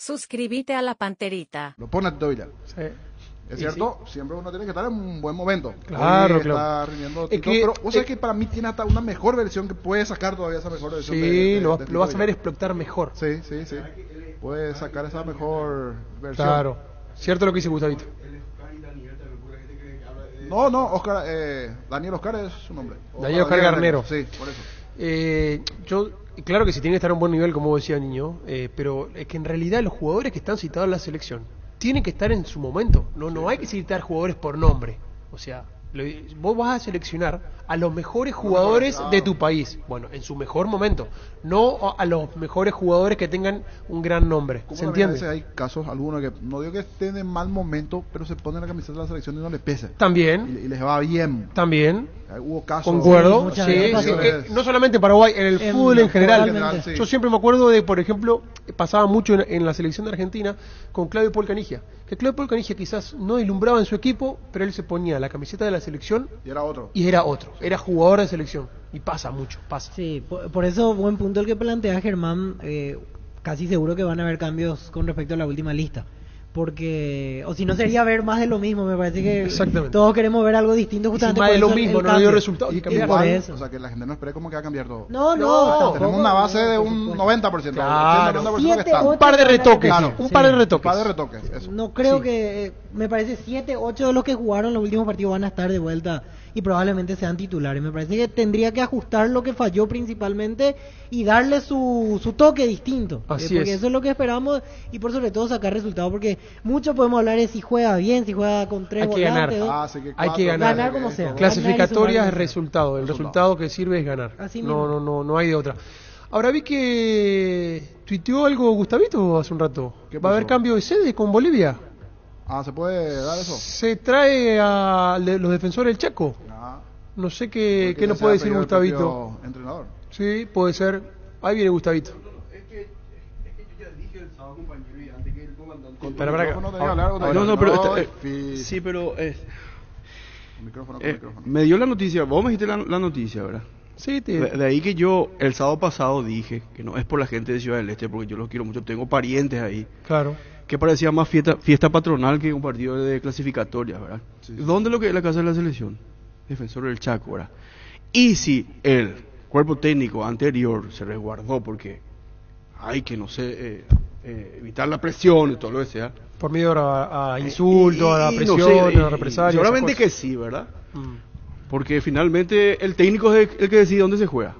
Suscríbete a la Panterita. Lo pone Tito Villar. Sí. Es cierto, siempre uno tiene que estar en un buen momento. Claro, Hoy claro. Está rindiendo Tito, pero vos sabés que para mí tiene hasta una mejor versión, que puede sacar todavía esa mejor versión. Sí, de lo Tito vas a ver Villar. explotar mejor. Sí. Puede sacar esa mejor versión. Claro. Cierto lo que dice Gustavito. No, Oscar, Daniel Oscar es su nombre. Daniel Oscar Garnero. Sí, por eso. Claro que sí tiene que estar a un buen nivel, como decía Niño, pero es que en realidad los jugadores que están citados en la selección tienen que estar en su momento. No hay que citar jugadores por nombre. O sea, vos vas a seleccionar a los mejores jugadores de tu país. Bueno, en su mejor momento. No a los mejores jugadores que tengan un gran nombre. ¿Se entiende? A veces hay casos, algunos que no digo que estén en mal momento, pero se ponen la camiseta de la selección y no les pesa. También. Y les va bien. También. Hubo casos. Concuerdo. muchas Sí, veces. no solamente en Paraguay, en el fútbol en general. totalmente. Sí. Yo siempre me acuerdo de, por ejemplo, pasaba mucho en la selección de Argentina con Claudio Paul Canigia. Que Claudio Paul Canigia quizás no deslumbraba en su equipo, pero él se ponía la camiseta de la selección Y era otro. y era otro. Era jugador de selección. Y pasa mucho, pasa. Sí, por eso buen punto el que plantea Germán. Casi seguro que van a haber cambios con respecto a la última lista. Porque, o si no sería ver más de lo mismo, me parece que Exactamente. todos queremos ver algo distinto Y si justamente. más por de lo eso el mismo no cambio. dio resultado, hay Y que cambiar. por igual, eso. o sea, que la gente no espere como que va a cambiar todo. No, No, Tenemos una base de por un supuesto. 90%. Claro. 80-90% que 7, está. 8 Un par de retoques. Claro. Un par de Sí. Un retoques. par de retoques. Eso. No creo Sí. que, me parece 7, 8 de los que jugaron los últimos partidos van a estar de vuelta y probablemente sean titulares. Me parece que tendría que ajustar lo que falló principalmente y darle su toque distinto. Así Porque es. eso es lo que esperamos y por sobre todo sacar resultados. Porque mucho podemos hablar de si juega bien, si juega con 3 Hay que ganar. volantes. ¿no? Sí, que Hay cuatro, que ganar. Ganar como sea. Clasificatoria Ganar y es sumar. resultado. El resultado que sirve es ganar. Así No, mismo. no hay de otra. Ahora vi que tuiteó algo Gustavito hace un rato. ¿Qué ¿Va a haber pasó? cambio de sede con Bolivia? ¿Se puede dar eso? Se trae a los defensores del Chaco. Ah, No sé porque qué ya nos se puede ha decir pedido el Gustavito. propio entrenador. Sí, puede ser. Ahí viene Gustavito. Es que yo ya dije el sábado, compañero, y antes que el comandante... Con tu Pero para micrófono acá. tenía que hablar, Gustavito. No, pero... difícil. sí, pero... Micrófono. me dio la noticia, vos me dijiste la noticia, ¿verdad? Sí, De ahí que yo el sábado pasado dije que no es por la gente de Ciudad del Este, porque yo los quiero mucho, tengo parientes ahí, claro. que parecía más fiesta patronal que un partido de clasificatoria, ¿verdad? Sí. ¿Dónde lo que es la casa de la selección? Defensor del Chaco, ¿verdad? Y si el cuerpo técnico anterior se resguardó porque hay que, no sé, evitar la presión y todo lo que sea. Por medio a insultos, a la Y presión, no sé, a la represalia. seguramente esas que sí, ¿verdad? cosas. Porque finalmente el técnico es el que decide dónde se juega.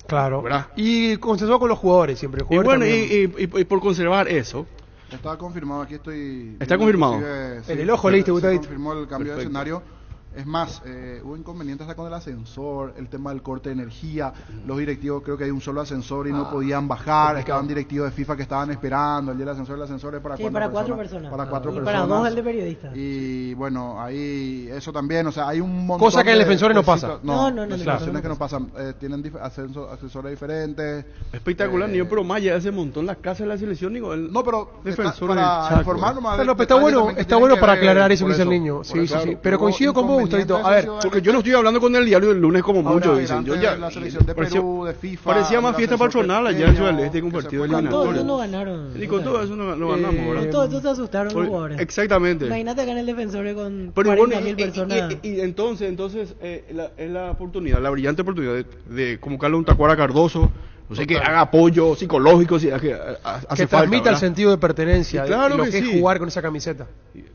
Claro. ¿Verdad? Y consensuado con los jugadores siempre. El Y jugador bueno, también. y por conservar eso, Está confirmado, aquí estoy... ¿Está confirmado? Inclusive, En el ojo leíste, se Gustavito. confirmó el cambio de Perfecto. escenario. Es más, hubo inconvenientes hasta con el ascensor, el tema del corte de energía. Los directivos, creo que hay un solo ascensor y no podían bajar. Estaban directivos de FIFA que estaban esperando. El día del ascensor es para, Sí, ¿cuántas para 4 personas. Para 4 y personas. para 2 el de periodistas. Y bueno, ahí eso también, o sea, hay un montón Cosa que en de- Defensores no de pasa. situa- No, No, no, situaciones no que no pasan. Tienen asesores diferentes. espectacular, niño, pero más ya ese montón la casa de la selección, digo, el No, pero defensor para del Chaco. informar nomás. Pero está detalles bueno, también que está tienen bueno que para ver, aclarar eso por que dice el eso, niño. por Sí, eso. sí, sí. Pero Hubo coincido con vos, Gustavito. A ver, Porque yo no estoy hablando con el diario del lunes como Ahora, muchos dicen. Yo antes ya de la selección de parecía- Perú, de FIFA, parecía más el fiesta ascensor patronal allá en pequeño, Ciudad del Este que un que se partido fue Con todo eliminatorio. eso no ganaron. Y con todo eso no ganamos, Eh, ¿verdad? Con todo eso se asustaron los jugadores. Exactamente. Imagínate acá en el defensor con Pero 40.000 bueno, personas. y entonces es la oportunidad, la brillante oportunidad de convocarle a un Tacuara Cardoso, no sé, que haga apoyo psicológico, si hace que falta, transmita el ¿verdad? sentido de pertenencia, Y claro lo que que es sí. jugar con esa camiseta.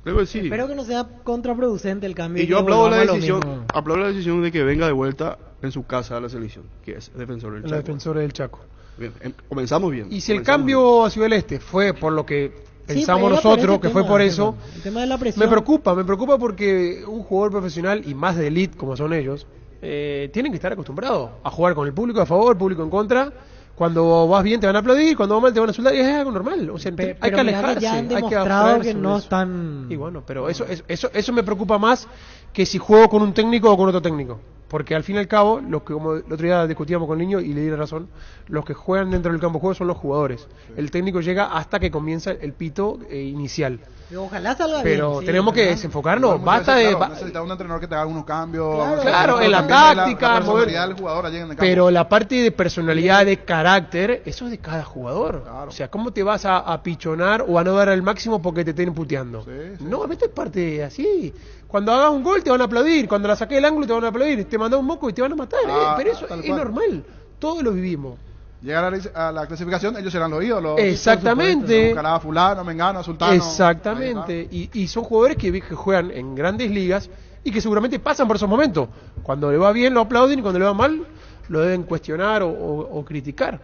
Creo que sí. Espero que no sea contraproducente el cambio. Y yo que aplaudo volvamos la a lo decisión, mismo. aplaudo la decisión de que venga de vuelta en su casa a la selección, que es defensor del Los Chaco. defensores del Chaco. Bien, comenzamos bien. Y si el comenzamos cambio a Ciudad del Este fue por lo que Sí, pensamos pero era por nosotros, ese que fue tema, por eso, el tema de la presión. me preocupa porque un jugador profesional y más de elite como son ellos, tienen que estar acostumbrados a jugar con el público a favor, público en contra. Cuando vas bien te van a aplaudir, cuando vas mal te van a insultar, y es algo normal. O sea, hay Pero que mirá alejarse, ya han hay que demostrado abstraerse que de no eso. están. Y bueno, pero eso me preocupa más que si juego con un técnico o con otro técnico. Porque al fin y al cabo, los que, como el otro día discutíamos con el niño y le di la razón, los que juegan dentro del campo de juego son los jugadores. El técnico llega hasta que comienza el pito inicial. Pero ojalá salga pero bien. Sí, tenemos que ojalá. desenfocarnos. Igual, Basta muchas veces, de. claro, necesitas un entrenador que te haga unos cambios. Claro, en la También de táctica, la personalidad mover- del jugador allí en el campo. Pero la parte de personalidad, de carácter, eso es de cada jugador. Claro. O sea, ¿cómo te vas a pichonar o a no dar al máximo porque te estén puteando? Sí, sí, No, esto es parte así. Cuando hagas un gol te van a aplaudir, cuando la saques del ángulo te van a aplaudir, te mandas un moco y te van a matar. Pero eso tal es cual. normal, todos lo vivimos. Llegar a la clasificación, ellos serán los ídolos. Exactamente. Buscará a fulano, mengano, sultano. Exactamente. Y son jugadores que juegan en grandes ligas y que seguramente pasan por esos momentos. Cuando le va bien lo aplauden y cuando le va mal lo deben cuestionar o criticar.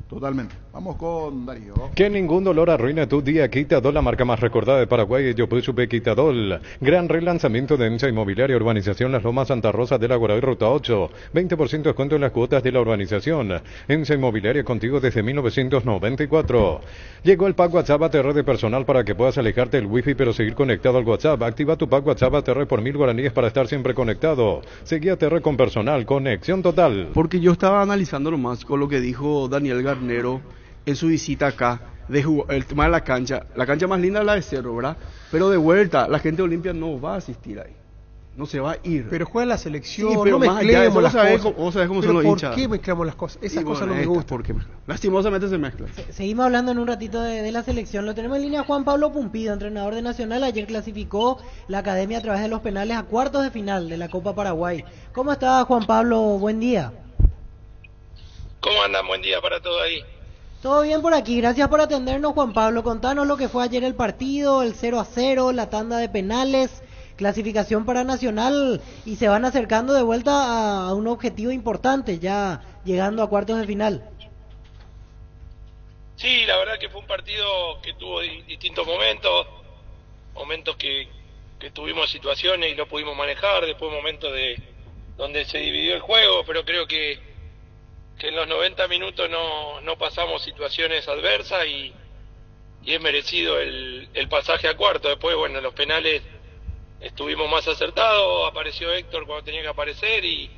Totalmente. Vamos con Darío. Que ningún dolor arruine tu día. Quitadol, la marca más recordada de Paraguay. Yo supe Quitadol. Gran relanzamiento de Ensa Inmobiliaria, Urbanización Las Lomas, Santa Rosa de la Guaraí, Ruta 8. 20% descuento en las cuotas de la urbanización. Ensa Inmobiliaria contigo desde 1994. Llegó el pack WhatsApp ATR de personal para que puedas alejarte del wifi pero seguir conectado al WhatsApp. Activa tu pack WhatsApp ATR por 1000 guaraníes para estar siempre conectado. Seguí ATR con personal. Conexión total. Porque yo estaba analizando nomás con lo que dijo Daniel Garnero en su visita acá, el tema de la cancha más linda es la de Cerro, ¿verdad? Pero de vuelta, la gente de Olimpia no va a asistir ahí, no se va a ir. Pero juega la selección, Sí, pero no más allá de eso, mezclemos las cosas. vos sabés cómo Pero son los ¿por hinchas. qué mezclamos las cosas? Esas Y cosas bueno, no me ahí está, gustan. porque lastimosamente se mezclan. Seguimos hablando en un ratito de la selección. Lo tenemos en línea Juan Pablo Pumpido, entrenador de Nacional. Ayer clasificó la academia a través de los penales a cuartos de final de la Copa Paraguay. ¿Cómo está Juan Pablo? Buen día. ¿Cómo andan? Buen día para todos ahí. Todo bien por aquí, gracias por atendernos Juan Pablo. Contanos lo que fue ayer el partido, el 0-0, la tanda de penales, clasificación para Nacional y se van acercando de vuelta a un objetivo importante, ya llegando a cuartos de final. Sí, la verdad que fue un partido que tuvo distintos momentos que tuvimos situaciones y lo pudimos manejar, después momentos donde se dividió el juego, pero creo que en los 90 minutos no pasamos situaciones adversas y es merecido el pasaje a cuarto. Después, bueno, en los penales estuvimos más acertados, apareció Héctor cuando tenía que aparecer y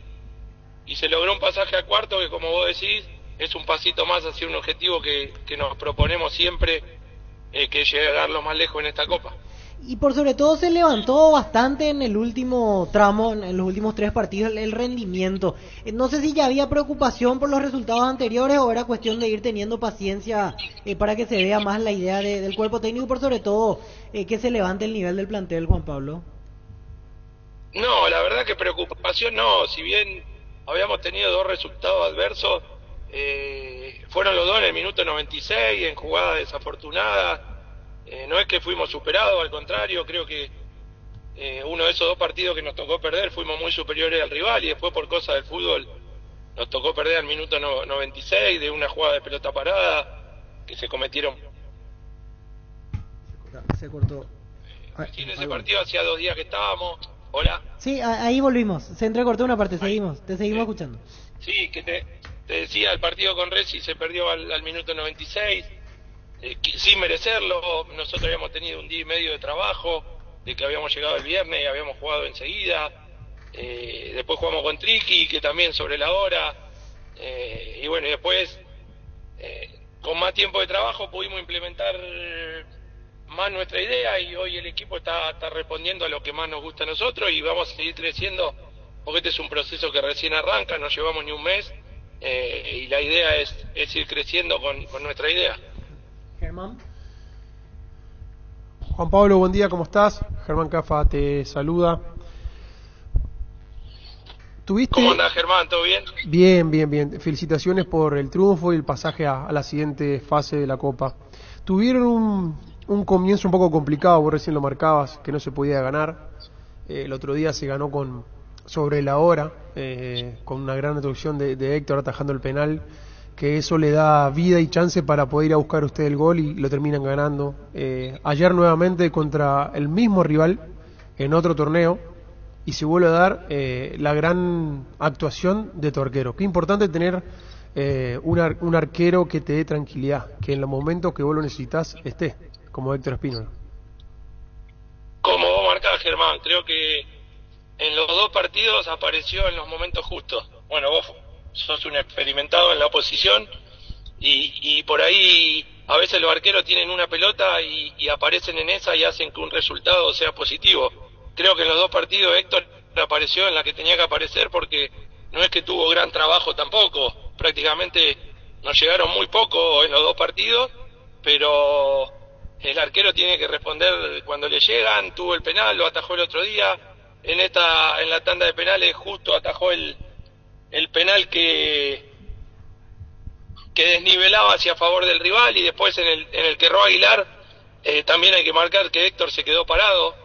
se logró un pasaje a cuarto que, como vos decís, es un pasito más hacia un objetivo que nos proponemos siempre, que es llegar lo más lejos en esta Copa. Y por sobre todo se levantó bastante en el último tramo, en los últimos 3 partidos, el rendimiento. No sé si ya había preocupación por los resultados anteriores o era cuestión de ir teniendo paciencia para que se vea más la idea del cuerpo técnico y por sobre todo que se levante el nivel del plantel, Juan Pablo. No, la verdad que preocupación no, si bien habíamos tenido 2 resultados adversos, fueron los 2 en el minuto 96, en jugada desafortunada. No es que fuimos superados, al contrario, creo que uno de esos 2 partidos que nos tocó perder fuimos muy superiores al rival y después por cosas del fútbol nos tocó perder al minuto 96 de una jugada de pelota parada que se cometieron. Se cortó. Sí, en ese partido hacía 2 días que estábamos. Hola. Sí, ahí volvimos. Se entrecortó una parte, te seguimos escuchando. Sí, que te decía, el partido con Reci se perdió al minuto 96. Sin merecerlo, nosotros habíamos tenido un día y medio de trabajo, de que habíamos llegado el viernes y habíamos jugado enseguida, después jugamos con Triqui, que también sobre la hora, y bueno, y después con más tiempo de trabajo pudimos implementar más nuestra idea y hoy el equipo está respondiendo a lo que más nos gusta a nosotros y vamos a seguir creciendo, porque este es un proceso que recién arranca, no llevamos ni un mes, y la idea es ir creciendo con nuestra idea. Germán. Juan Pablo, buen día, ¿cómo estás? Germán Cafa te saluda. ¿Cómo andás, Germán? ¿Todo bien? Bien. Felicitaciones por el triunfo y el pasaje a la siguiente fase de la Copa. Tuvieron un comienzo un poco complicado, vos recién lo marcabas, que no se podía ganar. El otro día se ganó sobre la hora, con una gran introducción de Héctor atajando el penal, que eso le da vida y chance para poder ir a buscar usted el gol y lo terminan ganando. Ayer nuevamente contra el mismo rival en otro torneo y se vuelve a dar la gran actuación de tu arquero. Qué importante tener un arquero que te dé tranquilidad, que en los momentos que vos lo necesitas esté, como Héctor Espínola. Como vos marcás, Germán, creo que en los 2 partidos apareció en los momentos justos. Bueno, vos sos un experimentado en la oposición y por ahí a veces los arqueros tienen una pelota y aparecen en esa y hacen que un resultado sea positivo. Creo que en los 2 partidos Héctor apareció en la que tenía que aparecer, porque no es que tuvo gran trabajo tampoco, prácticamente nos llegaron muy poco en los 2 partidos, pero el arquero tiene que responder cuando le llegan. Tuvo el penal, lo atajó el otro día, en la tanda de penales justo atajó el penal que desnivelaba hacia favor del rival, y después en el que erró Aguilar, también hay que marcar que Héctor se quedó parado,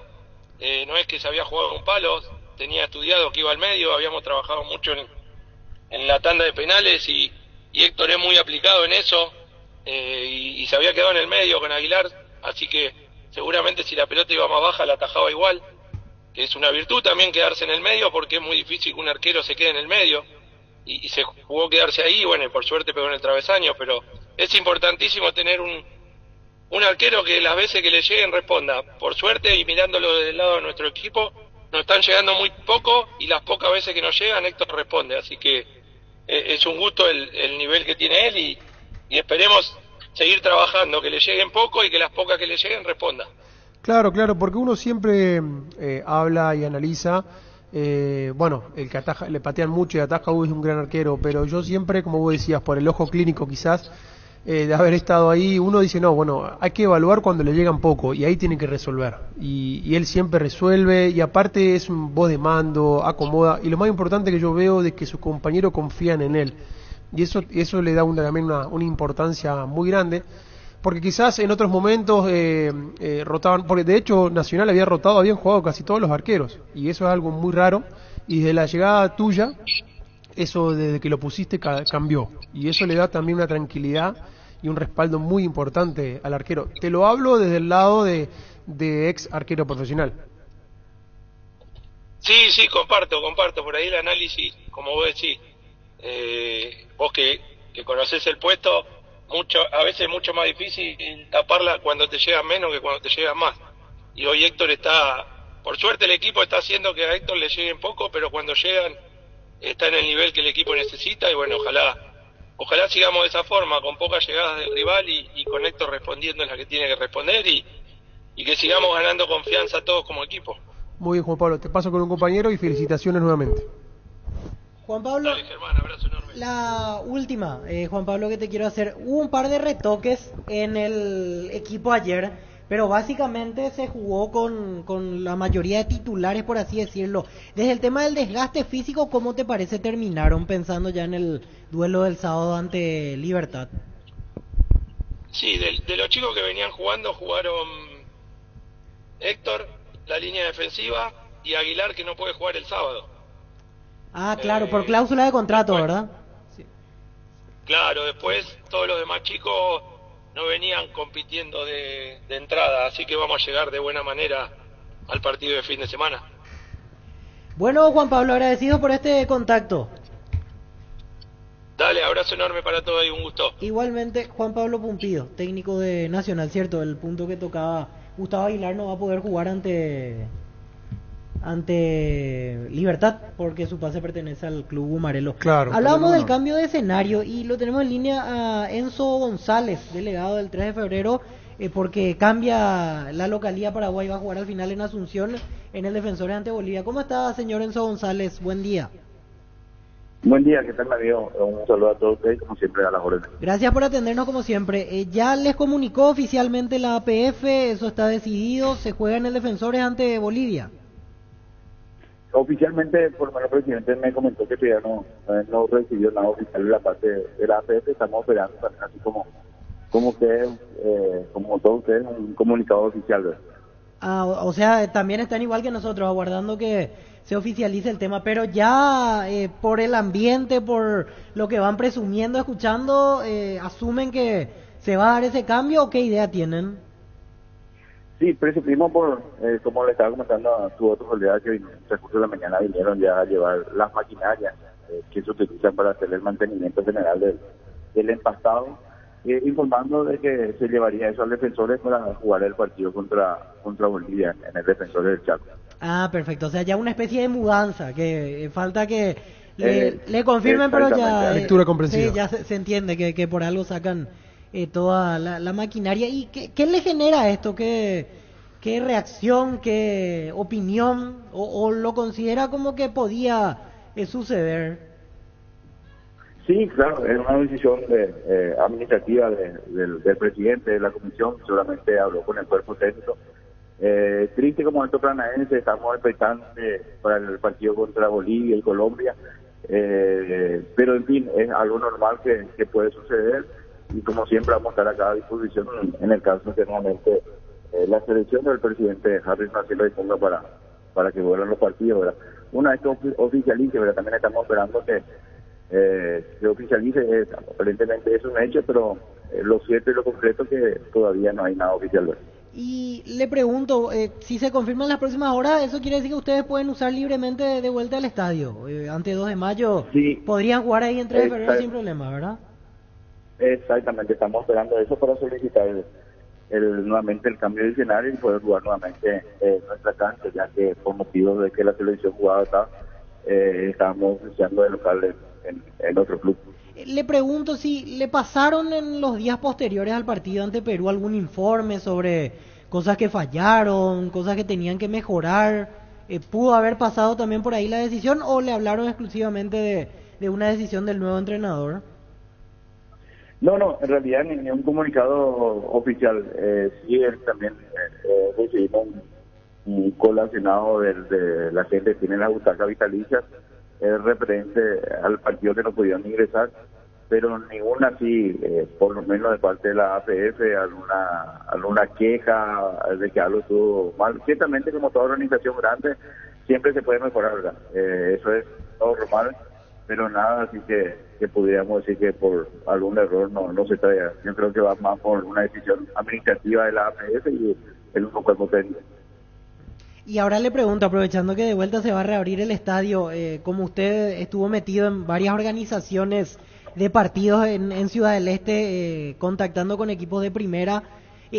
no es que se había jugado con palos, tenía estudiado que iba al medio, habíamos trabajado mucho en la tanda de penales, y Héctor es muy aplicado en eso, y se había quedado en el medio con Aguilar, así que seguramente si la pelota iba más baja la atajaba igual, que es una virtud también quedarse en el medio, porque es muy difícil que un arquero se quede en el medio, y se jugó quedarse ahí, y bueno, por suerte pegó en el travesaño, pero es importantísimo tener un arquero que las veces que le lleguen responda. Por suerte, y mirándolo desde el lado de nuestro equipo, nos están llegando muy poco, y las pocas veces que nos llegan Héctor responde, así que es un gusto el nivel que tiene él, y esperemos seguir trabajando, que le lleguen poco y que las pocas que le lleguen responda. Claro, porque uno siempre habla y analiza, bueno, el que ataja, le patean mucho y ataja, es un gran arquero, pero yo siempre, como vos decías, por el ojo clínico quizás, de haber estado ahí, uno dice, no, bueno, hay que evaluar cuando le llegan poco, y ahí tiene que resolver, y él siempre resuelve, y aparte es un voz de mando, acomoda, y lo más importante que yo veo de que sus compañeros confían en él, y eso le da también una importancia muy grande, porque quizás en otros momentos rotaban, porque de hecho Nacional habían jugado casi todos los arqueros, y eso es algo muy raro, y desde la llegada tuya, eso desde que lo pusiste cambió, y eso le da también una tranquilidad y un respaldo muy importante al arquero. Te lo hablo desde el lado de ex arquero profesional. Sí, comparto por ahí el análisis, como vos decís, vos que conocés el puesto, a veces es mucho más difícil taparla cuando te llegan menos que cuando te llegan más, y hoy Héctor por suerte el equipo está haciendo que a Héctor le lleguen poco, pero cuando llegan está en el nivel que el equipo necesita, y bueno, ojalá sigamos de esa forma, con pocas llegadas del rival y con Héctor respondiendo en la que tiene que responder, y que sigamos ganando confianza todos como equipo. Muy bien, Juan Pablo, te paso con un compañero y felicitaciones nuevamente. Juan Pablo, dale, Germán, abrazo enorme. La última, Juan Pablo, que te quiero hacer, hubo un par de retoques en el equipo ayer, pero básicamente se jugó con la mayoría de titulares, por así decirlo. Desde el tema del desgaste físico, ¿cómo te parece terminaron pensando ya en el duelo del sábado ante Libertad? Sí, de los chicos que venían jugando, jugaron Héctor, la línea defensiva, y Aguilar, que no puede jugar el sábado. Ah, claro, por cláusula de contrato, después, ¿verdad? Sí. Claro, después todos los demás chicos no venían compitiendo de entrada, así que vamos a llegar de buena manera al partido de fin de semana. Bueno, Juan Pablo, agradecido por este contacto. Dale, abrazo enorme para todos y un gusto. Igualmente, Juan Pablo Pumpido, técnico de Nacional, ¿cierto? El punto que tocaba, Gustavo Aguilar no va a poder jugar ante Libertad, porque su pase pertenece al club Bumarelo. Claro. Hablábamos del cambio de escenario y lo tenemos en línea a Enzo González, delegado del 3 de febrero, porque cambia la localía. Paraguay va a jugar al final en Asunción, en el Defensores ante Bolivia. ¿Cómo está, señor Enzo González? Buen día. Buen día, ¿qué tal, amigo? Un saludo a todos ustedes, como siempre, a las órdenes. Gracias por atendernos, como siempre. Ya les comunicó oficialmente la APF, eso está decidido, se juega en el Defensores ante Bolivia. Oficialmente, por lo menos el presidente me comentó que todavía no recibió nada oficial de la parte de la APF. Estamos operando también, así como ustedes, como todos ustedes, un comunicado oficial, ¿verdad? Ah, o sea, también están igual que nosotros, aguardando que se oficialice el tema, pero ya por el ambiente, por lo que van presumiendo, escuchando, ¿asumen que se va a dar ese cambio o qué idea tienen? Sí, presumimos como le estaba comentando a tu otro colega, que en el transcurso de la mañana vinieron ya a llevar las maquinarias que se utilizan para hacer el mantenimiento general del empastado, informando de que se llevaría eso al Defensores para jugar el partido contra Bolivia en el Defensores del Chaco. Ah, perfecto, o sea, ya una especie de mudanza, que falta que le confirmen, pero ya... Lectura comprensiva. Sí, ya se entiende que por algo sacan toda la maquinaria. ¿Y qué le genera esto? ¿Qué reacción, qué opinión? ¿O lo considera como que podía suceder? Sí, claro, es una decisión administrativa del presidente de la comisión, seguramente habló con el cuerpo técnico. Triste como esto paranaense, estamos expectantes para el partido contra Bolivia y Colombia, pero en fin, es algo normal que puede suceder, y como siempre vamos a estar acá a disposición en el caso que nuevamente la selección del presidente Harris así lo disponga para que vuelvan los partidos, ¿verdad? Una vez que oficialice, ¿verdad? También estamos esperando que se oficialice, aparentemente es un hecho, pero lo cierto y lo concreto es que todavía no hay nada oficial, ¿verdad? Y le pregunto, si se confirman las próximas horas, ¿eso quiere decir que ustedes pueden usar libremente de vuelta al estadio? Antes 2 de mayo, sí, podrían jugar ahí en 3 de febrero sin problema, ¿verdad? Exactamente, estamos esperando eso para solicitar nuevamente el cambio de escenario y poder jugar nuevamente nuestra cancha, ya que por motivos de que la selección jugaba acá, estábamos usando de local en otro club. Le pregunto si le pasaron en los días posteriores al partido ante Perú algún informe sobre cosas que fallaron, cosas que tenían que mejorar. ¿Pudo haber pasado también por ahí la decisión o le hablaron exclusivamente de una decisión del nuevo entrenador? No, en realidad ni un comunicado oficial. Sí, también recibimos un colacionado de la gente que tiene la butaca vitalicia, referente al partido que no pudieron ingresar, pero ninguna así, por lo menos de parte de la APF, alguna queja de que algo estuvo mal. Ciertamente, como toda organización grande, siempre se puede mejorar, ¿verdad? Eso es normal, pero nada así que pudiéramos decir que por algún error no se trae. Yo creo que va más por una decisión administrativa de la APF y el único cuerpo técnico. Y ahora le pregunto, aprovechando que de vuelta se va a reabrir el estadio, como usted estuvo metido en varias organizaciones de partidos en Ciudad del Este, contactando con equipos de primera,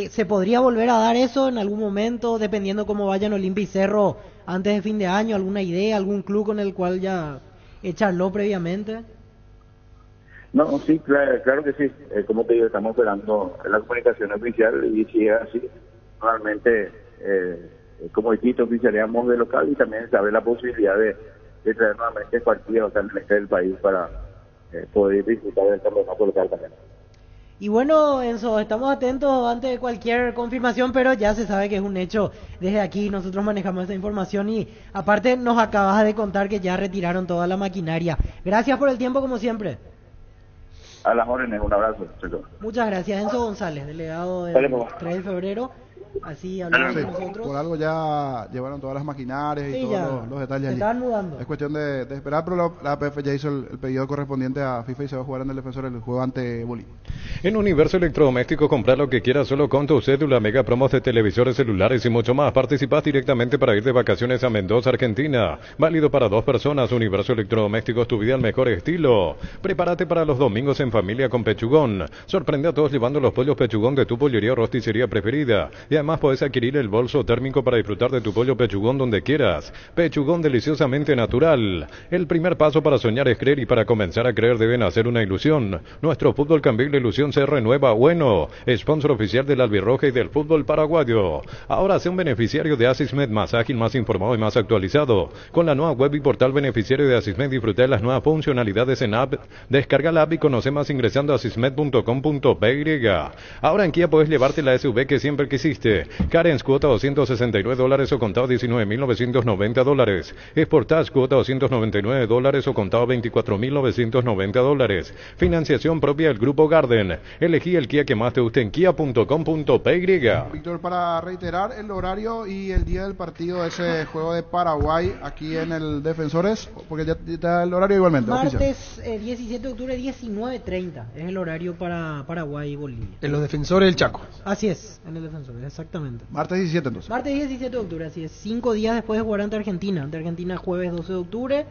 ¿se podría volver a dar eso en algún momento, dependiendo cómo vayan Olimpia y Cerro antes de fin de año? ¿Alguna idea, algún club con el cual ya charló previamente? No, sí, claro que sí. Como te digo, estamos esperando la comunicación oficial y si es así, normalmente... como dijiste, oficiaríamos de local y también se abre la posibilidad de traer nuevamente partidos acá en el este del país para poder disfrutar del campeonato local también. Y bueno, Enzo, estamos atentos ante de cualquier confirmación, pero ya se sabe que es un hecho. Desde aquí nosotros manejamos esa información y aparte nos acabas de contar que ya retiraron toda la maquinaria. Gracias por el tiempo como siempre. A las órdenes, un abrazo. Muchas gracias, Enzo González, delegado del 3 de febrero. Así hablamos sí, nosotros. Por algo ya llevaron todas las maquinarias y todos los detalles allí. Estaban mudando. Es cuestión de esperar, pero la APF ya hizo el pedido correspondiente a FIFA y se va a jugar en el Defensor el juego ante Bolivia. En Universo Electrodoméstico, comprar lo que quieras solo con tu cédula, mega promos de televisores, celulares y mucho más. Participás directamente para ir de vacaciones a Mendoza, Argentina. Válido para 2 personas. Universo Electrodomésticos, tu vida al mejor estilo. Prepárate para los domingos en familia con Pechugón. Sorprende a todos llevando los pollos Pechugón de tu pollería o rosticería preferida. Y además podés adquirir el bolso térmico para disfrutar de tu pollo Pechugón donde quieras. Pechugón deliciosamente natural. El primer paso para soñar es creer y para comenzar a creer deben hacer una ilusión. Nuestro fútbol cambiable ilusión se renueva. Bueno, sponsor oficial del albirroja y del fútbol paraguayo. Ahora sea un beneficiario de Asismed, más ágil, más informado y más actualizado. Con la nueva web y portal beneficiario de Asismed disfruta de las nuevas funcionalidades en app. Descarga la app y conoce más ingresando a asismed.com.py. Ahora en Kia puedes llevarte la SUV que siempre quisiste. Carens cuota $269 o contado $19.990. Sportage cuota $299 o contado $24.990. Financiación propia del Grupo Garden. Elegí el Kia que más te guste en kia.com.py. Víctor, para reiterar el horario y el día del partido de ese juego de Paraguay aquí en el Defensores, porque ya está el horario igualmente. Martes 17 de octubre, 19:30 es el horario para Paraguay y Bolivia. En los Defensores del Chaco. Así es, en el Defensores, exactamente. Martes 17 entonces. Martes 17 de octubre, así es. 5 días después de jugar ante Argentina. Ante Argentina jueves 12 de octubre,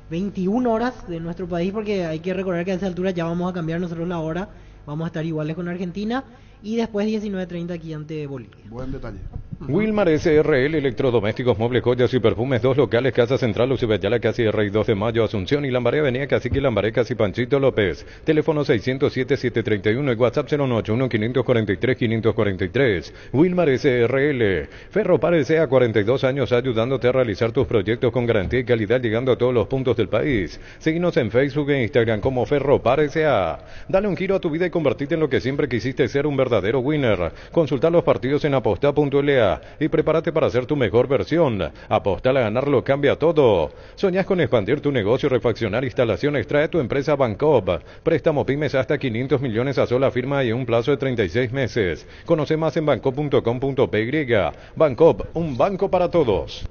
21 horas de nuestro país, porque hay que recordar que a esa altura ya vamos a cambiar nosotros la hora. Vamos a estar iguales con Argentina. Y después 19:30 aquí ante Bolivia. Buen detalle. Wilmar SRL, electrodomésticos, muebles, joyas y perfumes, 2 locales, Casa Central, Lucibetala, casi Rey 2 de Mayo, Asunción y Lambaré, Avenida Cacique, Lambaré, casi Panchito López. Teléfono 607-731 y WhatsApp 091-543-543. Wilmar SRL. Ferropar S.A. 42 años ayudándote a realizar tus proyectos con garantía y calidad, llegando a todos los puntos del país. Síguenos en Facebook e Instagram como Ferropar S.A. Dale un giro a tu vida y convertite en lo que siempre quisiste ser, un verdadero winner. Consulta los partidos en aposta.la y prepárate para ser tu mejor versión. Apostar a ganarlo cambia todo. ¿Soñás con expandir tu negocio, refaccionar instalaciones? Trae tu empresa Bancob. Préstamo pymes hasta 500 millones a sola firma y en un plazo de 36 meses. Conoce más en bancob.com.py. Bancob, un banco para todos.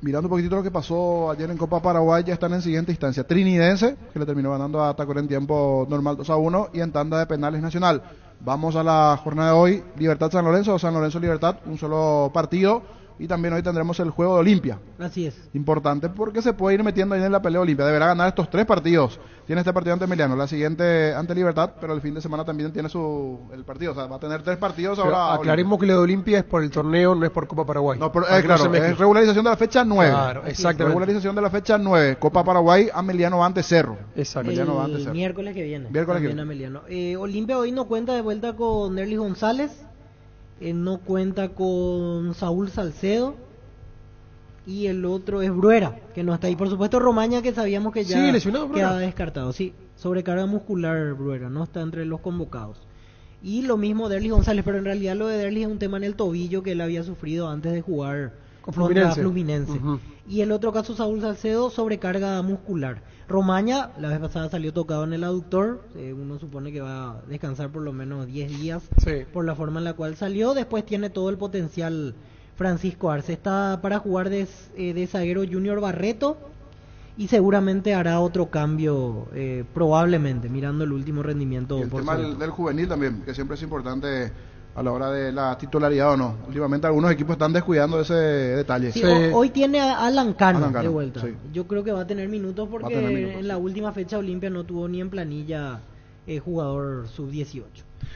Mirando un poquitito lo que pasó ayer en Copa Paraguay, ya están en siguiente instancia. Trinidense, que le terminó ganando a Tacuara en tiempo normal 2-1 y en tanda de penales Nacional. Vamos a la jornada de hoy, Libertad San Lorenzo, San Lorenzo Libertad, un solo partido. Y también hoy tendremos el juego de Olimpia. Así es. Importante porque se puede ir metiendo ahí en la pelea de Olimpia. Deberá ganar estos 3 partidos. Tiene este partido ante Emiliano, la siguiente ante Libertad, pero el fin de semana también tiene el partido. O sea, va a tener 3 partidos pero ahora. Aclaremos que lo de Olimpia es por el torneo, no es por Copa Paraguay. No, pero, claro, es regularización de la fecha 9. Claro, exactamente. Regularización de la fecha 9. Copa Paraguay, Ameliano va ante Cerro. Exacto. Ameliano va ante Cerro. Miércoles que viene. Miércoles que viene. Ameliano. Olimpia hoy no cuenta de vuelta con Nerlis González. No cuenta con Saúl Salcedo. Y el otro es Bruera, que no está ahí. Por supuesto, Romaña, que sabíamos que ya queda descartado. Sí, sobrecarga muscular Bruera, no está entre los convocados. Y lo mismo Derlis González, pero en realidad lo de Derlis es un tema en el tobillo que él había sufrido antes de jugar contra Fluminense. Uh-huh. Y el otro caso, Saúl Salcedo, sobrecarga muscular. Romaña, la vez pasada salió tocado en el aductor. Uno supone que va a descansar por lo menos 10 días por la forma en la cual salió. Después tiene todo el potencial Francisco Arce. Está para jugar de zaguero Junior Barreto y seguramente hará otro cambio, probablemente, mirando el último rendimiento. Y el tema del juvenil también, que siempre es importante a la hora de la titularidad o no. Últimamente algunos equipos están descuidando ese detalle. Sí, hoy tiene a Alan Cano de vuelta. Sí. Yo creo que va a tener minutos porque en la última fecha Olimpia no tuvo ni en planilla jugador sub-18.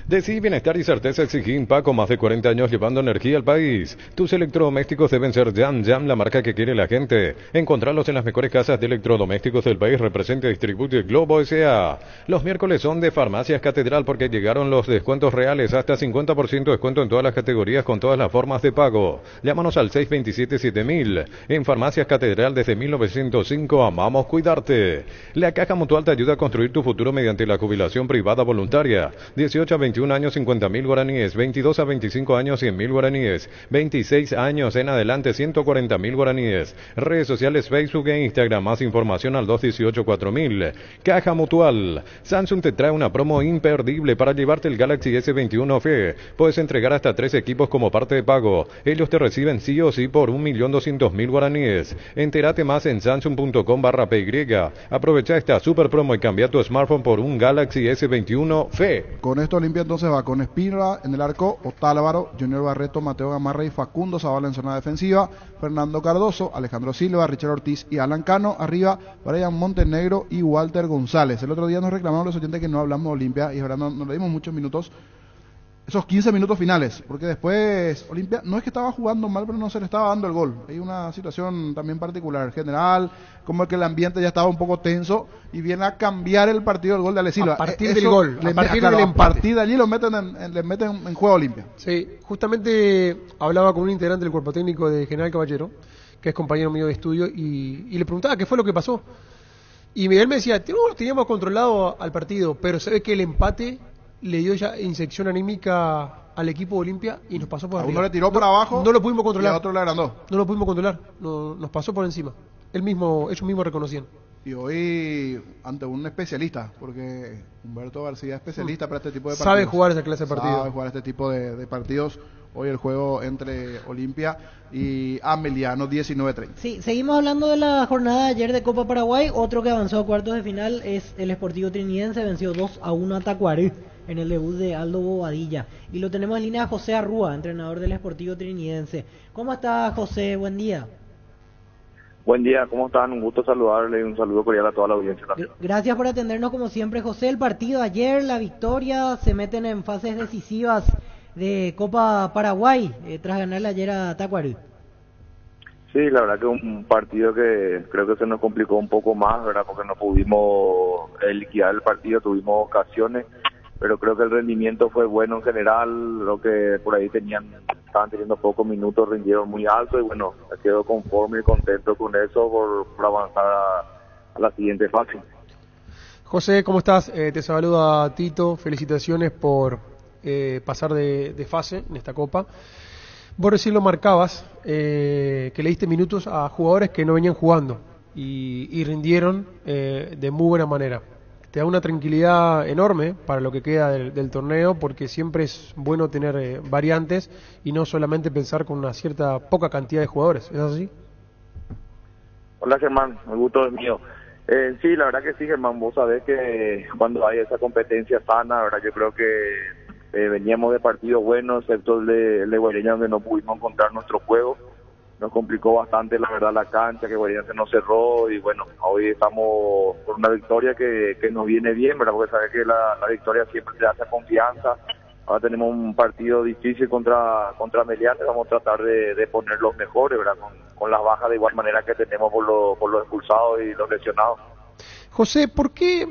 Decí Bienestar y Certeza Exigín, Paco, más de 40 años llevando energía al país. Tus electrodomésticos deben ser Jam, la marca que quiere la gente. Encontrarlos en las mejores casas de electrodomésticos del país. Representa y distribuye Globo S.A. Los miércoles son de Farmacias Catedral porque llegaron los descuentos reales. Hasta 50% de descuento en todas las categorías con todas las formas de pago. Llámanos al 627-7000. En Farmacias Catedral desde 1905 amamos cuidarte. La Caja Mutual te ayuda a construir tu futuro mediante la jubilación privada voluntaria. 18 a 21 años 50.000 guaraníes, 22 a 25 años 100.000 guaraníes, 26 años en adelante 140.000 guaraníes. Redes sociales Facebook e Instagram, más información al 218-4000. Caja Mutual. Samsung te trae una promo imperdible para llevarte el Galaxy S21 FE. Puedes entregar hasta 3 equipos como parte de pago. Ellos te reciben sí o sí por 1.200.000 guaraníes. Entérate más en samsung.com/py. Aprovecha esta super promo y cambia tu smartphone por un Galaxy S21 FE. Con esto Olimpia entonces va con Espínola en el arco, Otálvaro, Junior Barreto, Mateo Gamarra y Facundo Zavala en zona defensiva, Fernando Cardoso, Alejandro Silva, Richard Ortiz y Alan Cano, arriba Brian Montenegro y Walter González. El otro día nos reclamaron los oyentes que no hablamos de Olimpia y ahora no le dimos muchos minutos, esos 15 minutos finales, porque después Olimpia no es que estaba jugando mal, pero no se le estaba dando el gol. Hay una situación también particular, general, como que el ambiente ya estaba un poco tenso y viene a cambiar el partido del gol de Ale Silva. A partir del gol, a partir del empate. A partir de allí le meten en juego Olimpia. Sí, justamente hablaba con un integrante del cuerpo técnico de General Caballero, que es compañero mío de estudio, y le preguntaba qué fue lo que pasó. Y Miguel me decía, teníamos controlado al partido, pero se ve que el empate le dio ya inyección anímica al equipo de Olimpia y nos pasó por arriba. Uno le tiró por abajo, no lo pudimos controlar. Y el otro le agrandó. No lo pudimos controlar, nos pasó por encima. Ellos mismos reconocían. Y hoy ante un especialista, porque Humberto García es especialista para este tipo de partidos. Sabe jugar esa clase de partidos. Sabe jugar este tipo de partidos. Hoy el juego entre Olimpia y Ameliano, 19:30. Sí, seguimos hablando de la jornada de ayer de Copa Paraguay. Otro que avanzó a cuartos de final es el Sportivo Trinidense, venció 2-1 a Tacuaré en el debut de Aldo Bobadilla. Y lo tenemos en línea a José Arrúa, entrenador del Sportivo Trinidense. ¿Cómo está, José? Buen día. Buen día, ¿cómo están? Un gusto saludarle y un saludo cordial a toda la audiencia también. Gracias por atendernos como siempre, José. El partido ayer, la victoria, se meten en fases decisivas de Copa Paraguay tras ganarle ayer a Tacuary. Sí, la verdad que un partido que creo que se nos complicó un poco más, ¿verdad? Porque no pudimos liquidar el partido, tuvimos ocasiones, pero creo que el rendimiento fue bueno en general. Lo que por ahí estaban teniendo pocos minutos, rindieron muy alto y bueno, me quedo conforme y contento con eso por avanzar a la siguiente fase. José, ¿cómo estás? Te saluda Tito, felicitaciones por pasar de fase en esta Copa. Vos recién lo marcabas, que le diste minutos a jugadores que no venían jugando y rindieron de muy buena manera. Te da una tranquilidad enorme para lo que queda del torneo, porque siempre es bueno tener variantes y no solamente pensar con una cierta poca cantidad de jugadores. ¿Es así? Hola Germán, el gusto es mío. Sí, la verdad que sí, Germán, vos sabés que cuando hay esa competencia sana, verdad, yo creo que veníamos de partidos buenos, excepto el de Guareña, donde no pudimos encontrar nuestro juego. Nos complicó bastante, la verdad, la cancha, que Guareña se nos cerró y bueno, hoy estamos con una victoria que nos viene bien, ¿verdad? Porque sabes que la victoria siempre te hace confianza. Ahora tenemos un partido difícil contra Meliante, vamos a tratar de poner los mejores, ¿verdad? Con las bajas de igual manera que tenemos por los expulsados y los lesionados. José, ¿por qué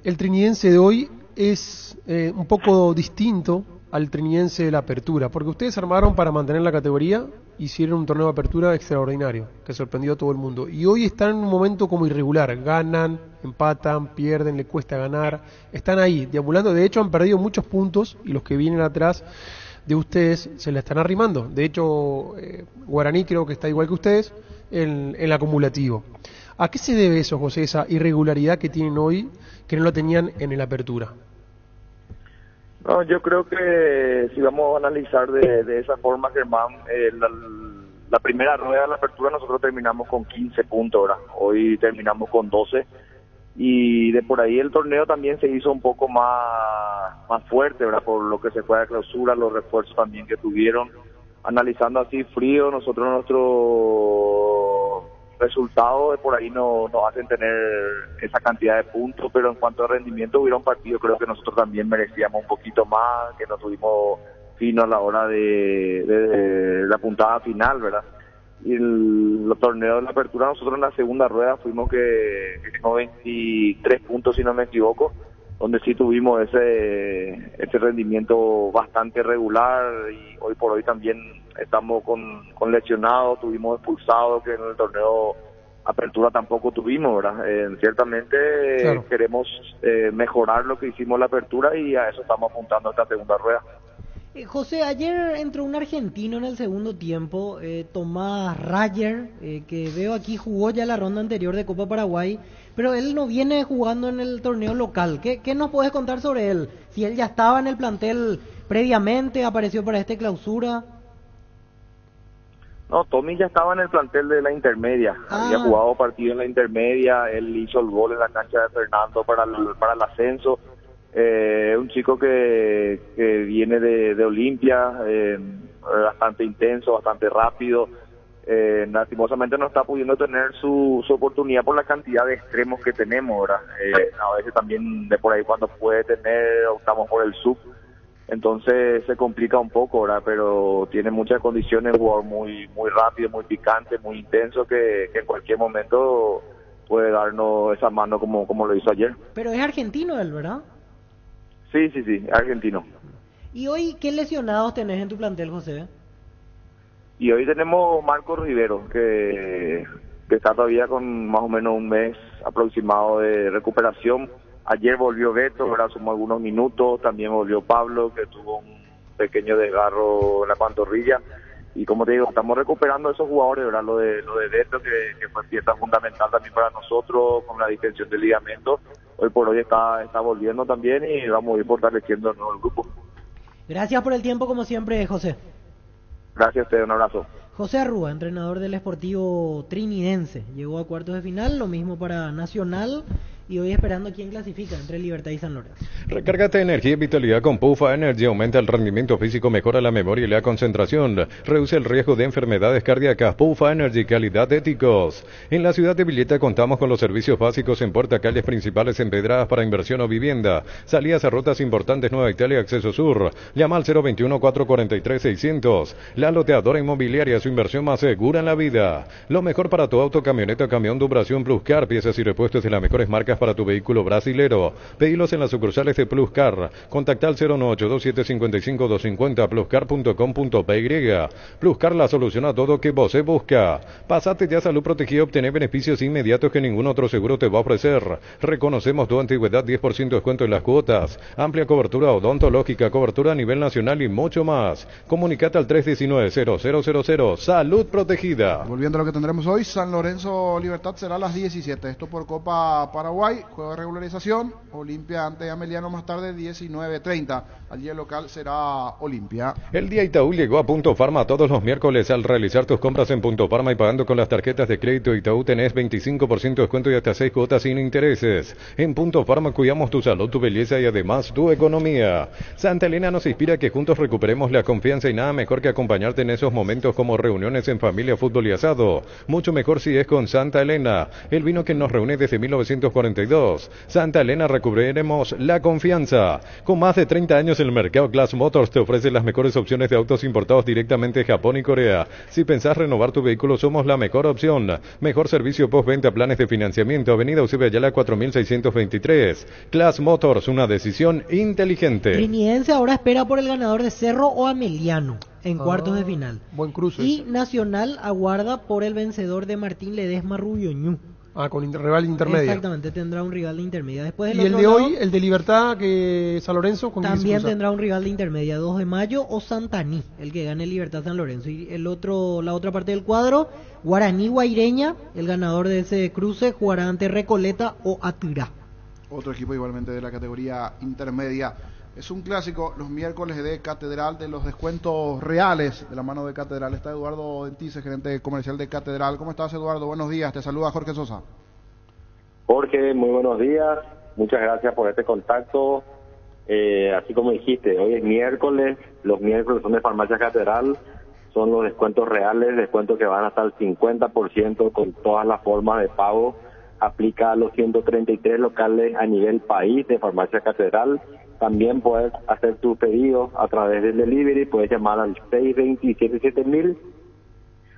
el trinidense de hoy es un poco distinto al trinidense de la apertura? Porque ustedes armaron para mantener la categoría, hicieron un torneo de apertura extraordinario, que sorprendió a todo el mundo. Y hoy están en un momento como irregular, ganan, empatan, pierden, le cuesta ganar, están ahí, deambulando. De hecho han perdido muchos puntos y los que vienen atrás de ustedes se la están arrimando. De hecho, Guaraní creo que está igual que ustedes en el acumulativo. ¿A qué se debe eso, José, esa irregularidad que tienen hoy que no lo tenían en el apertura? No, yo creo que si vamos a analizar de esa forma, Germán, la primera rueda de la apertura nosotros terminamos con 15 puntos, ¿verdad? Hoy terminamos con 12 y de por ahí el torneo también se hizo un poco más fuerte, ¿verdad? Por lo que se fue a clausura, los refuerzos también que tuvieron. Analizando así frío, nosotros nuestro resultados de por ahí nos hacen tener esa cantidad de puntos, pero en cuanto a rendimiento hubieron partidos, creo que nosotros también merecíamos un poquito más, que no tuvimos fino a la hora de la puntada final, ¿verdad? Y los torneos de la apertura, nosotros en la segunda rueda fuimos que hicimos 23 puntos si no me equivoco, donde sí tuvimos ese rendimiento bastante regular y hoy por hoy también estamos con lesionados, tuvimos expulsados que en el torneo apertura tampoco tuvimos, ¿verdad? Ciertamente claro. Queremos mejorar lo que hicimos en la apertura y a eso estamos apuntando esta segunda rueda. José, ayer entró un argentino en el segundo tiempo, Tomás Rayer, que veo aquí jugó ya la ronda anterior de Copa Paraguay, pero él no viene jugando en el torneo local. ¿Qué nos puedes contar sobre él? Si él ya estaba en el plantel previamente, apareció para esta clausura. No, Tommy ya estaba en el plantel de la intermedia, había jugado partido en la intermedia, él hizo el gol en la cancha de Fernando para el ascenso. Un chico que viene de Olimpia, bastante intenso, bastante rápido. Lastimosamente no está pudiendo tener su oportunidad por la cantidad de extremos que tenemos, ¿verdad? A veces también de por ahí cuando puede tener, optamos por el sub. Entonces se complica un poco, ¿verdad? Pero tiene muchas condiciones, un jugador muy rápido, muy picante, muy intenso, que en cualquier momento puede darnos esa mano como lo hizo ayer. Pero es argentino él, ¿verdad? Sí, argentino. ¿Y hoy qué lesionados tenés en tu plantel, José? Y hoy tenemos Marcos Rivero, que está todavía con más o menos un mes aproximado de recuperación. Ayer volvió Beto, ¿verdad? Sumó algunos minutos, también volvió Pablo, que tuvo un pequeño desgarro en la pantorrilla. Y como te digo, estamos recuperando a esos jugadores, ¿verdad? Lo de Beto, que fue pieza fundamental también para nosotros, con la distensión del ligamento. Hoy por hoy está volviendo también y vamos a ir fortaleciendo el nuevo grupo. Gracias por el tiempo, como siempre, José. Gracias a usted, un abrazo. José Arrúa, entrenador del Sportivo Trinidense, llegó a cuartos de final, lo mismo para Nacional. y hoy esperando quién clasifica entre Libertad y San Lorenzo. Recárgate energía y vitalidad con Pufa Energy. Aumenta el rendimiento físico, mejora la memoria y la concentración. Reduce el riesgo de enfermedades cardíacas. Pufa Energy, calidad éticos. En la ciudad de Villeta contamos con los servicios básicos en puertacalles principales empedradas para inversión o vivienda. Salidas a rutas importantes Nueva Italia, Acceso Sur. Llama al 021-443-600. La loteadora inmobiliaria, su inversión más segura en la vida. Lo mejor para tu auto, camioneta, camión, Duración Pluscar. Piezas y repuestos de las mejores marcas para tu vehículo brasilero. Pedilos en las sucursales de Pluscar. Contacta al 0982755-250 pluscar.com.py. Pluscar, la solución a todo que vos se busca. Pasate ya a Salud Protegida, obtener beneficios inmediatos que ningún otro seguro te va a ofrecer. Reconocemos tu antigüedad, 10% descuento en las cuotas. Amplia cobertura odontológica, cobertura a nivel nacional y mucho más. Comunicate al 319-0000. Salud Protegida. Volviendo a lo que tendremos hoy, San Lorenzo Libertad será a las 17. Esto por Copa Paraguay, juego de regularización. Olimpia ante Ameliano más tarde, 19:30. Allí el local será Olimpia. El día Itaú llegó a Punto Farma todos los miércoles. Al realizar tus compras en Punto Farma y pagando con las tarjetas de crédito Itaú, tenés 25% de descuento y hasta 6 cuotas sin intereses. En Punto Farma cuidamos tu salud, tu belleza y además tu economía. Santa Elena nos inspira a que juntos recuperemos la confianza y nada mejor que acompañarte en esos momentos como reuniones en familia, fútbol y asado. Mucho mejor si es con Santa Elena, el vino que nos reúne desde 1942. Santa Elena, recuperemos la confianza. Con más de 30 años en el mercado, Glass Motors te ofrece las mejores opciones de autos importados directamente de Japón y Corea. Si pensás renovar tu vehículo, somos la mejor opción. Mejor servicio postventa, planes de financiamiento. Avenida Eusebio Ayala 4623. Glass Motors, una decisión inteligente. Trinidense ahora espera por el ganador de Cerro o Ameliano en cuartos de final. Buen cruce. Y Nacional aguarda por el vencedor de Martín Ledesma Rubioñú. Con rival intermedio. Exactamente, tendrá un rival de intermedia. Después y el de hoy, el de Libertad, que San Lorenzo, ¿con también tendrá un rival de intermedia, 2 de mayo o Santaní, el que gane Libertad San Lorenzo. Y la otra parte del cuadro, Guaraní Guaireña, el ganador de ese cruce, jugará ante Recoleta o Atirá. Otro equipo igualmente de la categoría intermedia. Es un clásico, los miércoles de Catedral, de los descuentos reales, de la mano de Catedral. Está Eduardo Dentice, gerente comercial de Catedral. ¿Cómo estás, Eduardo? Buenos días, te saluda Jorge Sosa. Jorge, muy buenos días, muchas gracias por este contacto. Así como dijiste, hoy es miércoles, los miércoles son de Farmacia Catedral, son los descuentos reales, descuentos que van hasta el 50% con todas las formas de pago. Aplica a los 133 locales a nivel país de Farmacia Catedral. También puedes hacer tu pedido a través del delivery, puedes llamar al 627-7000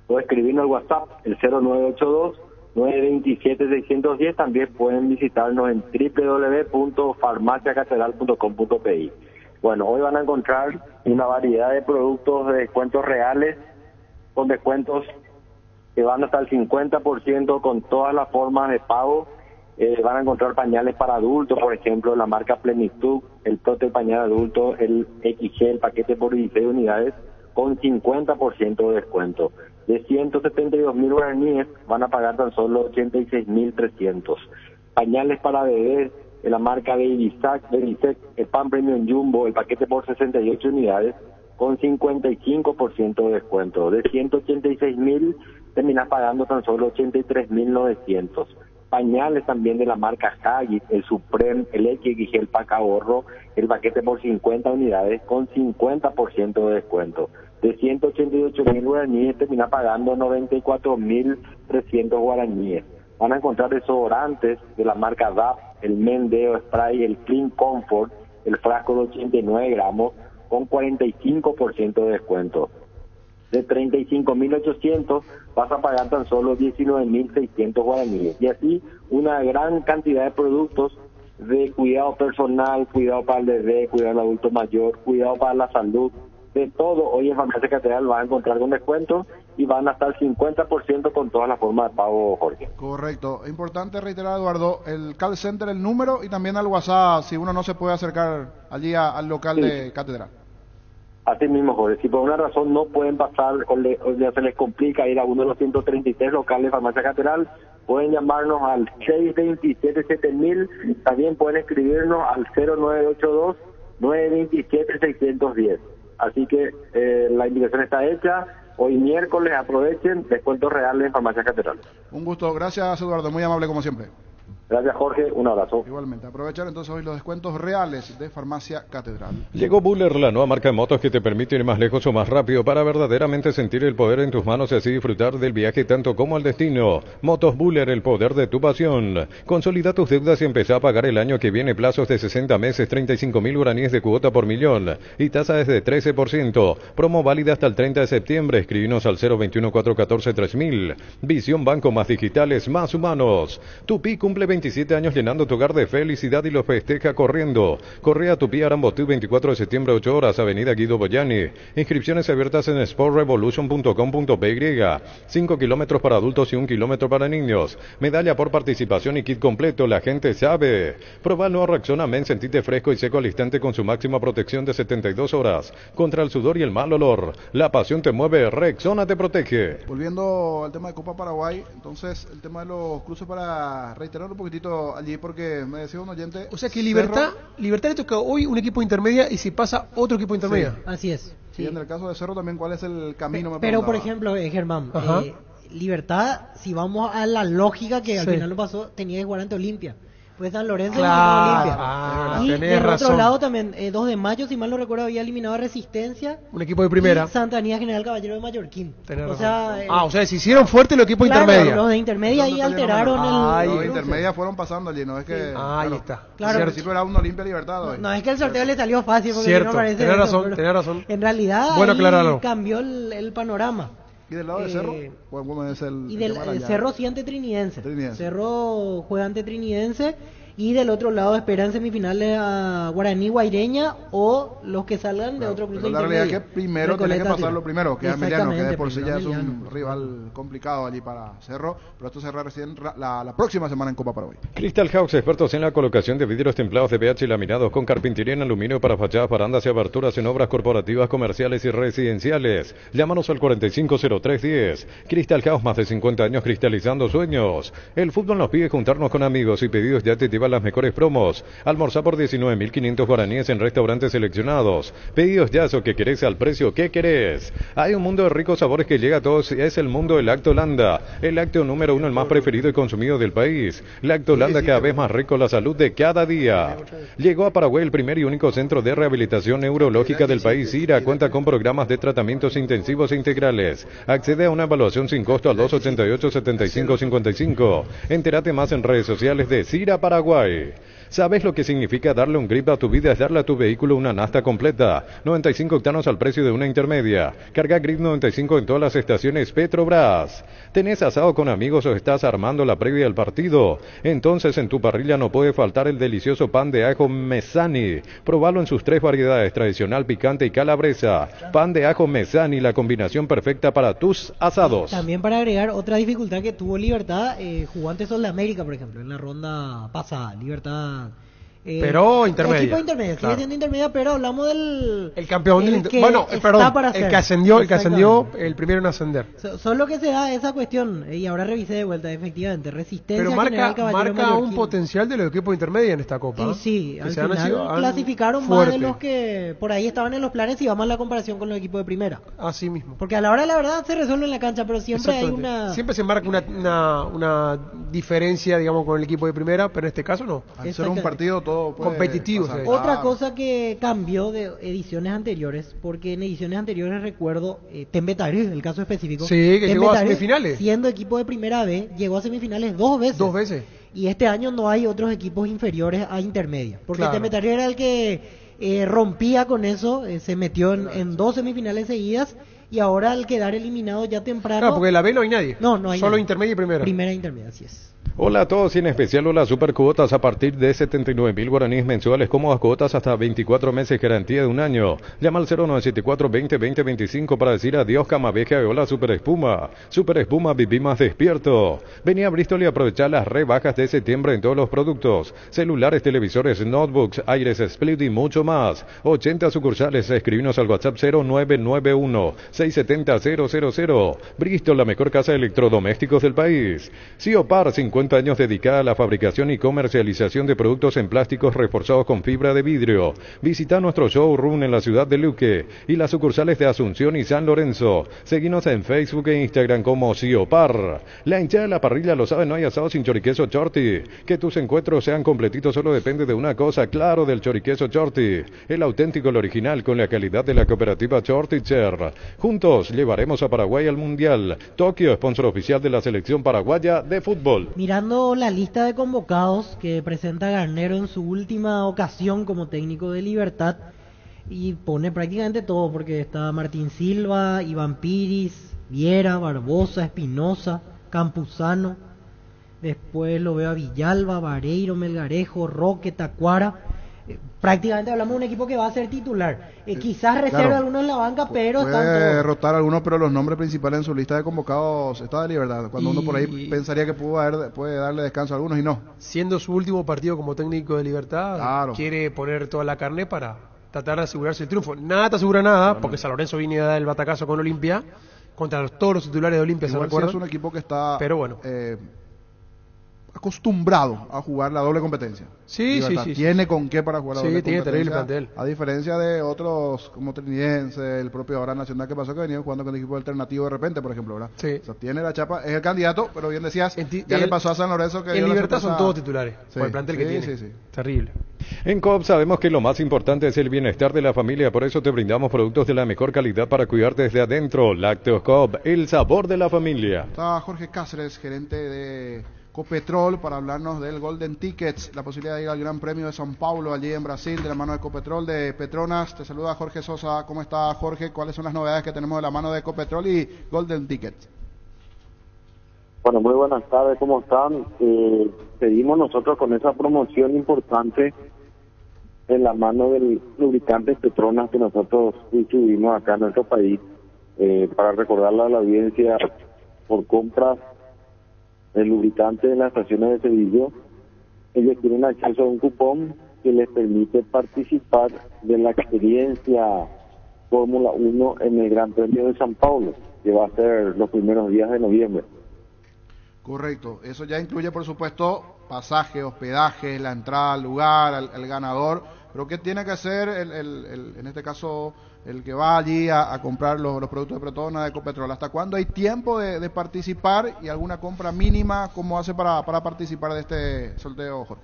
o escribirnos al WhatsApp, el 0982-927-610. También pueden visitarnos en www.farmaciacatedral.com.pi. Bueno, hoy van a encontrar una variedad de productos de descuentos reales, con descuentos que van hasta el 50% con todas las formas de pago. Van a encontrar pañales para adultos, por ejemplo, la marca Plenitud, el Tote pañal adulto, el XG, el paquete por 16 unidades, con 50% de descuento. De 172.000 guaraníes van a pagar tan solo 86.300. Pañales para bebés de la marca Babysec, el Pan Premium Jumbo, el paquete por 68 unidades, con 55% de descuento. De 186.000 terminas pagando tan solo 83.900. Pañales también de la marca Haggis, el Supreme, el XG, el Pack Ahorro, el paquete por 50 unidades con 50% de descuento. De 188.000 guaraníes termina pagando 94.300 guaraníes. Van a encontrar desodorantes de la marca DAP, el Mendeo Spray, el Clean Comfort, el frasco de 89 gramos con 45% de descuento. De 35.800 vas a pagar tan solo 19.600 guaraníes. Y así una gran cantidad de productos de cuidado personal, cuidado para el bebé, cuidado del adulto mayor, cuidado para la salud. De todo, hoy en Farmacia Catedral vas a encontrar con descuento y van hasta el 50% con todas las formas de pago, Jorge. Correcto. Importante reiterar, Eduardo, el call center, el número y también al WhatsApp, si uno no se puede acercar allí al local de Catedral. Así mismo, Jorge, si por una razón no pueden pasar o ya se les complica ir a uno de los 133 locales de Farmacia Catedral, pueden llamarnos al 627-7000, también pueden escribirnos al 0982-927-610. Así que la invitación está hecha, hoy miércoles aprovechen, descuentos reales en Farmacia Catedral. Un gusto, gracias Eduardo, muy amable como siempre. Gracias, Jorge. Un abrazo. Igualmente, aprovechar entonces hoy los descuentos reales de Farmacia Catedral. Llegó Buller, la nueva marca de motos que te permite ir más lejos o más rápido para verdaderamente sentir el poder en tus manos y así disfrutar del viaje tanto como al destino. Motos Buller, el poder de tu pasión. Consolida tus deudas y empezá a pagar el año que viene, plazos de 60 meses, 35.000 guaraníes de cuota por millón y tasa desde 13%. Promo válida hasta el 30 de septiembre. Escribinos al 021-414-3000. Visión Banco, más digitales, más humanos. Tupi cumple 27 años llenando tu hogar de felicidad y lo festeja corriendo. Corre a Tupi Arambotú, 24 de septiembre, 8 horas, Avenida Guido Boyani. Inscripciones abiertas en sportrevolution.com.py. 5 kilómetros para adultos y 1 kilómetro para niños. Medalla por participación y kit completo, la gente sabe. Prueba el nuevo Rexona Men, sentite fresco y seco al instante con su máxima protección de 72 horas. Contra el sudor y el mal olor. La pasión te mueve, Rexona te protege. Volviendo al tema de Copa Paraguay, entonces el tema de los cruces, para reiterar un poquitito allí, porque me decía un oyente. O sea que Libertad le toca hoy un equipo intermedia y si pasa otro equipo intermedia. Sí, así es. Sí, en el caso de Cerro también, ¿cuál es el camino? Pero por ejemplo, Germán, Libertad, si vamos a la lógica que al final no pasó, tenía que jugar ante Olimpia. Pues San Lorenzo Olimpia. Y del otro lado también, 2 de mayo, si mal no recuerdo, había eliminado a Resistencia. Un equipo de primera. Y Santanía General Caballero de Mallorquín. O sea, se hicieron fuertes los equipos intermedios. Los de intermedia ahí alteraron el. Los de intermedia fueron pasando allí, no es que. Ahí está. Claro, al principio era un Olimpia Libertad. No es que el sorteo le salió fácil, porque cierto, no parece. Tenés razón. En realidad, bueno, cambió el panorama. ¿Y del lado de Cerro? ¿Cómo es el? Y del Cerro sí ante Trinidense. Cerro juega ante Trinidense. Y del otro lado esperan semifinales a Guaraní, Guaireña o los que salgan de otro cruce intermedio. La realidad es que primero tiene que pasar lo primero, que es Emiliano, que de por sí ya es un rival complicado allí para Cerro, pero esto cerra recién la próxima semana en Copa Paraguay. Crystal House, expertos en la colocación de vidrios templados de pH y laminados con carpintería en aluminio para fachadas, barandas y aberturas en obras corporativas, comerciales y residenciales. Llámanos al 450310. Crystal House, más de 50 años cristalizando sueños. El fútbol nos pide juntarnos con amigos y pedidos ya te llevan las mejores promos. Almorzar por 19.500 guaraníes en restaurantes seleccionados. Pedidos ya, eso que querés al precio que querés. Hay un mundo de ricos sabores que llega a todos y es el mundo del Lactolanda. El lácteo número 1, el más preferido y consumido del país. Lactolanda, cada vez más rico, la salud de cada día. Llegó a Paraguay el primer y único centro de rehabilitación neurológica del país. IRA cuenta con programas de tratamientos intensivos e integrales. Accede a una evaluación sin costo al 288-7555. Entérate más en redes sociales de CIRA Paraguay. ¿Sabes lo que significa darle un grip a tu vida? Es darle a tu vehículo una nafta completa. 95 octanos al precio de una intermedia. Carga Grip 95 en todas las estaciones Petrobras. ¿Tenés asado con amigos o estás armando la previa del partido? Entonces en tu parrilla no puede faltar el delicioso pan de ajo Mesani. Probalo en sus 3 variedades, tradicional, picante y calabresa. Pan de ajo Mesani, la combinación perfecta para tus asados. También para agregar otra dificultad que tuvo Libertad, jugó ante Sol de América, por ejemplo, en la ronda pasada. Libertad. Pero intermedia. Equipo intermedio, sigue siendo intermedia, pero hablamos del... El campeón del el que ascendió, el primero en ascender. Solo que se da esa cuestión, y ahora revisé de vuelta, efectivamente, Resistencia. Pero marca un potencial de los equipos intermedios en esta Copa. Sí, al final clasificaron más de los que por ahí estaban en los planes y vamos a la comparación con los equipos de primera. Así mismo. Porque a la hora de la verdad se resuelve en la cancha, pero siempre hay Siempre se marca una diferencia, digamos, con el equipo de primera, pero en este caso no. Al ser un partido todo competitivo. Otra cosa que cambió de ediciones anteriores, porque en ediciones anteriores recuerdo Tembetari, el caso específico. Sí, que llegó a semifinales. Siendo equipo de primera B, llegó a semifinales 2 veces. 2 veces. Y este año no hay otros equipos inferiores a intermedia. Porque Tembetari era el que rompía con eso, se metió en 2 semifinales seguidas. Y ahora al quedar eliminado ya temprano... Claro, porque en la B no hay nadie. No hay Solo nadie. intermedia y primera. Primera e intermedia, así es. Hola a todos y en especial hola supercuotas a partir de 79.000 guaraníes mensuales, cómodas cuotas hasta 24 meses, garantía de un año. Llama al 0974-20-20-25 para decir adiós Camaveja y hola Super Espuma. Super Espuma, viví más despierto. Vení a Bristol y aprovechá las rebajas de septiembre en todos los productos. Celulares, televisores, notebooks, aires split y mucho más. 80 sucursales, escribinos al WhatsApp 0991 670-000. Bristol, la mejor casa de electrodomésticos del país. Siopar, 50 años dedicada a la fabricación y comercialización de productos en plásticos reforzados con fibra de vidrio. Visita nuestro showroom en la ciudad de Luque y las sucursales de Asunción y San Lorenzo. Seguinos en Facebook e Instagram como Siopar. La hinchada de la parrilla lo sabe, no hay asado sin choriqueso Chorti. Que tus encuentros sean completitos solo depende de una cosa, claro, del choriqueso Chorti. El auténtico, el original, con la calidad de la cooperativa Chorticher. Juntos llevaremos a Paraguay al Mundial. Tokio, sponsor oficial de la selección paraguaya de fútbol. Mirando la lista de convocados que presenta Garnero en su última ocasión como técnico de Libertad, y pone prácticamente todo, porque está Martín Silva, Iván Piris, Viera, Barbosa, Espinosa, Campuzano, después lo veo a Villalba, Vareiro, Melgarejo, Roque, Tacuara. Prácticamente hablamos de un equipo que va a ser titular. Quizás reserva claro, algunos en la banca, pero puede están todos. derrotar a algunos, pero los nombres principales en su lista de convocados está de Libertad. Cuando uno por ahí pensaría que puede darle descanso a algunos y no. Siendo su último partido como técnico de Libertad, Claro. quiere poner toda la carne para tratar de asegurarse el triunfo. Nada te asegura nada, porque San Lorenzo viene a dar el batacazo con Olimpia, contra todos los titulares de Olimpia. Igual sí es un equipo que está pero bueno, acostumbrado a jugar la doble competencia. Sí, Libertad sí, sí, tiene sí. con qué para jugar la Sí, doble tiene terrible competencia. plantel. A diferencia de otros como Trinidense, el propio ahora Nacional que pasó, que venía jugando con equipo alternativo de repente, por ejemplo, ¿verdad? Sí. O sea, tiene la chapa, es el candidato, pero bien decías, ya le pasó a San Lorenzo que en dio la Libertad sorpresa. son todos titulares, Sí, por el plantel que sí, tiene. sí, sí. Terrible. En Coop sabemos que lo más importante es el bienestar de la familia, por eso te brindamos productos de la mejor calidad para cuidar desde adentro. Lácteos Coop, el sabor de la familia. Está Jorge Cáceres, gerente de Copetrol, para hablarnos del Golden Tickets, la posibilidad de ir al Gran Premio de São Paulo, allí en Brasil, de la mano de Copetrol, de Petronas. Te saluda Jorge Sosa. ¿Cómo está, Jorge? ¿Cuáles son las novedades que tenemos de la mano de Copetrol y Golden Tickets? Bueno, muy buenas tardes, ¿cómo están? Seguimos nosotros con esa promoción importante en la mano del lubricante Petronas que nosotros distribuimos acá en nuestro país, para recordarle a la audiencia, por compras el lubricante en las estaciones de servicio, ellos tienen acceso a un cupón que les permite participar de la experiencia Fórmula 1 en el Gran Premio de São Paulo, que va a ser los primeros días de noviembre. Correcto, eso ya incluye, por supuesto, pasaje, hospedaje, la entrada al lugar, el ganador. Pero ¿qué tiene que hacer en este caso el que va allí a comprar los productos de Petronas, de Ecopetrol? ¿Hasta cuándo hay tiempo de participar y alguna compra mínima? ¿Cómo hace para participar de este sorteo, Jorge?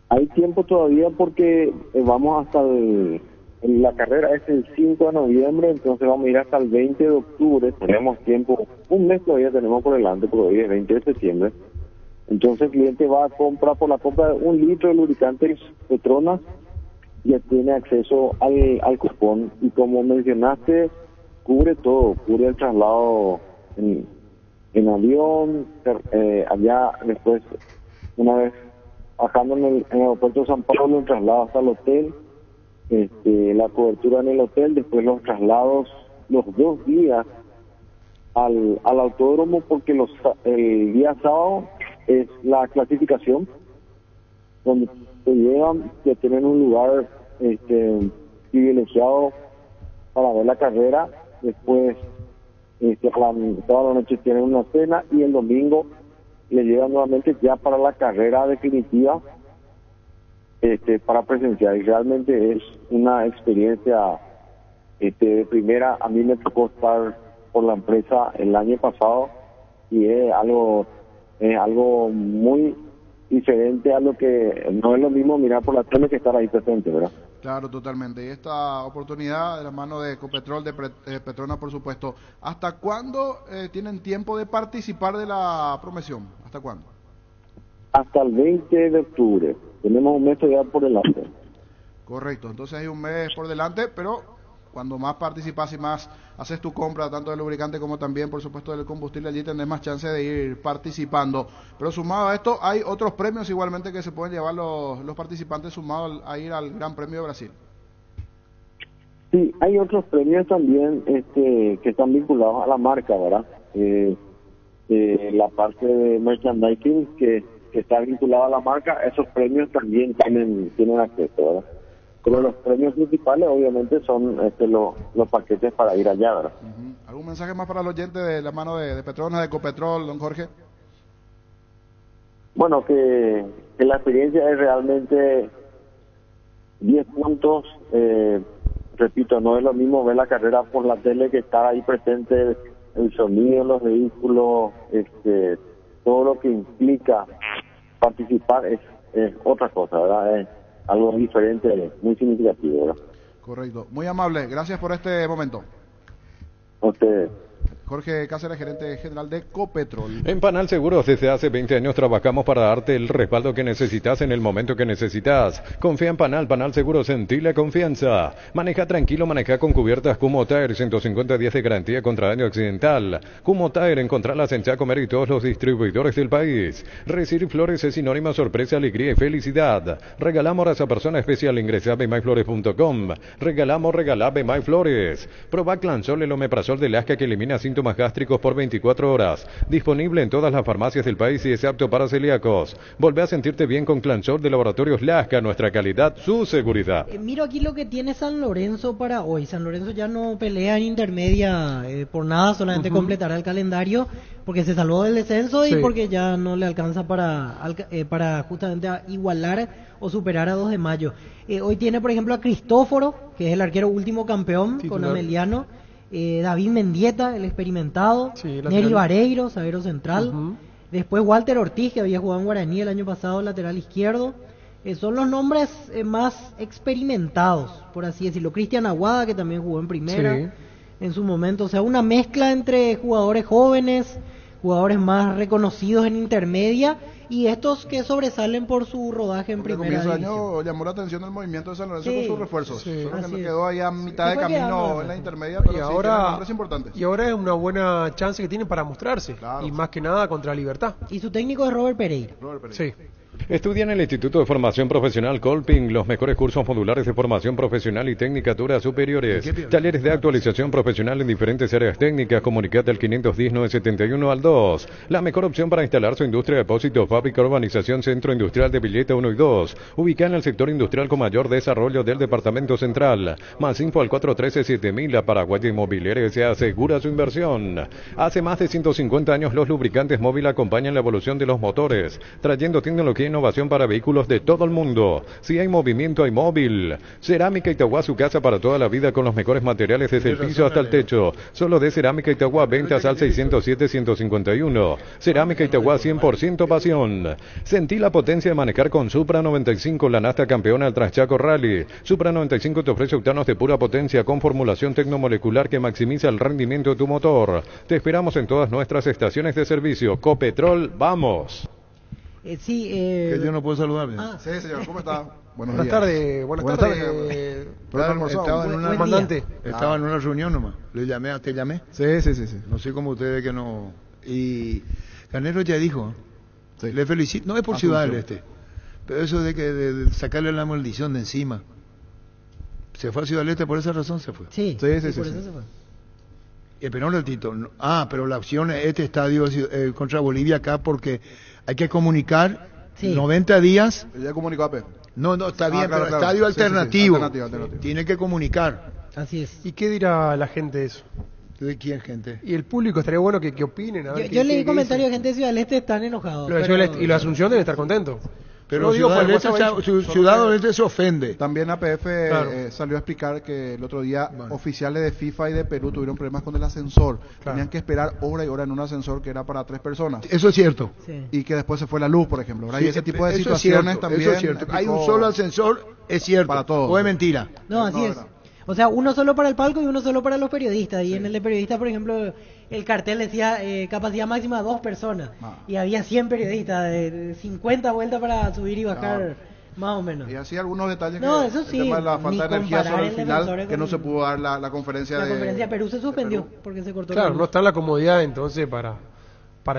Hay tiempo todavía porque vamos hasta la carrera es el 5 de noviembre, entonces vamos a ir hasta el 20 de octubre, tenemos tiempo, un mes todavía tenemos por delante, porque hoy es 20 de septiembre. Entonces el cliente va a comprar, por la compra de 1 litro de lubricantes Petronas, ya tiene acceso al cupón, y como mencionaste, cubre todo, cubre el traslado en avión, allá después, una vez bajando en el aeropuerto de San Pablo, el traslado hasta el hotel, la cobertura en el hotel, después los traslados los 2 días al autódromo, porque el día sábado es la clasificación, donde te llevan, que tienen un lugar privilegiado para ver la carrera. Después toda la noche tienen una cena, y el domingo le llevan nuevamente ya para la carrera definitiva, para presenciar, y realmente es una experiencia de primera. A mí me tocó estar por la empresa el año pasado, y es algo muy diferente a lo que no es lo mismo mirar por la tele que estar ahí presente, ¿verdad? Claro, totalmente. Y esta oportunidad de la mano de Ecopetrol, de Petronas, por supuesto. ¿Hasta cuándo tienen tiempo de participar de la promoción? ¿Hasta cuándo? Hasta el 20 de octubre. Tenemos un mes ya por delante. Correcto. Entonces hay un mes por delante, pero cuando más participas y más haces tu compra, tanto del lubricante como también, por supuesto, del combustible, allí tenés más chance de ir participando. Pero sumado a esto, hay otros premios igualmente que se pueden llevar los participantes sumados a ir al Gran Premio de Brasil. Sí, hay otros premios también que están vinculados a la marca, ¿verdad? La parte de merchandising que está vinculada a la marca, esos premios también tienen acceso, ¿verdad? Pero los premios principales obviamente son los paquetes para ir allá, ¿verdad? ¿Algún mensaje más para el oyente de la mano de Petronas, de Ecopetrol, don Jorge? Bueno, que la experiencia es realmente 10 puntos. Repito, no es lo mismo ver la carrera por la tele que estar ahí presente, el sonido en los vehículos, todo lo que implica participar es otra cosa, ¿verdad? Es algo diferente, muy significativo, ¿verdad? Correcto. Muy amable. Gracias por este momento. A ustedes. Jorge Cáceres, gerente general de Copetrol. En Panal Seguros desde hace 20 años trabajamos para darte el respaldo que necesitas en el momento que necesitas. Confía en Panal Seguros, sentí la confianza. Maneja tranquilo, maneja con cubiertas Kumo Tire, 150 días de garantía contra daño accidental. Kumo Tire, encontrarlas en Chacomer y todos los distribuidores del país. Recibir flores es sinónimo de sorpresa, alegría y felicidad. Regalamos a esa persona especial, ingresa a bemyflores.com. Regalamos Bemyflores. Proba Clansol, el omeprazol de Lasca que elimina síntomas gástricos por 24 horas. Disponible en todas las farmacias del país y es apto para celíacos. Volvé a sentirte bien con Clansol de Laboratorios Lasca, nuestra calidad, su seguridad. Miro aquí lo que tiene San Lorenzo para hoy. San Lorenzo ya no pelea en intermedia por nada, solamente completará el calendario porque se salvó del descenso y porque ya no le alcanza para justamente igualar o superar a 2 de mayo. Hoy tiene, por ejemplo, a Cristóforo, que es el arquero último campeón con Ameliano. David Mendieta, el experimentado, Neri Vareiro, zaguero central, después Walter Ortiz, que había jugado en Guaraní el año pasado, lateral izquierdo. Son los nombres más experimentados, por así decirlo. Cristian Aguada, que también jugó en primera en su momento, o sea, una mezcla entre jugadores jóvenes, jugadores más reconocidos en intermedia y estos que sobresalen por su rodaje en primera división. El año llamó la atención el movimiento de San Lorenzo con sus refuerzos. Solo que quedó ahí a mitad de camino en la intermedia, pero ahora es importante. Y ahora es una buena chance que tienen para mostrarse, y más que nada contra Libertad. Y su técnico es Robert Pereira. Sí. Estudia en el Instituto de Formación Profesional Colping los mejores cursos modulares de formación profesional y tecnicaturas superiores. Talleres de actualización profesional en diferentes áreas técnicas. Comunicate al 510-971 al 2. La mejor opción para instalar su industria, depósito, fábrica, urbanización, centro industrial de Villeta 1 y 2. Ubicada en el sector industrial con mayor desarrollo del Departamento Central. Más info al 413-7000. La Paraguaya Inmobiliaria se asegura su inversión. Hace más de 150 años los lubricantes móvil acompañan la evolución de los motores, trayendo tecnología e innovación para vehículos de todo el mundo. Si hay movimiento, hay móvil. Cerámica Itagua, su casa para toda la vida con los mejores materiales desde el piso hasta el techo. Solo de Cerámica Itagua, ventas al 607-151. Cerámica Itagua, 100% pasión. Sentí la potencia de manejar con Supra 95, la Nasta campeona del Transchaco Rally. Supra 95 te ofrece octanos de pura potencia con formulación tecnomolecular que maximiza el rendimiento de tu motor. Te esperamos en todas nuestras estaciones de servicio. Copetrol, vamos. Que yo no puedo saludar. Sí, señor, ¿cómo está? Buenas tardes. Buenas tardes. Estaba en una reunión nomás. Te llamé. Sí. No sé cómo ustedes que no. Y Canelo ya dijo. Le felicito. No es por Ciudad del Este. Pero eso de sacarle la maldición de encima. Se fue a Ciudad del Este, por esa razón se fue. Sí. Por eso se fue. Pero no el título. Pero la opción es este estadio contra Bolivia acá porque hay que comunicar 90 días. Ya comunicó AP. No, está bien, pero estadio alternativo. Alternativo. Tiene que comunicar. Así es. ¿Y qué dirá la gente de eso? ¿De quién, gente? Y el público, estaría bueno que opinen. Yo leí comentarios de gente de Ciudad del Este, están enojados. Y la Asunción debe estar contento. Pero Ciudad del Este se ofende. También APF salió a explicar que el otro día oficiales de FIFA y de Perú tuvieron problemas con el ascensor. Tenían que esperar hora y hora en un ascensor que era para 3 personas. Eso es cierto. Y que después se fue la luz, por ejemplo. Y ese tipo de situaciones también. Eso es cierto. Hay un solo ascensor, es cierto. Para todos. O es mentira. No, así es. O sea, uno solo para el palco y uno solo para los periodistas. Y en el de periodistas, por ejemplo, el cartel decía capacidad máxima 2 personas. Y había 100 periodistas, de 50 vueltas para subir y bajar, más o menos. Y así algunos detalles eso sí, el tema de la falta de energía sobre el final, que no se pudo dar la conferencia La conferencia de Perú se suspendió porque se cortó. Claro, no está en la comodidad entonces para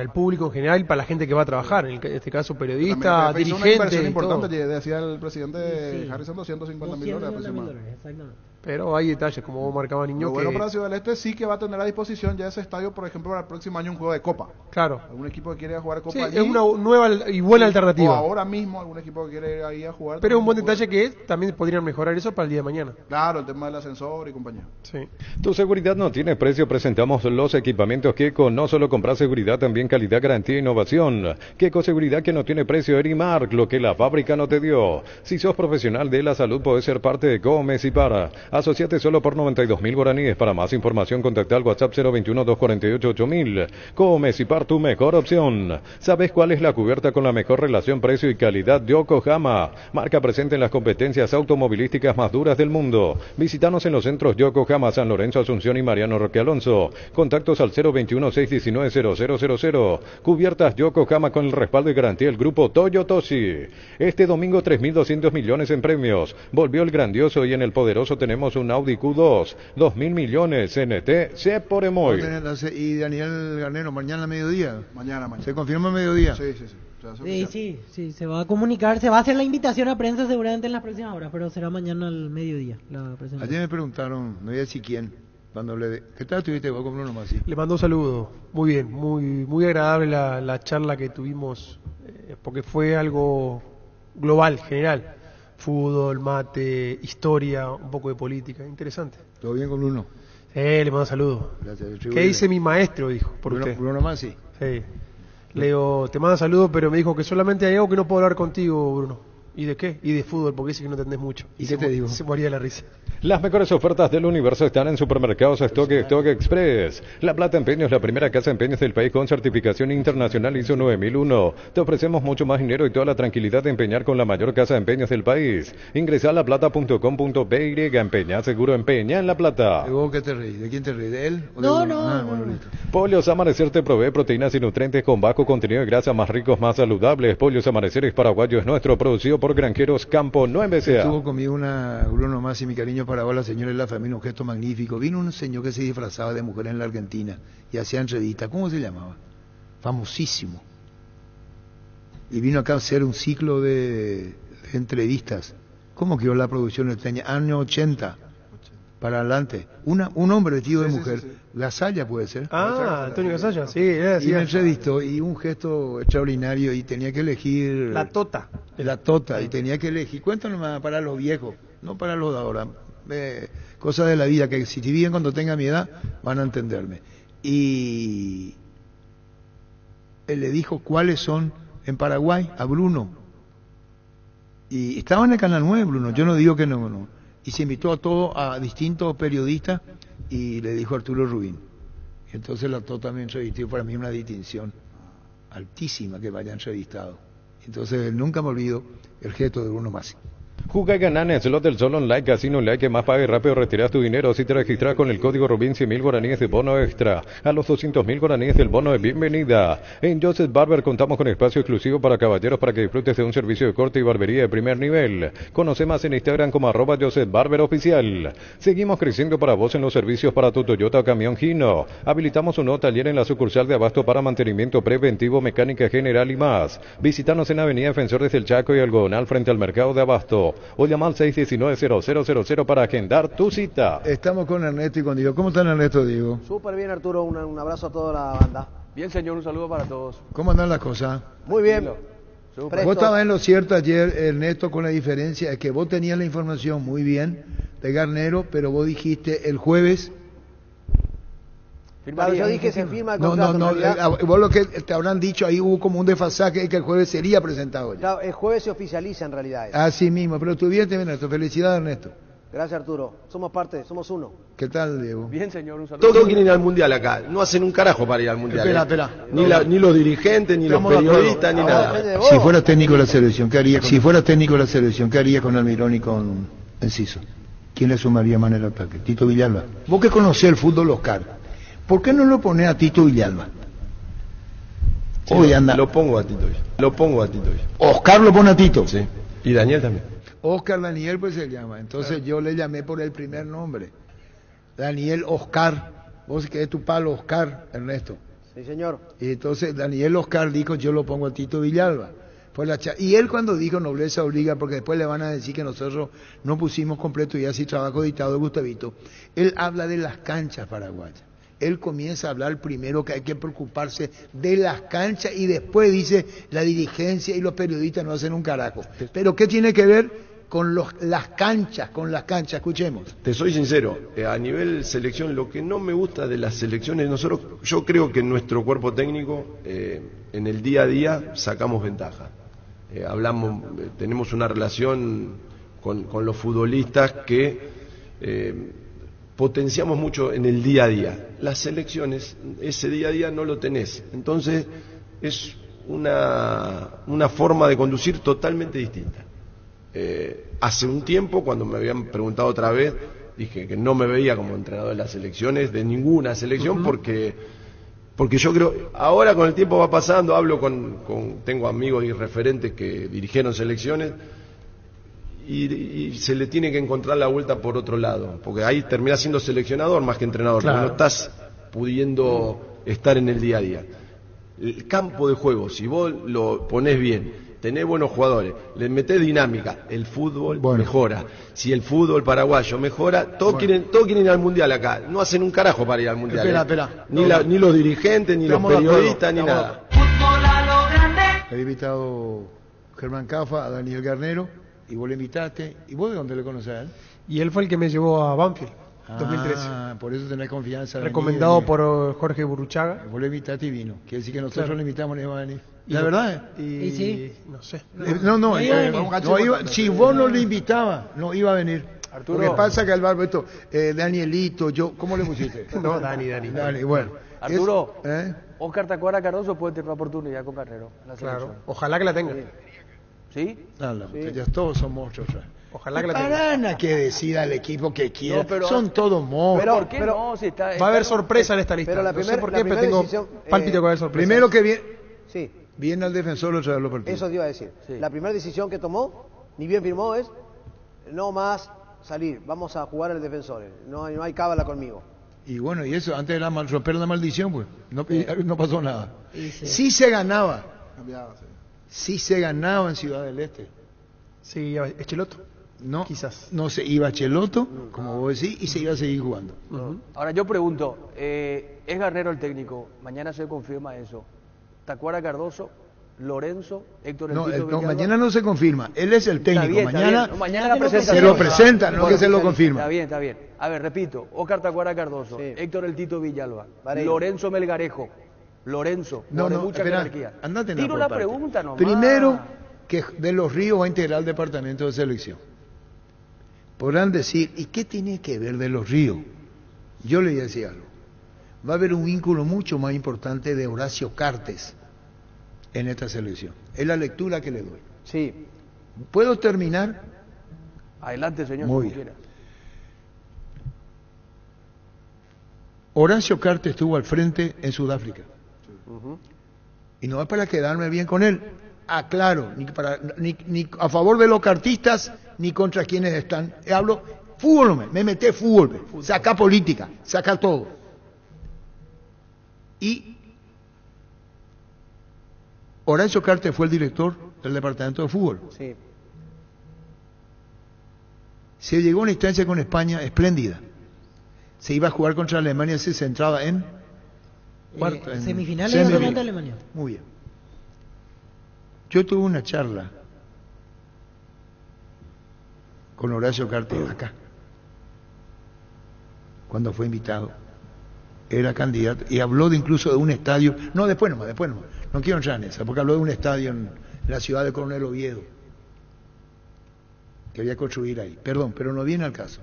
el público en general y para la gente que va a trabajar, en este caso periodista, dirigente. Una inversión importante, decía el presidente Harrison, $250 millones aproximadamente. Exactamente. Pero hay detalles, como vos marcabas, Niño, Lo bueno que... para Ciudad del Este sí que va a tener a disposición ya ese estadio, por ejemplo, para el próximo año un juego de Copa. Claro. Algún equipo que quiere jugar Copa Sí, allí, es una nueva y buena alternativa. O ahora mismo algún equipo que quiere ir ahí a jugar. Pero es un buen también detalle que también podrían mejorar eso para el día de mañana. Claro, el tema del ascensor y compañía. Sí. Tu seguridad no tiene precio. Presentamos los equipamientos Keko. No solo comprar seguridad, también calidad, garantía e innovación. Keko Seguridad que no tiene precio. Erimark, lo que la fábrica no te dio. Si sos profesional de la salud, podés ser parte de Comesipar. Asociate solo por 92.000 guaraníes. Para más información, contacta al WhatsApp 021-248-8000. Comesipar, tu mejor opción. ¿Sabes cuál es la cubierta con la mejor relación precio y calidad? Yokohama. Marca presente en las competencias automovilísticas más duras del mundo. Visítanos en los centros Yokohama, San Lorenzo, Asunción y Mariano Roque Alonso. Contactos al 021-619-0000. Cubiertas Yokohama con el respaldo y garantía del grupo Toyotoshi. Este domingo 3.200 millones en premios. Volvió el grandioso y en el poderoso tenemos un Audi Q2. 2.000 millones CNT C por Emoy. Y Daniel Garnero, mañana a mediodía. Mañana. ¿Se confirma a mediodía? Sí. Sí, se va a comunicar, se va a hacer la invitación a prensa seguramente en las próximas horas, pero será mañana al mediodía la presentación. Ayer me preguntaron, no voy a decir quién, cuando ¿qué tal estuviste vos con Bruno Masi? Le mando un saludo. Muy bien, muy agradable la charla que tuvimos, porque fue algo global, general. Fútbol, mate, historia, un poco de política, interesante. ¿Todo bien con Bruno? Le mando un saludo. Gracias. ¿Qué dice mi maestro? Dijo, por Bruno, usted. Bruno Masi. Sí. Le digo, te mando saludos, pero me dijo que solamente hay algo que no puedo hablar contigo, Bruno. ¿Y de qué? Y de fútbol, porque dice que no entendés mucho. ¿Y qué te digo? Se moría de la risa. Las mejores ofertas del universo están en Supermercados Stock Express. La Plata Empeño es la primera casa de empeños del país con certificación internacional ISO 9001. Te ofrecemos mucho más dinero y toda la tranquilidad de empeñar con la mayor casa de empeños del país. Ingresa a laplata.com.py, empeña seguro, empeña en La Plata. ¿De vos qué te reís? ¿De quién te reís? ¿De él? ¿O de No, Bruno? no. Bueno, listo. Pollos Amanecer te provee proteínas y nutrientes con bajo contenido de grasa, más ricos, más saludables. Pollos Amaneceres Paraguayos nuestro, producido por Granjeros Campo 9CA. Estuvo conmigo Bruno Masi, mi cariño para vos, la señora de la familia, un gesto magnífico. Vino un señor que se disfrazaba de mujer en la Argentina y hacía entrevistas. ¿Cómo se llamaba? Famosísimo. Y vino acá a hacer un ciclo de entrevistas. ¿Cómo quedó la producción este año 80? Para adelante. Un hombre vestido de mujer. Sí. Gasalla puede ser. Antonio Gasalla, sí. Y me entrevistó y un gesto extraordinario y tenía que elegir... La tota. Y tenía que elegir. Cuéntanos más para los viejos, no para los de ahora. Cosas de la vida que si viven cuando tenga mi edad van a entenderme. Y él le dijo cuáles son en Paraguay a Bruno. Y estaba en el Canal 9 Bruno, yo no digo que no. Y se invitó a distintos periodistas y le dijo Arturo Rubín. Y entonces la tota me entrevistó, para mí una distinción altísima que me haya entrevistado. Entonces nunca me olvido el gesto de Bruno Masi. Juga y gana en el Slot del Sol Online, Casino Online, que más pague rápido retiras tu dinero si te registras con el código Rubín, 100.000 guaraníes de bono extra. A los 200.000 guaraníes del bono de bienvenida. En Joseph Barber contamos con espacio exclusivo para caballeros para que disfrutes de un servicio de corte y barbería de primer nivel. Conoce más en Instagram como @JosephBarberOficial. Seguimos creciendo para vos en los servicios para tu Toyota o camión Hino. Habilitamos un nuevo taller en la sucursal de Abasto para mantenimiento preventivo, mecánica general y más. Visítanos en Avenida Defensores del Chaco y Algodonal frente al mercado de Abasto. O llama al 619-0000 para agendar tu cita. Estamos con Ernesto y con Diego. ¿Cómo están, Ernesto, Diego? Súper bien, Arturo. Un abrazo a toda la banda. Bien, señor. Un saludo para todos. ¿Cómo andan las cosas? Muy bien. Vos estabas en lo cierto ayer, Ernesto, con la diferencia es que vos tenías la información muy bien de Garnero, pero vos dijiste el jueves... Claro, yo dije se firma el No, contrato. vos lo que te habrán dicho ahí hubo como un desfasaje que el jueves sería presentado ya. Claro, el jueves se oficializa en realidad. Así mismo, pero estuviste bien, Ernesto. Felicidades, Ernesto. Gracias, Arturo. Somos parte, somos uno. ¿Qué tal, Diego? Bien, señor. Un saludo. Todos quieren ir al mundial acá. No hacen un carajo para ir al mundial. Espera. Ni los dirigentes, ni los periodistas, ni nada. Si fueras técnico de la selección, ¿qué harías? Si fueras técnico de la selección, ¿qué harías con Almirón y con Enciso? ¿Quién le sumaría más en el ataque? Tito Villalba. Vos que conocés el fútbol, Oscar. ¿Por qué no lo pones a Tito Villalba? Sí, hoy anda. Lo pongo a Tito. Oscar lo pone a Tito. Sí. Y Daniel también. Oscar Daniel pues se llama. Entonces yo le llamé por el primer nombre. Daniel Oscar. Vos que es tu palo Oscar, Ernesto. Sí, señor. Y entonces Daniel Oscar dijo yo lo pongo a Tito Villalba. Y él cuando dijo nobleza obliga, porque después le van a decir que nosotros no pusimos completo y así trabajo dictado de Gustavito, él habla de las canchas paraguayas. Él comienza a hablar primero que hay que preocuparse de las canchas y después dice la dirigencia y los periodistas no hacen un carajo. Pero ¿qué tiene que ver con las canchas? Escuchemos. Te soy sincero, a nivel selección, lo que no me gusta de las selecciones, yo creo que en nuestro cuerpo técnico, en el día a día, sacamos ventaja. Tenemos una relación con los futbolistas que potenciamos mucho en el día a día. Las selecciones, ese día a día no lo tenés. Entonces, es una forma de conducir totalmente distinta. Hace un tiempo, cuando me habían preguntado otra vez, dije que no me veía como entrenador de las selecciones, de ninguna selección, porque yo creo, ahora con el tiempo va pasando, hablo tengo amigos y referentes que dirigieron selecciones, y se le tiene que encontrar la vuelta por otro lado, porque ahí terminás siendo seleccionador más que entrenador, claro. Porque no estás pudiendo estar en el día a día. El campo de juego, si vos lo ponés bien, tenés buenos jugadores, le metés dinámica, el fútbol mejora. Si el fútbol paraguayo mejora, todos quieren ir al mundial acá. No hacen un carajo para ir al mundial. Espera. Ni los dirigentes, ni los periodistas, ni nada. He invitado Germán Cafa, a Daniel Garnero, y vos le invitaste. ¿Y vos de dónde le conocés a él? Y él fue el que me llevó a Banfield, 2013. Por eso tenés confianza. Recomendado por Jorge Buruchaga. Vos le invitaste y vino. Quiere decir que nosotros le invitamos y no iba a venir. ¿La verdad? Y sí. No sé. Si vos no le invitabas, no iba a venir. Arturo. Lo que pasa que al barbo Danielito, ¿cómo le pusiste? No, Dani. Bueno. Arturo, Oscar Tacuara Cardoso puede tener una oportunidad con Carrero. Claro, ojalá que la tenga. ¿Sí? Ya todos son monstruos. Ojalá que la tenga. Para que decida el equipo que quiera. Son todos monstruos. ¿Por qué no? Si está, va a haber sorpresa en esta lista. Pero no sé por qué, pero tengo pálpito que va a haber sorpresa. Primero que viene al defensor otra vez los partidos. Eso te iba a decir. Sí. La primera decisión que tomó, ni bien firmó, es no más salir, vamos a jugar al defensor. No hay cábala conmigo. Y bueno, y eso, antes de romper la maldición, pues, no pasó nada. Sí se ganaba. Sí se ganaba en Ciudad del Este. Sí, Echeloto. No, quizás. No se iba a Cheloto, como vos decís, y se iba a seguir jugando. Ahora yo pregunto, ¿es Garnero el técnico? Mañana se confirma eso. Tacuara Cardoso, Lorenzo, Héctor El Tito Villalba. Mañana no se confirma, él es el técnico. Está bien. Mañana, No, mañana la presentación. se lo presenta, no que se lo confirma. Está bien. A ver, repito, Oscar Tacuara Cardoso, Héctor El Tito Villalba, Lorenzo Melgarejo, mucha jerarquía. Andate Tiro la pregunta nomás. Primero, que de los Ríos va a integrar el departamento de selección. Podrán decir, ¿y qué tiene que ver de los Ríos? Yo le decía algo. Va a haber un vínculo mucho más importante de Horacio Cartes en esta selección. Es la lectura que le doy. Sí. ¿Puedo terminar? Adelante, señor. Muy bien. Horacio Cartes estuvo al frente en Sudáfrica. Y no es para quedarme bien con él. Aclaro, ni a favor de los cartistas, ni contra quienes están. Hablo fútbol, me meté fútbol, saca política, saca todo. Y Horacio Cartes fue el director del departamento de fútbol. Sí. Se llegó a una instancia con España espléndida. Se iba a jugar contra Alemania, se centraba en semifinales de Alemania. Muy bien. Yo tuve una charla con Horacio Cartes acá, cuando fue invitado. Era candidato y habló incluso de un estadio. No, después nomás. No quiero entrar en esa, porque habló de un estadio en la ciudad de Coronel Oviedo. Quería construir ahí. Perdón, pero no viene al caso.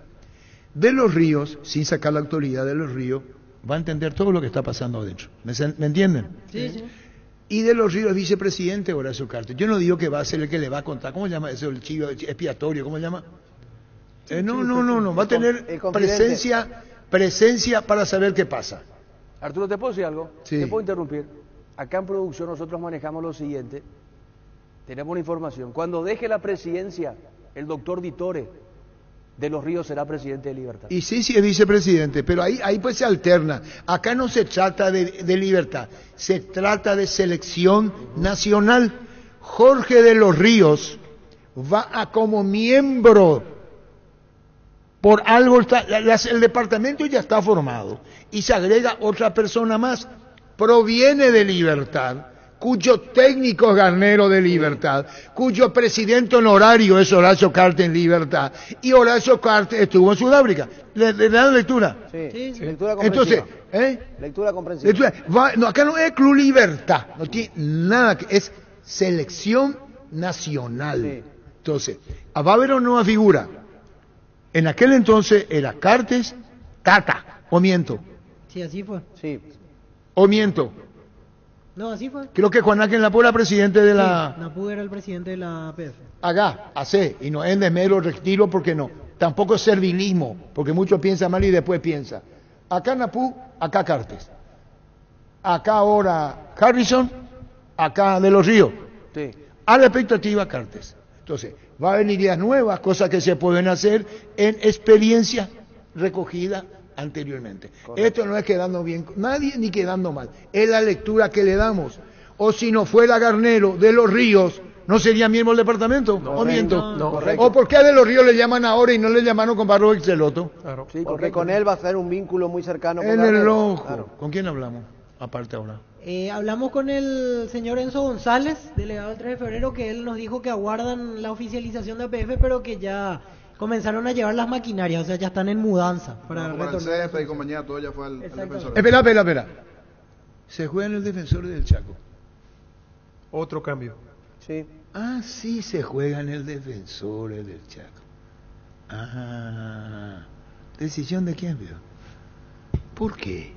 De los Ríos, sin sacar la actualidad de los Ríos, va a entender todo lo que está pasando adentro. ¿Me entienden? Sí. Y de los Ríos, vicepresidente Horacio Cartes. Yo no digo que va a ser el que le va a contar. ¿Cómo se llama eso? El chivo expiatorio, ¿cómo se llama? No. Va a tener presencia para saber qué pasa. Arturo, ¿te puedo decir algo? Sí. ¿Te puedo interrumpir? Acá en producción nosotros manejamos lo siguiente. Tenemos una información. Cuando deje la presidencia, el doctor Ditore de los Ríos será presidente de Libertad. Y sí, es vicepresidente, pero ahí pues se alterna. Acá no se trata de libertad, se trata de selección nacional. Jorge de los Ríos va a como miembro, por algo el departamento ya está formado y se agrega otra persona más, proviene de Libertad, cuyo técnico es Garnero de Libertad, cuyo presidente honorario es Horacio Cartes en Libertad, y Horacio Cartes estuvo en Sudáfrica. ¿Le dan lectura? Sí. Lectura comprensiva. Entonces, Lectura comprensiva. no, acá no es Club Libertad, no tiene nada que, es selección nacional. Sí. Entonces, va a haber una nueva figura. En aquel entonces era Cartes, Tata, o miento. Sí, así fue. Sí. O miento. No, así fue. Creo que Juan Ángel Napú era presidente de la... Sí, Napú era el presidente de la APF. Acá, hace, y no es desmero, retiro, porque no. Tampoco es servilismo, porque muchos piensan mal y después piensa. Acá Napú, acá Cartes. Acá ahora Harrison, acá de los Ríos. Sí. A la expectativa Cartes. Entonces, va a venir ideas nuevas, cosas que se pueden hacer en experiencia recogida anteriormente. Correcto. Esto no es quedando bien nadie ni quedando mal, es la lectura que le damos. O si no fuera Garnero de los Ríos, ¿no sería miembro del departamento? No, ¿O miento? no, ¿O por qué a de los Ríos le llaman ahora y no le llamaron con Barro Exceloto? Claro. Sí, porque con él va a ser un vínculo muy cercano. En el ojo. Claro. ¿Con quién hablamos? Aparte ahora. Hablamos con el señor Enzo González, delegado del 3 de febrero, que él nos dijo que aguardan la oficialización de APF, pero que ya comenzaron a llevar las maquinarias, o sea, ya están en mudanza. Para el CEF y compañía, todo ya fue al defensor. Espera. Se juega en el Defensor del Chaco. Otro cambio. Sí. Ah, sí, se juega en el Defensor del Chaco. Ah, ¿decisión de quién, vio? ¿Por qué?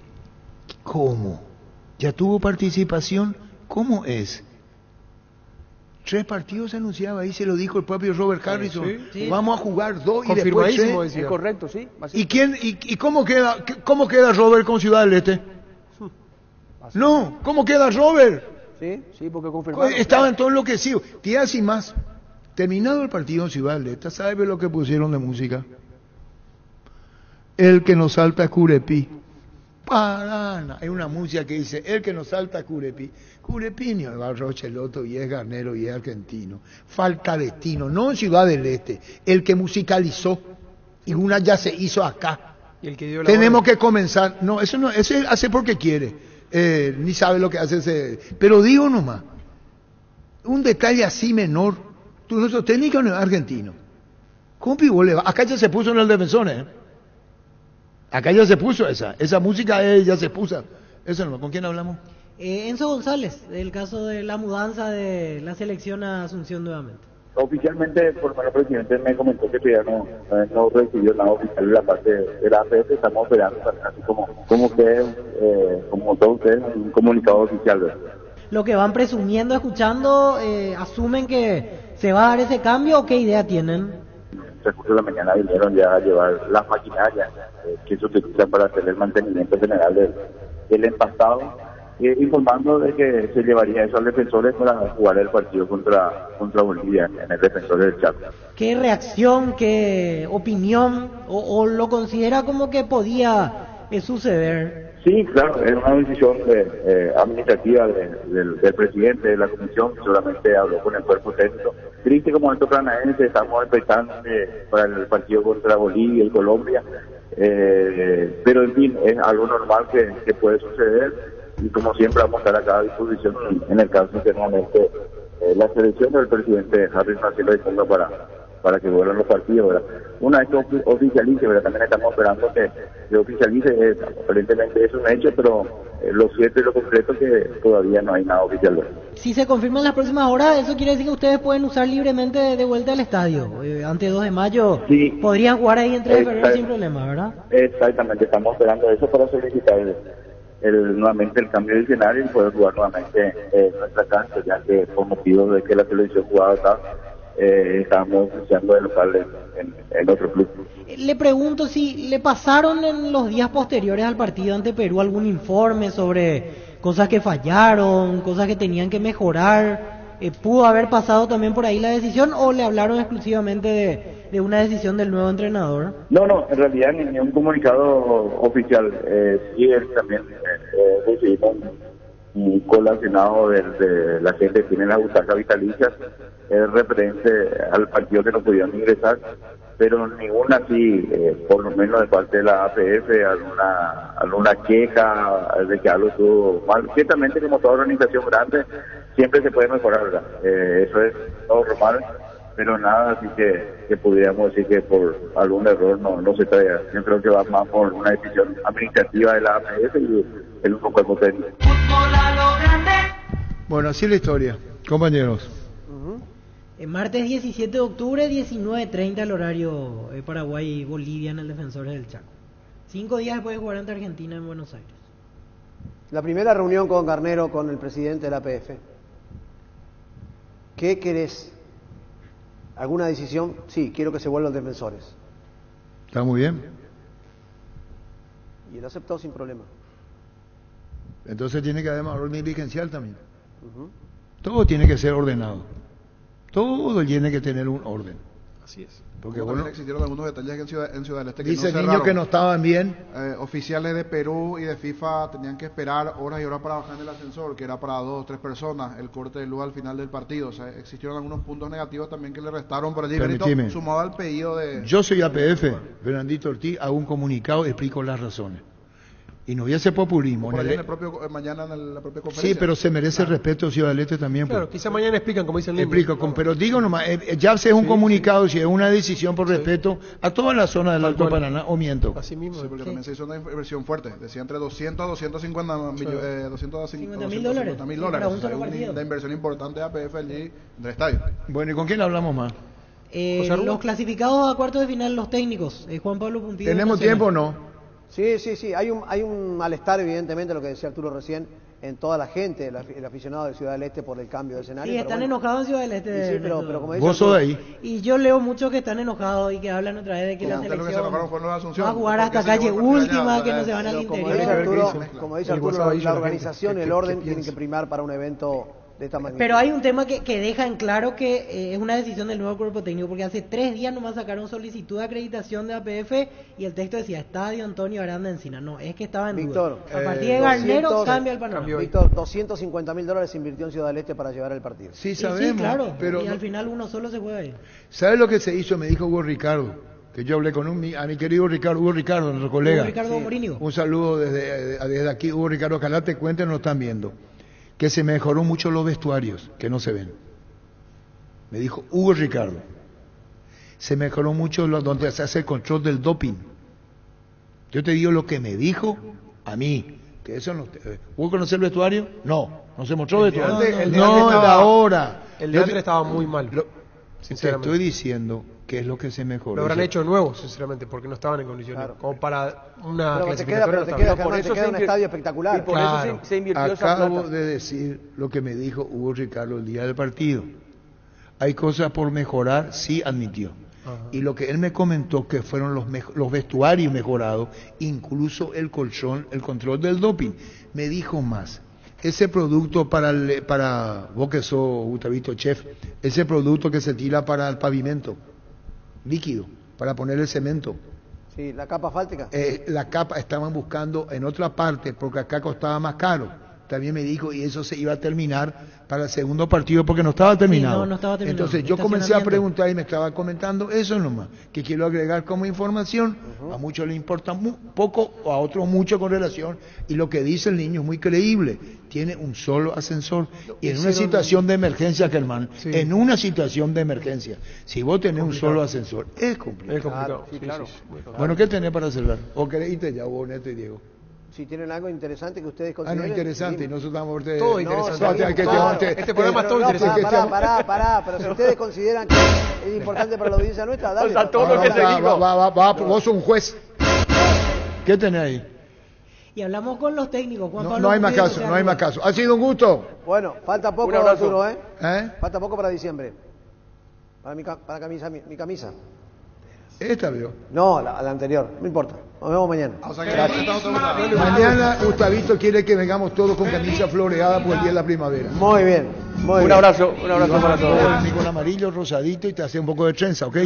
¿Cómo? ¿Ya tuvo participación? ¿Cómo es? 3 partidos se anunciaba, ahí se lo dijo el propio Robert Harrison. Sí. Vamos a jugar 2 y después 3. Es correcto, sí. ¿Y quién y cómo queda Robert con Ciudad del Este? No, ¿cómo queda Robert? Sí, porque confirmaron. Estaban todos enloquecidos. Días y más. Terminado el partido en Ciudad del Este, ¿sabe lo que pusieron de música? El que nos salta a Curepí. Parana. Hay una música que dice, el que nos salta a Curepí. Curepiño es Barrocheloto y es Garnero y es argentino. Falta de tino, no en Ciudad del Este. El que musicalizó. Y una ya se hizo acá. Y el que dio la Tenemos orden. que comenzar. No, eso no, ese hace porque quiere. Ni sabe lo que hace ese. Pero digo nomás, un detalle así menor. Nuestro técnico no es argentino. ¿Cómo le va? Acá ya se puso en el Defensor, Acá ya se puso esa música ya se puso. Eso no, ¿con quién hablamos? Enzo González, del caso de la mudanza de la selección a Asunción nuevamente. Oficialmente, por lo menos el presidente me comentó que todavía no recibió nada oficial de la parte de la APF, estamos esperando así como ustedes, como todos ustedes, un comunicado oficial, ¿verdad? Lo que van presumiendo, escuchando, ¿asumen que se va a dar ese cambio o qué idea tienen? Recursos de la mañana vinieron ya a llevar las maquinarias que se utilizan para hacer el mantenimiento general del empastado, informando de que se llevaría eso al Defensores para jugar el partido contra Bolivia en el Defensor del Chaco. ¿Qué reacción, qué opinión o lo considera como que podía suceder? Sí, claro, es una decisión administrativa del presidente de la comisión, que seguramente habló con el cuerpo técnico. Triste como esto planaense, estamos expectando para el partido contra Bolivia y Colombia, pero en fin, es algo normal que puede suceder y como siempre vamos a estar acá a disposición en el caso que nuevamente la selección del presidente Harrison así lo disponga para que vuelvan los partidos, ¿verdad? Una vez que oficialice, ¿verdad? También estamos esperando que oficialice, aparentemente es un hecho, pero lo cierto y lo concreto es que todavía no hay nada oficial, ¿verdad? Si se confirma en las próximas horas, eso quiere decir que ustedes pueden usar libremente de vuelta al estadio. Antes 2 de mayo sí, podrían jugar ahí en 3 de febrero sin problema, ¿verdad? Exactamente, estamos esperando eso para solicitar nuevamente el cambio de escenario y poder jugar nuevamente nuestra cancha, ya que por motivos de que la selección jugaba acá, estábamos usando el local en otro club. Le pregunto si le pasaron en los días posteriores al partido ante Perú algún informe sobre cosas que fallaron, cosas que tenían que mejorar. ¿Pudo haber pasado también por ahí la decisión o le hablaron exclusivamente de una decisión del nuevo entrenador? No, en realidad ni un comunicado oficial. Sí, él también recibimos un colacionado de la gente que tiene las butacas vitalicias, referente al partido que no pudieron ingresar, pero ninguna así, por lo menos de parte de la APF, alguna queja de que algo estuvo mal. Ciertamente, como toda organización grande, siempre se puede mejorar, ¿verdad? Eso es todo normal, pero nada así que pudiéramos decir que por algún error no se traiga. Yo creo que va más por una decisión administrativa de la APF y el único cuerpo técnico. Bueno, así es la historia, compañeros. Martes 17 de octubre, 19:30 el horario Paraguay-Bolivia en el Defensores del Chaco. 5 días después de jugar ante Argentina en Buenos Aires. La primera reunión con Garnero, con el presidente de la APF. ¿Qué querés? ¿Alguna decisión? Sí, quiero que se vuelvan defensores. Está muy bien. Y él aceptó sin problema. Entonces tiene que haber orden dirigencial también. Todo tiene que ser ordenado. Todo tiene que tener un orden. Así es. Porque bueno, existieron algunos detalles en Ciudad del Este que dice no niños que no estaban bien. Oficiales de Perú y de FIFA tenían que esperar horas y horas para bajar en el ascensor, que era para 2 o 3 personas, el corte de luz al final del partido. O sea, existieron algunos puntos negativos también que le restaron por allí. Permitime. Sumado al pedido de... Yo soy APF, Fernandito Ortiz, hago un comunicado y explico las razones. Y no hubiese populismo. Mañana en la propia conferencia. Sí, pero se merece el respeto de Ciudad del Este también. Claro, pues. quizá mañana explican como dicen. Explico, pero digo nomás, ya si es un comunicado, si es una decisión por respeto a toda la zona del Alto Paraná, o miento. Así mismo. Sí, porque también se hizo una inversión fuerte, decía entre 200 a 250 $50.000 dólares. La inversión importante de APF allí en el estadio. Bueno, ¿y con quién hablamos más? Los clasificados a cuartos de final, los técnicos, Juan Pablo Pumpido. ¿Tenemos tiempo o no? Sí, hay un malestar, evidentemente, lo que decía Arturo recién, en toda la gente, el aficionado de Ciudad del Este por el cambio de escenario. Sí, están enojados en Ciudad del Este. Sí, pero como dice vos sos de ahí. Y yo leo muchos que están enojados y que hablan otra vez de que la selección va a jugar hasta calle última, que no se van al interior. Como dice Arturo, la organización, el orden tienen que primar para un evento de esta magnitud. Pero hay un tema que deja en claro que es una decisión del nuevo cuerpo técnico, porque hace 3 días nomás sacaron solicitud de acreditación de APF y el texto decía Estadio Antonio Aranda Encina. No, es que estaba en Víctor, duda. A partir de Garnero cambia el panorama. Víctor, $250.000 se invirtió en Ciudad del Este para llevar el partido. Sí, sabemos. Sí, claro, pero y al final uno solo se juega ahí. ¿Sabes lo que se hizo? Me dijo Hugo Ricardo, que yo hablé con a mi querido Hugo Ricardo, nuestro colega. Hugo Ricardo Morínigo. Un saludo desde aquí, Hugo Ricardo Calate, cuenten, nos están viendo. Que se mejoró mucho los vestuarios, que no se ven. Me dijo Hugo Ricardo. Se mejoró mucho donde se hace el control del doping. Yo te digo lo que me dijo a mí. Que eso no. ¿Hugo conoce el vestuario? No se mostró el vestuario. El de ahora. El de antes estaba muy mal. Te estoy diciendo que es lo que se mejoró. Lo habrán hecho nuevo, sinceramente, porque no estaban en condiciones. Claro. Como para una pero clasificatoria. Te queda un estadio espectacular. Y por eso se invirtió esa plata. Acabo de decir lo que me dijo Hugo Ricardo el día del partido. Hay cosas por mejorar, sí admitió. Y lo que él me comentó que fueron los vestuarios mejorados, incluso el colchón, el control del doping. Me dijo más. Ese producto para vos que sos Gustavito Chef, ese producto que se tira para el pavimento, líquido, para poner el cemento. Sí, la capa asfáltica. La capa estaban buscando en otra parte porque acá costaba más caro. También me dijo, y eso se iba a terminar para el segundo partido porque no estaba terminado. Sí, no estaba terminado. Entonces yo comencé a preguntar y me estaba comentando eso nomás, que quiero agregar como información. A muchos les importa poco, o a otros mucho con relación, y lo que dice el niño es muy creíble. Tiene un solo ascensor, y en una situación de emergencia, Germán, en una situación de emergencia, si vos tenés un solo ascensor, es complicado. Es complicado. Claro. Bueno, ¿qué tenés para cerrar? ¿O querés irte ya, vos, Neto y Diego? Si tienen algo interesante que ustedes consideren. No, interesante, y nosotros estamos... Todo interesante. Este programa es todo interesante. Pará, pero si ustedes consideran que es importante para la audiencia nuestra, dale. O sea, todo lo que se dijo. Vos sos un juez. ¿Qué tenés ahí? Y hablamos con los técnicos. Juan Pablo no hay más caso, no hay más caso. Ha sido un gusto. Bueno, falta poco, Arturo, Falta poco para diciembre. Para mi camisa. Esta veo. No, la anterior, no importa. Nos vemos mañana. Mañana Gustavito quiere que vengamos todos con camisa floreada por el día de la primavera. Muy bien. Un abrazo para todos. Con amarillo, rosadito y te hace un poco de trenza, ¿ok?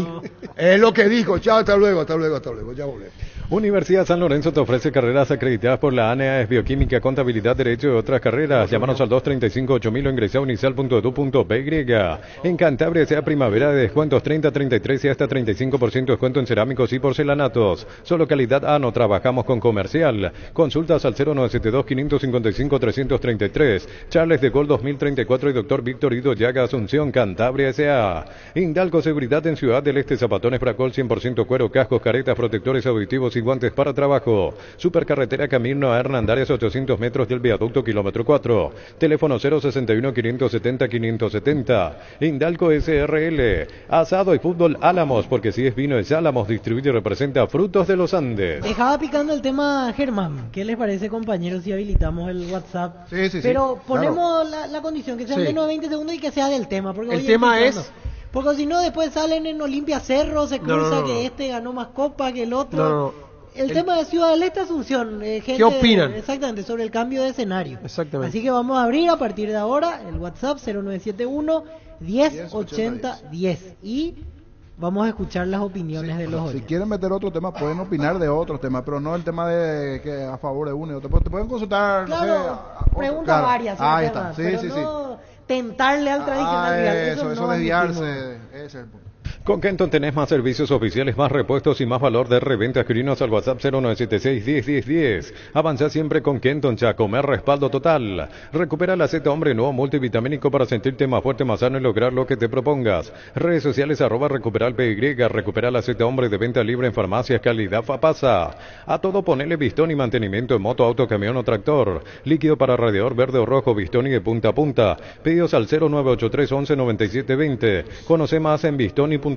Es lo que dijo. Chao, hasta luego. Ya volvemos. Universidad San Lorenzo te ofrece carreras acreditadas por la ANEAES, Bioquímica, Contabilidad, Derecho y otras carreras. Llámanos al 235-8000 o ingresa a unicel.edu.py. En Cantabria sea primavera de descuentos 30, 33 y hasta 35% descuento en cerámicos y porcelanatos. Solo calidad A, no trabajamos con comercial. Consultas al 0972-555-333. Charles de Gaulle 2034 y Dr. Víctor Ido Llaga, Asunción, Cantabria S.A. Indalco Seguridad en Ciudad del Este, zapatones Bracol 100% cuero, cascos, caretas, protectores auditivos y guantes para trabajo. Supercarretera Camino a Hernandarias, 800 metros del viaducto kilómetro 4. Teléfono 061-570-570. Indalco SRL. Asado y fútbol Álamos, porque si es vino es Álamos, distribuye y representa Frutos de los Andes. Dejaba picando el tema Germán. ¿Qué les parece, compañeros, si habilitamos el WhatsApp? Sí. Pero ponemos claro. la condición, que sean Sí. menos de 20 segundos y que sea del tema. Porque El tema es... Porque si no, después salen en Olimpia Cerro, se cruza que este ganó más copa que el otro. El tema de Ciudad del Este, Asunción. Gente, ¿qué opinan? Exactamente, sobre el cambio de escenario. Exactamente. Así que vamos a abrir a partir de ahora el WhatsApp 0971-1080-10. Y vamos a escuchar las opiniones de los Si oyentes. quieren meter otro tema, pueden opinar de otros temas, pero no el tema de que a favor de uno y otro. Te pueden consultar, Claro, no sé, preguntas claro. varias sobre Ahí temas, está, sí. no tentarle al tradicional rival. Eso no desviarse, admitimos. ese es el punto. Con Kenton tenés más servicios oficiales, más repuestos y más valor de reventa. Escribinos al WhatsApp 0976-101010. Avanza siempre con Kenton, Chacomer, respaldo total. Recupera la Z Hombre Nuevo multivitamínico para sentirte más fuerte, más sano y lograr lo que te propongas. Redes sociales @recuperal PY. Recupera la Z Hombre de venta libre en farmacias, calidad Fapasa. A todo ponele Bistón y mantenimiento en moto, auto, camión o tractor. Líquido para radiador verde o rojo, Bistón y de punta a punta. Pedidos al 0983 11 9720. Conoce más en bistoni.com.py.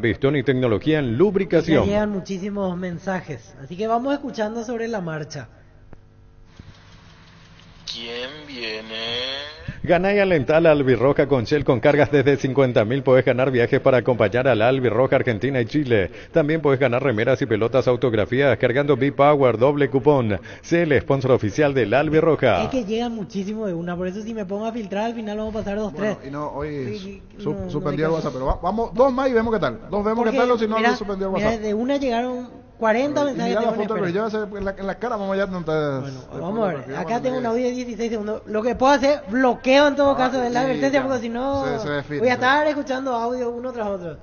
Bistón y tecnología en Ya lubricación. llegan muchísimos mensajes, así que vamos escuchando sobre la marcha. ¿Quién viene? Ganá y alentá la Albirroja con Shell con cargas desde 50.000. Podés ganar viajes para acompañar a la Albirroja Argentina y Chile. También podés ganar remeras y pelotas autografiadas cargando B-Power, doble cupón. Sé el sponsor oficial de la Albirroja. Es que llegan muchísimo de una, por eso si me pongo a filtrar al final vamos a pasar 2, 3. Y no, hoy Sí, suspendió el no WhatsApp, pero vamos, dos más y vemos qué tal. Dos vemos qué tal o si no, mira, lo suspendió el mira, WhatsApp. de una llegaron 40 Y mensajes. mira la tengo en foto que espera. lleva en la cara, vamos allá. Vamos a ver, acá tengo un audio de 16 segundos. Lo que puedo hacer, bloqueo en todo caso de la advertencia, porque si no se define, voy a estar escuchando audio uno tras otro.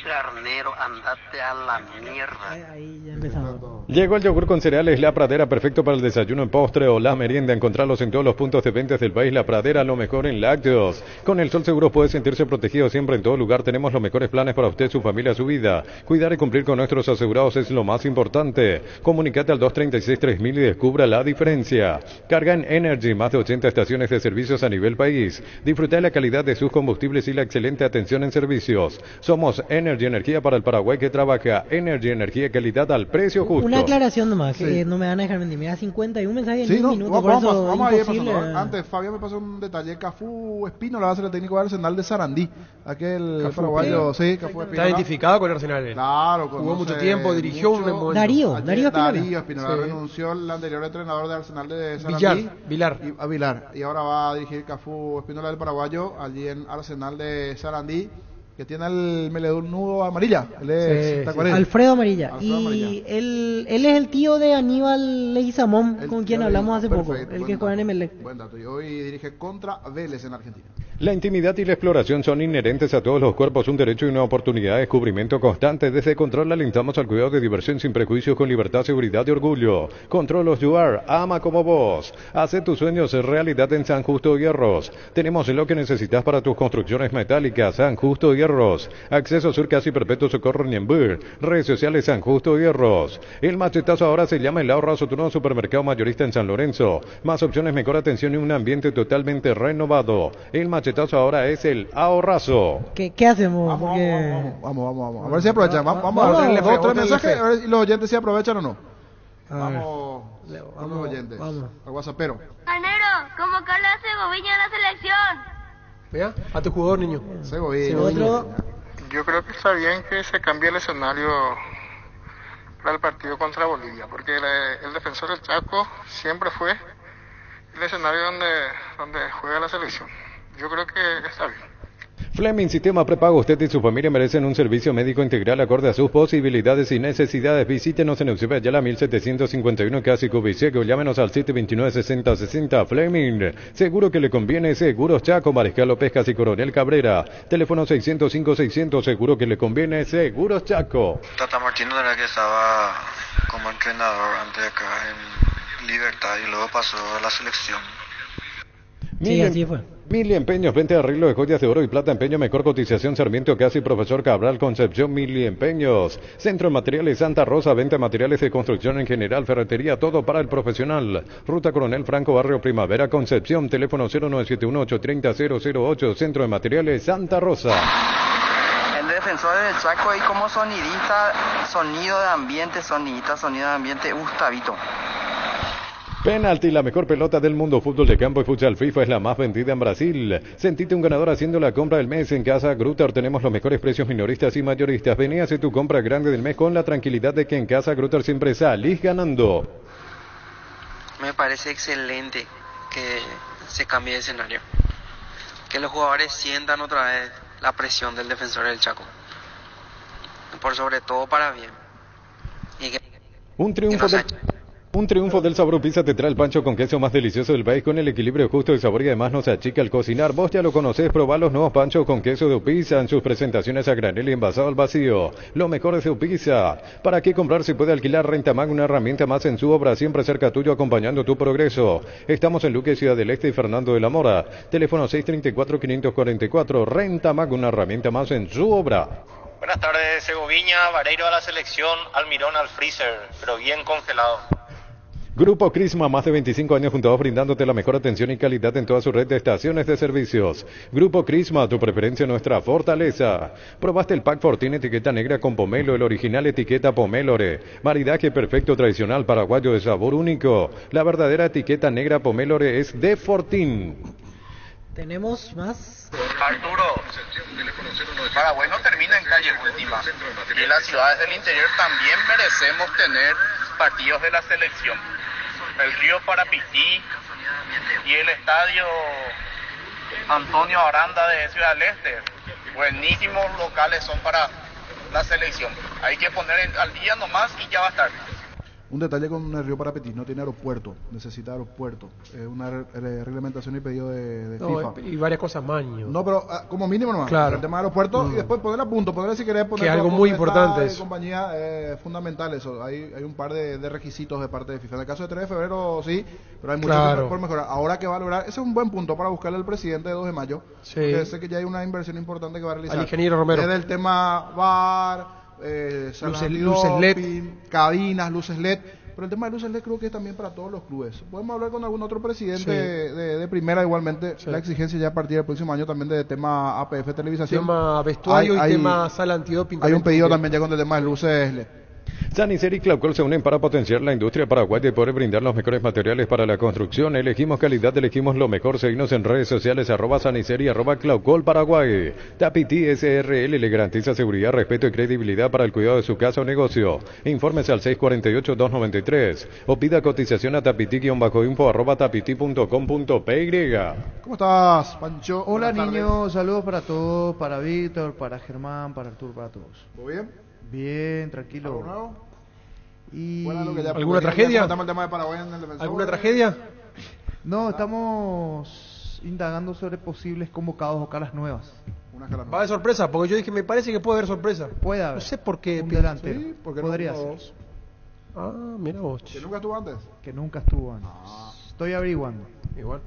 Carnero, andate a la mierda. Ahí ya empezamos. Llegó el yogur con cereales La Pradera, perfecto para el desayuno, en postre o la merienda. Encontrarlos en todos los puntos de ventas del país. La Pradera, lo mejor en lácteos. Con el Sol Seguro puede sentirse protegido siempre en todo lugar. Tenemos los mejores planes para usted, su familia, su vida. Cuidar y cumplir con nuestros asegurados es lo más importante. Comunicate al 236-3000 y descubra la diferencia. Carga en Energy, más de 80 estaciones de servicios a nivel país. Disfruta de la calidad de sus combustibles y la excelente atención en servicios. Somos Energy, energía para el Paraguay que trabaja. Energy, energía, calidad al precio justo. Una aclaración nomás, que no me van a dejar mentir. Mira, 51 mensajes en un minuto, por vamos eso a ir imposible. pasando. Antes, Fabián me pasó un detalle. Cafú Espino, la base del técnico de Arsenal de Sarandí. Aquel Cafú paraguayo, Espino. sí, Cafú Espino. Está identificado con Arsenal. Claro, jugó mucho tiempo, dirigió un buen momento. Darío Espinola Sí. renunció el anterior entrenador de Arsenal de Sarandí. Vilar. Y ahora va a dirigir Cafú Espinola del paraguayo allí en Arsenal de Sarandí, que tiene el melenudo amarilla. Él es tacuarel. Alfredo Amarilla. Alfredo Amarilla. Y él es el tío de Aníbal Leguizamón, con quien hablamos hace poco, el que juega en Emelec. Buen dato. Y hoy dirige contra Vélez en Argentina. La intimidad y la exploración son inherentes a todos los cuerpos, un derecho y una oportunidad de descubrimiento constante. Desde Control alentamos al cuidado de diversión sin prejuicios, con libertad, seguridad y orgullo. Control of You Are, ama como vos. Hace tus sueños realidad en San Justo Hierros. Tenemos lo que necesitas para tus construcciones metálicas. San Justo Hierros. Acceso Sur Casi Perpetuo Socorro Ñembur. Redes sociales San Justo Hierros. El machetazo ahora se llama El Ahorrazo, tu nuevo supermercado mayorista en San Lorenzo. Más opciones, mejor atención y un ambiente totalmente renovado. El machetazo ahora es el Ahorrazo. ¿Qué hacemos? Vamos. A ver si aprovechan. Vamos a darle dos, tres mensajes. A ver si los oyentes si aprovechan o no. Vamos con los oyentes. Al WhatsAppero. Canero, convocarle a Segoviña a la selección. Vea, a tu jugador, niño. Segoviña. Yo creo que está bien que se cambie el escenario para el partido contra Bolivia, porque el Defensor del Chaco siempre fue el escenario donde juega la selección. Yo creo que está bien. Fleming Sistema Prepago. Usted y su familia merecen un servicio médico integral acorde a sus posibilidades y necesidades. Visítenos en Eusebio Ayala 1751, casi Cubiseco. Llámenos al 729-6060. Fleming, seguro que le conviene. Seguros Chaco, Mariscal López, casi Coronel Cabrera. Teléfono 605-600. Seguro que le conviene. Seguros Chaco. Tata Martino era que estaba como entrenador antes acá en Libertad y luego pasó a la selección. Sí, así fue. Mili Empeños, venta de arreglo de joyas de oro y plata, empeño, mejor cotización, Sarmiento Casi, Profesor Cabral, Concepción, Mili Empeños. Centro de Materiales Santa Rosa, venta de materiales de construcción en general, ferretería, todo para el profesional. Ruta Coronel Franco, Barrio Primavera, Concepción, teléfono 0971-830-008, Centro de Materiales Santa Rosa. El Defensor del Chaco y como sonidista, sonido de ambiente, Gustavito. Penalti, la mejor pelota del mundo, fútbol de campo y futsal FIFA es la más vendida en Brasil. Sentite un ganador haciendo la compra del mes en Casa Grutter. Tenemos los mejores precios minoristas y mayoristas. Vení a hacer tu compra grande del mes con la tranquilidad de que en Casa Grutter siempre salís ganando. Me parece excelente que se cambie de escenario. Que los jugadores sientan otra vez la presión del Defensor del Chaco. Por sobre todo para bien. Y que Un triunfo del Sabor Pizza te trae el pancho con queso más delicioso del país, con el equilibrio justo de sabor y además no se achica al cocinar. Vos ya lo conocés, probá los nuevos panchos con queso de Pizza en sus presentaciones a granel y envasado al vacío. Lo mejor de su pizza. ¿Para qué comprar si puede alquilar? Renta Mag, una herramienta más en su obra, siempre cerca tuyo, acompañando tu progreso. Estamos en Luque, Ciudad del Este y Fernando de la Mora. Teléfono 634-544. Renta Mag, una herramienta más en su obra. Buenas tardes, Segoviña, Vareiro a la selección, Almirón al freezer, pero bien congelado. Grupo Crisma, más de 25 años juntos brindándote la mejor atención y calidad en toda su red de estaciones de servicios. Grupo Crisma, tu preferencia, nuestra fortaleza. Probaste el Pack Fortín etiqueta negra con pomelo, el original etiqueta Pomelore. Maridaje perfecto tradicional paraguayo de sabor único. La verdadera etiqueta negra Pomelore es de Fortín. ¿Tenemos más? Arturo, Paraguay no termina en calle última. Y las ciudades del interior también merecemos tener partidos de la selección. El río Parapití y el estadio Antonio Aranda de Ciudad del Este. Buenísimos locales son para la selección. Hay que poner al día nomás y ya va a estar. Un detalle con el río Parapetí, no tiene aeropuerto, necesita aeropuerto. Es una reglamentación y pedido de FIFA. Y varias cosas más. No, pero como mínimo nomás. Claro. El tema de aeropuerto y después poner a punto, poner si querés poner. Que algo muy importante es. Compañía fundamental eso. Hay un par de requisitos de parte de FIFA. En el caso de 3 de febrero sí, pero hay mucho por mejorar. Ahora que va a lograr, ese es un buen punto para buscarle al presidente de 2 de mayo. Sí. Porque sé que ya hay una inversión importante que va a realizar. Al ingeniero Romero. Desde el tema VAR. Luces LED, cabinas, luces LED, pero el tema de luces LED creo que es también para todos los clubes. Podemos hablar con algún otro presidente de primera igualmente, la exigencia ya a partir del próximo año también de tema APF televisación, tema vestuario y tema sala antidoping. Hay un pedido también ya con el tema de luces LED. Sanicer y Claucol se unen para potenciar la industria paraguaya y poder brindar los mejores materiales para la construcción. Elegimos calidad, elegimos lo mejor. Seguimos en redes sociales @Sanicer y @Claucol Paraguay. Tapiti SRL le garantiza seguridad, respeto y credibilidad para el cuidado de su casa o negocio. Informes al 648-293 o pida cotización a tapiti-info @tapiti.com.py. ¿Cómo estás, Pancho? Hola niños, saludos para todos, para Víctor, para Germán, para Arturo, para todos. ¿Todo bien? Bien, tranquilo. ¿Algo nuevo? Y... ¿Alguna tragedia? El tema de Paraguay en el Defensor. ¿Alguna tragedia? No, estamos indagando sobre posibles convocados o caras nuevas. Va a haber sorpresa, porque yo dije, me parece que puede haber sorpresa. Puede haber. No sé por qué. Un delantero. Sí, porque podría ser. Ah, mira vos. ¿Que nunca estuvo antes? Que nunca estuvo antes. Estoy averiguando. Igual.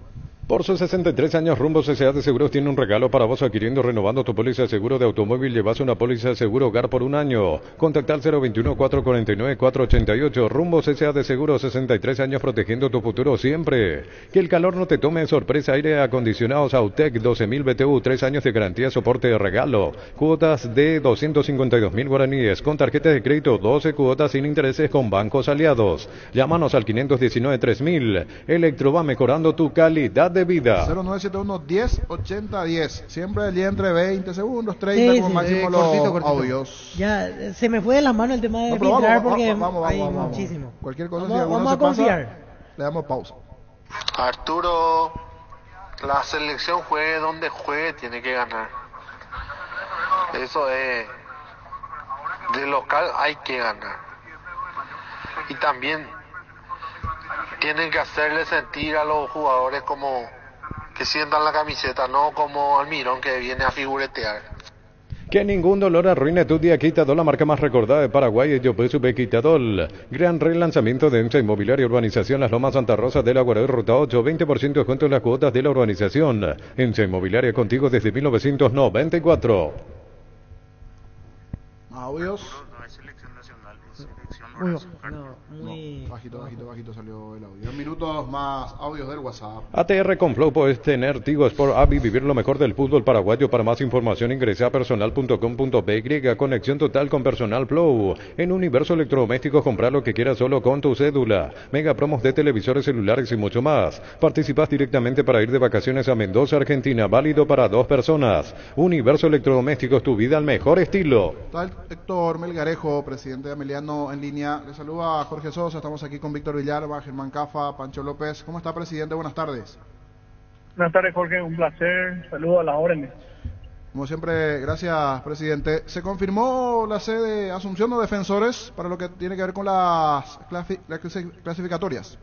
Por sus 63 años, Rumbo CCA de Seguros tiene un regalo para vos adquiriendo, renovando tu póliza de seguro de automóvil. Llevas una póliza de seguro hogar por un año. Contacta al 021-449-488. Rumbo CCA de Seguros, 63 años protegiendo tu futuro siempre. Que el calor no te tome de sorpresa. Aire acondicionados Autec 12.000 BTU, 3 años de garantía, soporte de regalo. Cuotas de 252.000 guaraníes. Con tarjeta de crédito, 12 cuotas sin intereses con bancos aliados. Llámanos al 519-3000. Electro va mejorando tu calidad de de vida. 0971-1080-10. Siempre el día entre 20 segundos, 30 como máximo los cortito. audios. Ya se me fue de las manos el tema de filtrar porque hay muchísimo. Cualquier cosa, Vamos, si alguno vamos a se pasa, confiar. le damos pausa. Arturo, la selección juegue donde juegue, tiene que ganar. Eso es, de local hay que ganar. Y también tienen que hacerle sentir a los jugadores como que sientan la camiseta, no como Almirón que viene a figuretear. Que ningún dolor arruine tu día. Quitadol, la marca más recordada de Paraguay. Yo supe Quitadol. Gran relanzamiento de Encha Inmobiliaria Urbanización Las Lomas Santa Rosa de la Guaraí Ruta 8. 20% descuento en las cuotas de la urbanización. Encha Inmobiliaria contigo desde 1994. Audios. Muy Bajito salió el audio. 10 minutos más audios del WhatsApp. ATR con Flow puedes tener Tigo Sport App y vivir lo mejor del fútbol paraguayo. Para más información ingresa a personal.com.py. Conexión total con Personal Flow. En Universo Electrodomésticos compra lo que quieras solo con tu cédula. Mega promos de televisores celulares y mucho más. Participas directamente para ir de vacaciones a Mendoza, Argentina. Válido para 2 personas. Universo Electrodomésticos, tu vida al mejor estilo. Está el Héctor Melgarejo, presidente de Ameliano en línea. Le saluda a Jorge Sosa. Estamos aquí con Víctor Villalba, Germán Cafa, Pancho López. ¿Cómo está, presidente? Buenas tardes. Buenas tardes, Jorge. Un placer. Saludos a las órdenes. Como siempre, gracias, presidente. ¿Se confirmó la sede de Asunción de Defensores para lo que tiene que ver con las clasificatorias?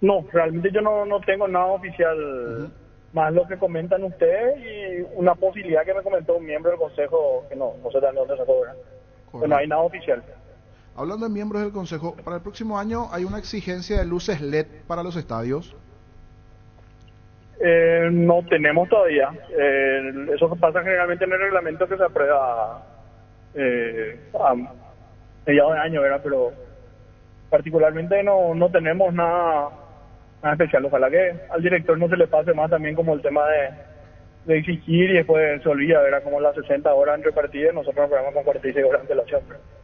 No, realmente yo no tengo nada oficial, más lo que comentan ustedes y una posibilidad que me comentó un miembro del Consejo, que no sé de dónde sacó, ¿verdad? Pero no hay nada oficial. Hablando de miembros del Consejo, para el próximo año hay una exigencia de luces LED para los estadios. No tenemos todavía. Eso pasa generalmente en el reglamento que se aprueba a mediados de año, ¿verdad? Pero particularmente no tenemos nada especial. Ojalá que al director no se le pase más también como el tema de exigir y después se olvida, ¿verdad? Como las 60 horas entre partidas, nosotros nos ponemos con 46 horas de antelación.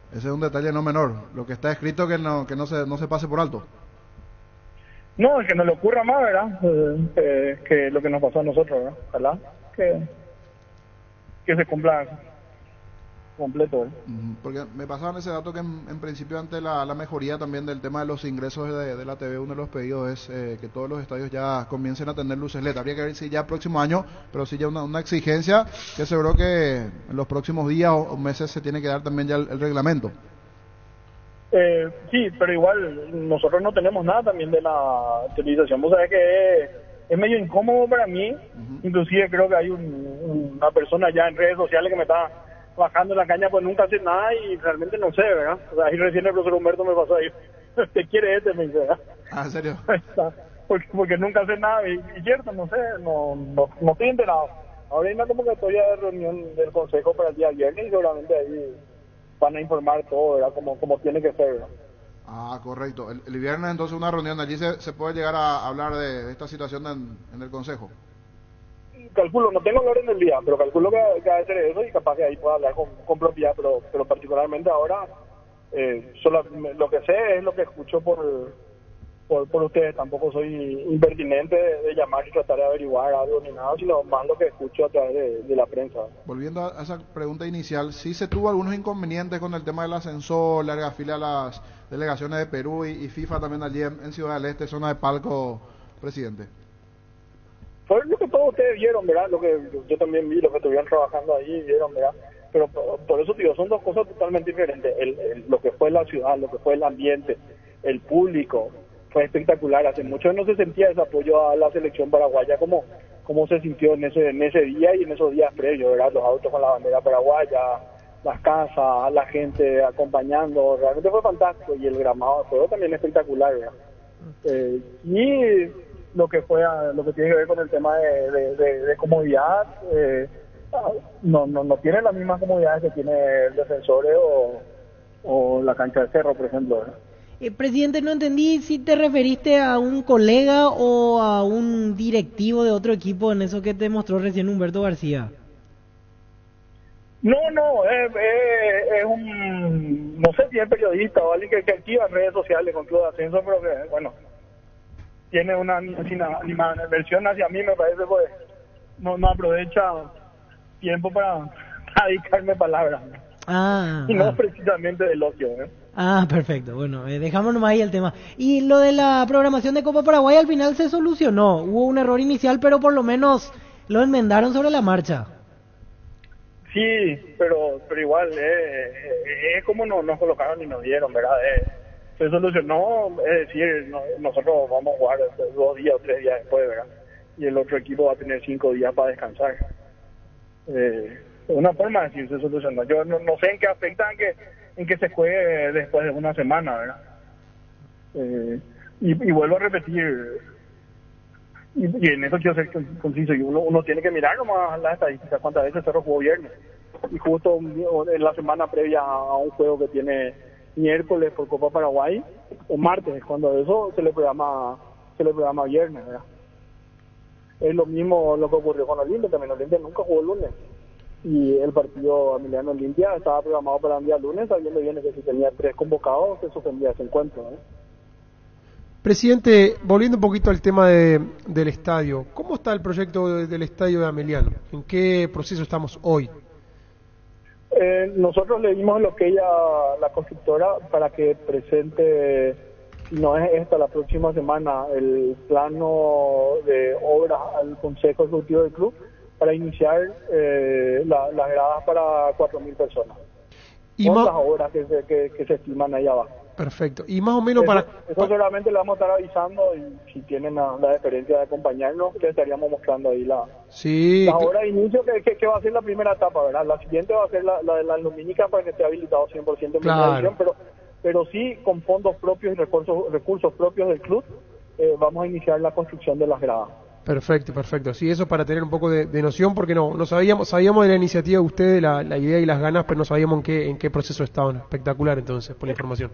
Ese es un detalle no menor. Lo que está escrito que no se pase por alto. No, es que no le ocurra más, ¿verdad? Que lo que nos pasó a nosotros, ¿verdad? Ojalá que se cumpla completo, ¿eh? Porque me pasaban ese dato que en principio ante la mejoría también del tema de los ingresos de la TV, uno de los pedidos es que todos los estadios ya comiencen a tener luces LED. Habría que ver si ya próximo año, pero sí ya una exigencia que seguro que en los próximos días o meses se tiene que dar también ya el reglamento. Sí, pero igual nosotros no tenemos nada también de la utilización. Vos sabés que es medio incómodo para mí. Inclusive creo que hay una persona ya en redes sociales que me está bajando la caña, pues nunca hace nada y realmente no sé, ¿verdad? O sea, ahí recién el profesor Humberto me pasó ahí. ¿Te quiere me dice, ¿verdad? Ah, ¿en serio? porque nunca hace nada y cierto, no sé, no estoy enterado. Ahora hay una convocatoria de reunión del Consejo para el día viernes y seguramente ahí van a informar todo, ¿verdad? Como tiene que ser, ¿verdad? Ah, correcto. El viernes entonces una reunión, allí se puede llegar a hablar de esta situación en el Consejo. Calculo, no tengo el orden del día, pero calculo que va a ser eso y capaz que ahí pueda hablar con propiedad, pero particularmente ahora solo lo que sé es lo que escucho por ustedes. Tampoco soy impertinente de llamar y tratar de averiguar algo ni nada, sino más lo que escucho a través de la prensa. Volviendo a esa pregunta inicial, sí se tuvo algunos inconvenientes con el tema del ascensor, larga fila a las delegaciones de Perú y FIFA también allí en Ciudad del Este, zona de palco, presidente. Fue lo que todos ustedes vieron, ¿verdad? Lo que yo también vi, lo que estuvieron trabajando ahí, vieron, ¿verdad? Pero por eso, digo, son dos cosas totalmente diferentes. Lo que fue la ciudad, lo que fue el ambiente, el público, fue espectacular. Hace mucho no se sentía ese apoyo a la selección paraguaya como se sintió en ese día y en esos días previos, ¿verdad? Los autos con la bandera paraguaya, las casas, la gente acompañando, realmente fue fantástico. Y el gramado de juego también espectacular, ¿verdad? Y lo que tiene que ver con el tema de comodidad, no tiene las mismas comodidades que tiene el Defensores o la cancha de Cerro, por ejemplo, ¿verdad? Presidente, no entendí si te referiste a un colega o a un directivo de otro equipo en eso que te mostró recién Humberto García. No, es no sé si es periodista o alguien que activa en redes sociales con Club de Ascenso, pero que, bueno, tiene una animadversión hacia mí, me parece, pues no aprovecha tiempo para dedicarme palabras. Y no precisamente del ocio, ¿eh? Perfecto. Bueno, dejamos nomás ahí el tema. Y lo de la programación de Copa Paraguay al final se solucionó. Hubo un error inicial, pero por lo menos lo enmendaron sobre la marcha. Sí, pero igual, es como nos colocaron y nos dieron, ¿verdad? Se solucionó, es decir, nosotros vamos a jugar 2 días o 3 días después, ¿verdad? Y el otro equipo va a tener 5 días para descansar. Una forma de decir se solucionó. Yo no sé en qué afecta en que se juegue después de una semana, ¿verdad? Y vuelvo a repetir, y en eso quiero ser conciso, y uno tiene que mirar nomás las estadísticas, cuántas veces Cerro jugó viernes, y justo en la semana previa a un juego que tiene miércoles por Copa Paraguay, o martes, cuando eso se le programa viernes, ¿verdad? Es lo mismo lo que ocurrió con Olimpia, también Olimpia nunca jugó el lunes, y el partido Emiliano Olimpia estaba programado para el día lunes, sabiendo bien que si tenía 3 convocados se suspendía ese encuentro, ¿eh? Presidente, volviendo un poquito al tema del estadio, ¿cómo está el proyecto del estadio de Ameliano? ¿En qué proceso estamos hoy? Nosotros le dimos lo que la constructora para que presente, si no es esta, la próxima semana, el plano de obras al Consejo Ejecutivo del Club para iniciar las gradas para 4.000 personas. Y con las obras que se estiman ahí abajo. Perfecto. Y más o menos eso seguramente le vamos a estar avisando, y si tienen la deferencia de acompañarnos, les estaríamos mostrando ahí la obra de inicio, que va a ser la primera etapa, ¿verdad? La siguiente va a ser la de la lumínica para que esté habilitado 100% en primera edición, pero sí con fondos propios y recursos propios del club vamos a iniciar la construcción de las gradas. Perfecto. Sí, eso para tener un poco de noción, porque no sabíamos de la iniciativa de ustedes, la idea y las ganas, pero no sabíamos en qué proceso estaban. Espectacular, entonces, por la información.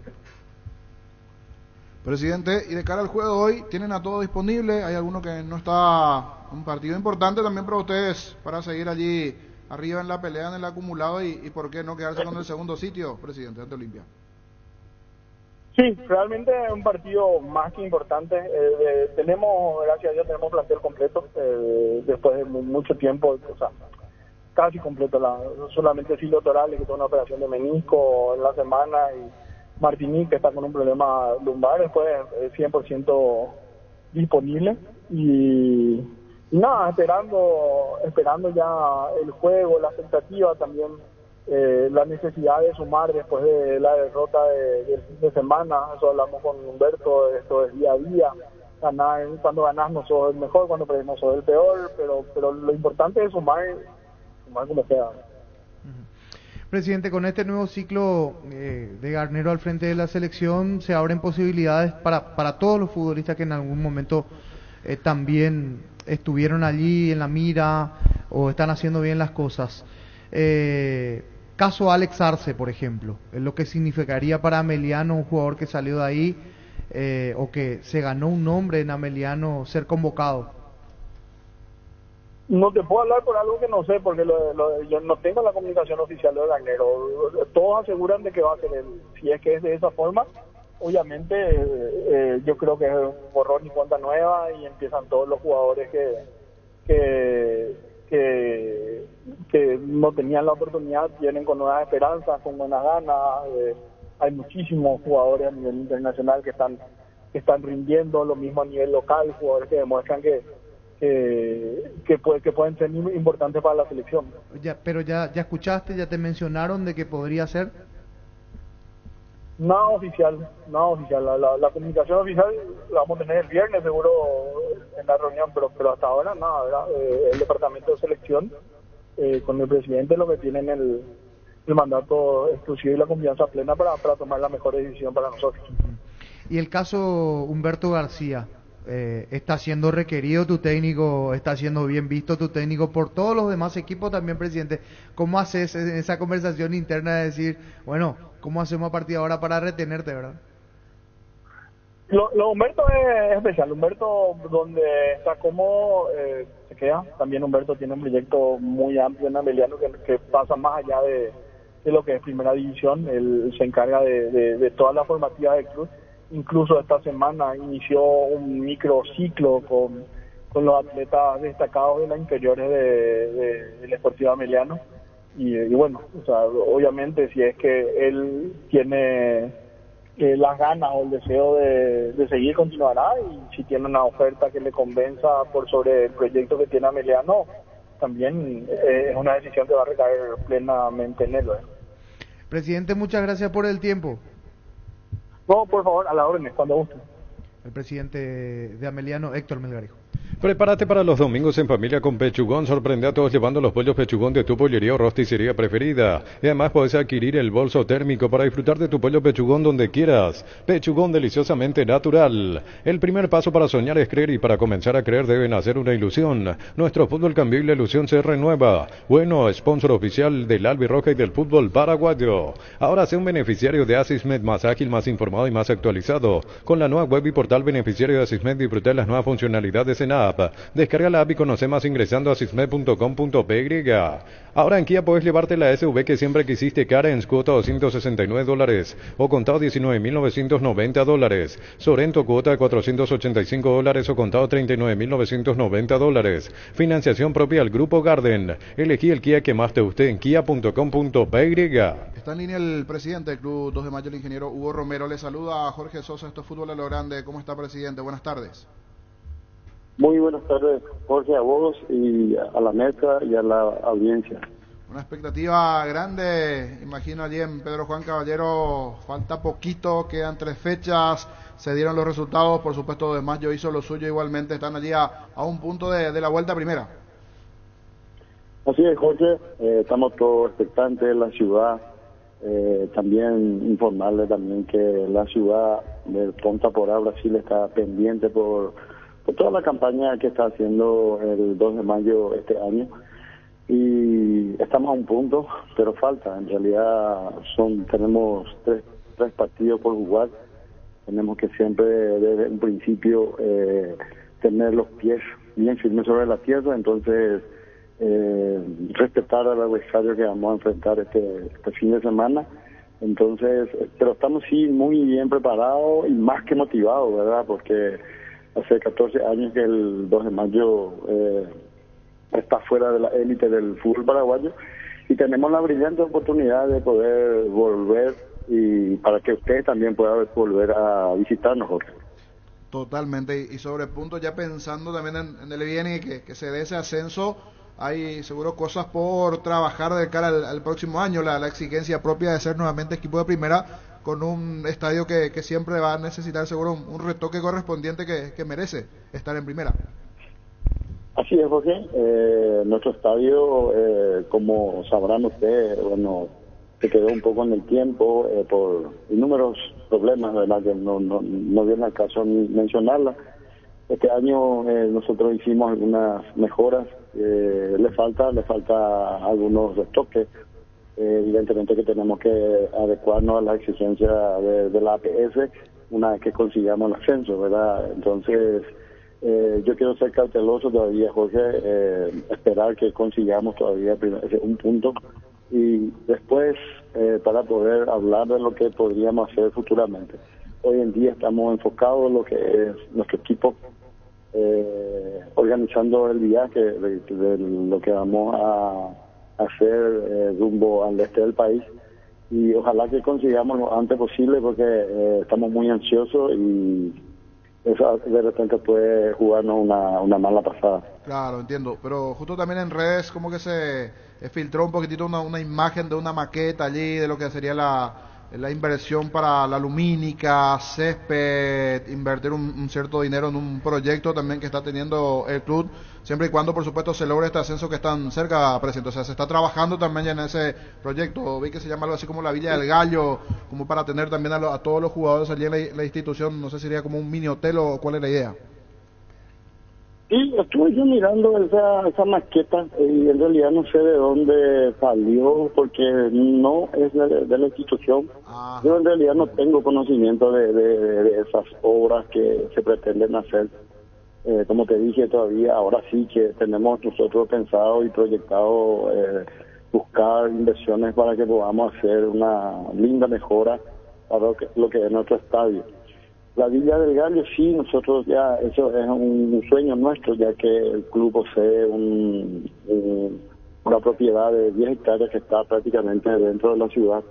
Presidente, y de cara al juego de hoy, ¿tienen a todo disponible? ¿Hay alguno que no está? Un partido importante también para ustedes, para seguir allí arriba en la pelea, en el acumulado, y ¿por qué no quedarse con el segundo sitio, presidente, ante Olimpia? Sí, realmente es un partido más que importante. Gracias a Dios, tenemos plantel completo después de mucho tiempo, o sea, casi completo. Solamente Silvio Torales, que tuvo una operación de menisco en la semana, y Martinique, que está con un problema lumbar, después 100% disponible. Y nada, esperando ya el juego, la expectativa también. La necesidad de sumar después de la derrota del fin de semana. Eso hablamos con Humberto, esto es día a día. Ganar, cuando ganas no sos el mejor, cuando perdés no sos el peor, pero lo importante es sumar como sea. Presidente, con este nuevo ciclo de Garnero al frente de la selección se abren posibilidades para todos los futbolistas que en algún momento también estuvieron allí en la mira o están haciendo bien las cosas. Caso Alex Arce, por ejemplo, es lo que significaría para Ameliano, un jugador que salió de ahí o que se ganó un nombre en Ameliano, ser convocado. No te puedo hablar por algo que no sé, porque yo no tengo la comunicación oficial de Garnero. Todos aseguran de que va a ser él. Si es que es de esa forma, obviamente yo creo que es un borrón y cuenta nueva, y empiezan todos los jugadores que no tenían la oportunidad, vienen con nuevas esperanzas, con buenas ganas. Hay muchísimos jugadores a nivel internacional que están rindiendo, lo mismo a nivel local, jugadores que demuestran que pueden ser importantes para la selección. Pero ya escuchaste, ya te mencionaron de que podría ser. Nada oficial. La comunicación oficial la vamos a tener el viernes seguro en la reunión, pero hasta ahora nada, ¿verdad? El departamento de selección con el presidente lo que tienen el mandato exclusivo y la confianza plena para tomar la mejor decisión para nosotros. Y el caso Humberto García, está siendo requerido tu técnico, está siendo bien visto tu técnico por todos los demás equipos también, presidente. ¿Cómo haces esa conversación interna de decir, bueno, cómo hacemos a partir de ahora para retenerte, verdad? Lo Humberto es especial. Humberto, donde está cómodo, se queda. También Humberto tiene un proyecto muy amplio en Ameliano que pasa más allá de lo que es primera división. Él se encarga de toda la formativa del club, incluso esta semana inició un microciclo con los atletas destacados de las inferiores del Sportivo Ameliano. Y bueno, o sea, obviamente si es que él tiene las ganas o el deseo de seguir, continuará, y si tiene una oferta que le convenza por sobre el proyecto que tiene Ameliano, también es una decisión que va a recaer plenamente en él. Presidente, muchas gracias por el tiempo. No, por favor, a la orden, cuando guste. El presidente de Ameliano, Héctor Melgarejo. Prepárate para los domingos en familia con Pechugón. Sorprende a todos llevando los pollos Pechugón de tu pollería o rosticería preferida. Y además puedes adquirir el bolso térmico para disfrutar de tu pollo Pechugón donde quieras. Pechugón, deliciosamente natural. El primer paso para soñar es creer, y para comenzar a creer deben hacer una ilusión. Nuestro fútbol cambió y la ilusión se renueva. Bueno, sponsor oficial del Albirroja y del fútbol paraguayo. Ahora sé un beneficiario de Asismed, más ágil, más informado y más actualizado. Con la nueva web y portal beneficiario de Asismed, disfruta de las nuevas funcionalidades en app. Descarga la app y conoce más ingresando a sismed.com.py. Ahora en Kia puedes llevarte la SUV que siempre quisiste, Carens, cuota $269 o contado $19.990. Sorento, cuota $485 o contado $39.990. Financiación propia al Grupo Garden. Elegí el Kia que más te guste en kia.com.py. Está en línea el presidente del Club 2 de Mayo, el ingeniero Hugo Romero. Le saluda a Jorge Sosa, esto es Fútbol a lo Grande. ¿Cómo está, presidente? Buenas tardes. Muy buenas tardes, Jorge, a vos y a la mesa y a la audiencia. Una expectativa grande, imagino, allí en Pedro Juan Caballero. Falta poquito, quedan 3 fechas, se dieron los resultados, por supuesto de Mayo hizo lo suyo igualmente, están allí a un punto de la vuelta primera. Así es, Jorge, estamos todos expectantes en la ciudad, también informarle también que la ciudad de Ponta Porá, Brasil, está pendiente por toda la campaña que está haciendo el 2 de mayo este año, y estamos a un punto, pero falta, en realidad tenemos tres partidos por jugar, tenemos que siempre desde un principio tener los pies bien firmes sobre la tierra, entonces respetar al adversario que vamos a enfrentar este fin de semana. Entonces, pero estamos sí muy bien preparados y más que motivados, ¿verdad? Porque hace 14 años que el 2 de mayo está fuera de la élite del fútbol paraguayo, y tenemos la brillante oportunidad de poder volver, y para que ustedes también puedan volver a visitarnos, Jorge. Totalmente, y sobre punto, ya pensando también en el bien y que se dé ese ascenso, hay seguro cosas por trabajar de cara al próximo año, la exigencia propia de ser nuevamente equipo de primera, con un estadio que siempre va a necesitar seguro un retoque correspondiente que merece estar en primera. Así es, Jorge. Nuestro estadio, como sabrán ustedes, bueno, se quedó un poco en el tiempo por inúmeros problemas, ¿verdad? Que no viene al caso ni mencionarla. Este año nosotros hicimos algunas mejoras, le falta algunos retoques. Evidentemente que tenemos que adecuarnos a la exigencia de la APS una vez que consigamos el ascenso, ¿verdad? Entonces, yo quiero ser cauteloso todavía, Jorge, esperar que consigamos todavía un punto, y después para poder hablar de lo que podríamos hacer futuramente. Hoy en día estamos enfocados en lo que es nuestro equipo, organizando el viaje de lo que vamos a hacer rumbo al este del país, y ojalá que consigamos lo antes posible, porque estamos muy ansiosos y eso de repente puede jugarnos una mala pasada. Claro, entiendo, pero justo también en redes como que se filtró un poquitito una imagen de una maqueta allí de lo que sería la inversión para la lumínica, césped, invertir un cierto dinero en un proyecto también que está teniendo el club, siempre y cuando por supuesto se logre este ascenso que están cerca, presidente. O sea, se está trabajando también en ese proyecto. Vi que se llama algo así como la Villa del Gallo, como para tener también a todos los jugadores allí en la institución. No sé si sería como un mini hotel o cuál es la idea. Sí, estuve yo mirando esa maqueta y en realidad no sé de dónde salió, porque no es de la institución. Yo en realidad no tengo conocimiento de esas obras que se pretenden hacer. Como te dije, todavía ahora sí que tenemos nosotros pensado y proyectado buscar inversiones para que podamos hacer una linda mejora para lo que es nuestro estadio. La Villa del Gallo, sí, nosotros ya, eso es un sueño nuestro, ya que el club posee una propiedad de 10 hectáreas que está prácticamente dentro de la ciudad.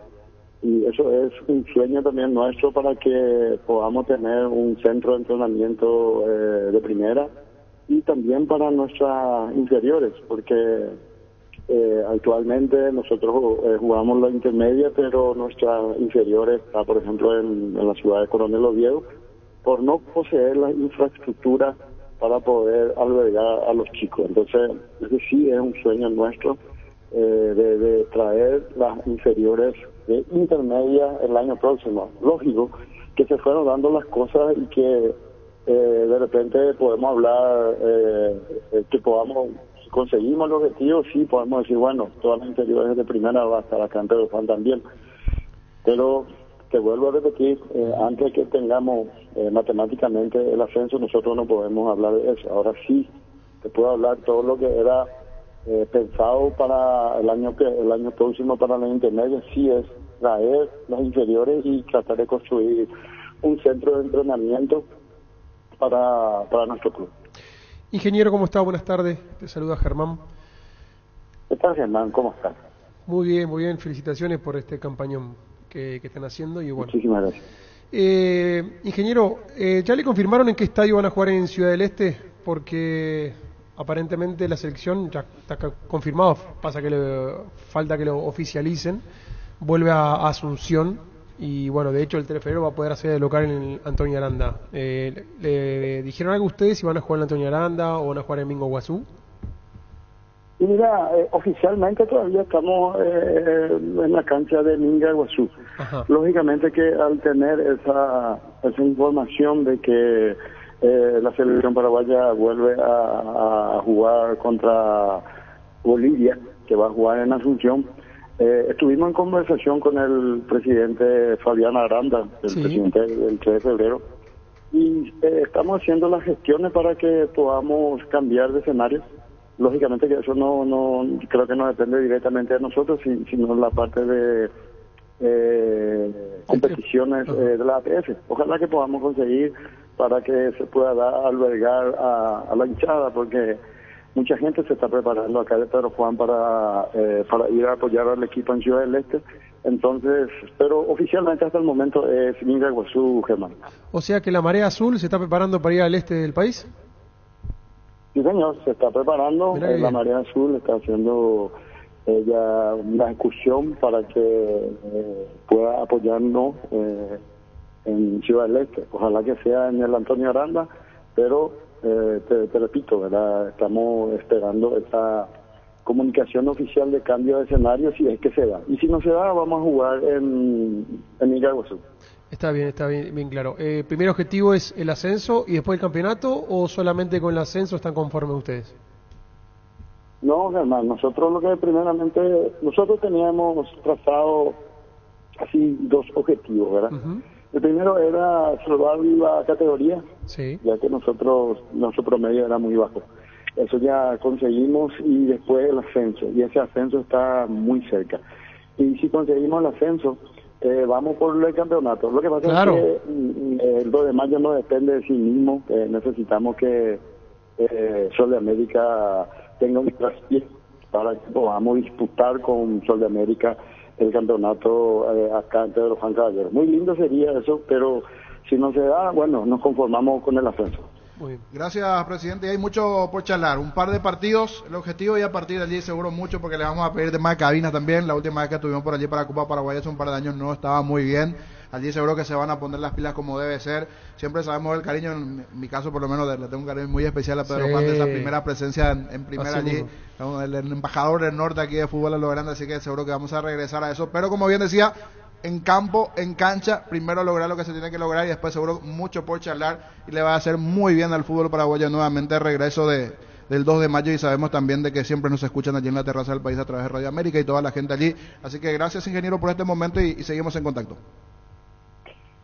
Y eso es un sueño también nuestro para que podamos tener un centro de entrenamiento de primera y también para nuestras inferiores, porque actualmente nosotros jugamos la intermedia, pero nuestras inferiores está, por ejemplo, en la ciudad de Coronel Oviedo, por no poseer la infraestructura para poder albergar a los chicos. Entonces, ese sí es un sueño nuestro, de traer las inferiores de intermedia el año próximo. Lógico que se fueron dando las cosas y que de repente podemos hablar, que podamos, si conseguimos el objetivo, sí podemos decir, bueno, todas las inferiores de primera va a estar acá en Pedro Juan también. Pero te vuelvo a repetir, antes que tengamos matemáticamente el ascenso, nosotros no podemos hablar de eso. Ahora sí, te puedo hablar todo lo que era pensado para el año próximo para la intermedia, sí es traer las inferiores y tratar de construir un centro de entrenamiento para nuestro club. Ingeniero, ¿cómo está? Buenas tardes. Te saluda Germán. ¿Qué tal, Germán? ¿Cómo estás? Muy bien. Felicitaciones por este campañón que están haciendo. Y bueno. Muchísimas gracias. Ingeniero, ¿ya le confirmaron en qué estadio van a jugar en Ciudad del Este? Porque aparentemente la selección ya está confirmado, pasa que falta que lo oficialicen, vuelve a Asunción y bueno, de hecho el 3 de febrero va a poder hacer de local en el Antonio Aranda. ¿Le dijeron algo a ustedes si van a jugar en el Antonio Aranda o van a jugar en Mingo Guazú? Y mira, oficialmente todavía estamos en la cancha de Minga Guazú. Lógicamente que al tener esa información de que la selección paraguaya vuelve a jugar contra Bolivia, que va a jugar en Asunción, estuvimos en conversación con el presidente Fabián Aranda, el presidente del 3 de febrero, y estamos haciendo las gestiones para que podamos cambiar de escenario. Lógicamente que eso no creo que no depende directamente de nosotros, sino la parte de competiciones de la APF. Ojalá que podamos conseguir para que se pueda albergar a la hinchada, porque mucha gente se está preparando acá de Pedro Juan para ir a apoyar al equipo en Ciudad del Este. Entonces, pero oficialmente hasta el momento es Minga Guazú, Germán. O sea que la Marea Azul se está preparando para ir al este del país. Sí, señor, se está preparando. La Marea Azul está haciendo ya una excursión para que pueda apoyarnos en Ciudad del Este. Ojalá que sea en el Antonio Aranda, pero te repito, ¿verdad? Estamos esperando esa comunicación oficial de cambio de escenario si es que se da. Y si no se da, vamos a jugar en Iguazú. Está bien claro. ¿Primer objetivo es el ascenso y después el campeonato o solamente con el ascenso están conformes ustedes? No, Germán, nosotros nosotros teníamos trazado así dos objetivos, ¿verdad? El primero era salvar la categoría, ya que nuestro promedio era muy bajo. Eso ya conseguimos, y después el ascenso, y ese ascenso está muy cerca. Y si conseguimos el ascenso, vamos por el campeonato. Lo que pasa es que el 2 de mayo no depende de sí mismo, necesitamos que Sol de América tenga un traspié para que podamos disputar con Sol de América el campeonato acá en Pedro Juan Caballero. Muy lindo sería eso, pero si no se da, bueno, nos conformamos con el ascenso. Muy bien. Gracias, presidente. Hay mucho por charlar. Un par de partidos. El objetivo, y a partir de allí seguro mucho, porque le vamos a pedir de más cabinas también. La última vez que estuvimos por allí para Copa Paraguay hace un par de años no estaba muy bien. Allí seguro que se van a poner las pilas como debe ser. Siempre sabemos el cariño, en mi caso por lo menos le tengo un cariño muy especial a Pedro Juan, de esa primera presencia en primera allí. El embajador del norte aquí de fútbol a lo grande, así que seguro que vamos a regresar a eso. Pero como bien decía, en campo, en cancha, primero lograr lo que se tiene que lograr y después seguro mucho por charlar, y le va a hacer muy bien al fútbol paraguayo nuevamente el regreso del 2 de mayo, y sabemos también de que siempre nos escuchan allí en la terraza del país a través de Radio América y toda la gente allí. Así que gracias, ingeniero, por este momento y seguimos en contacto.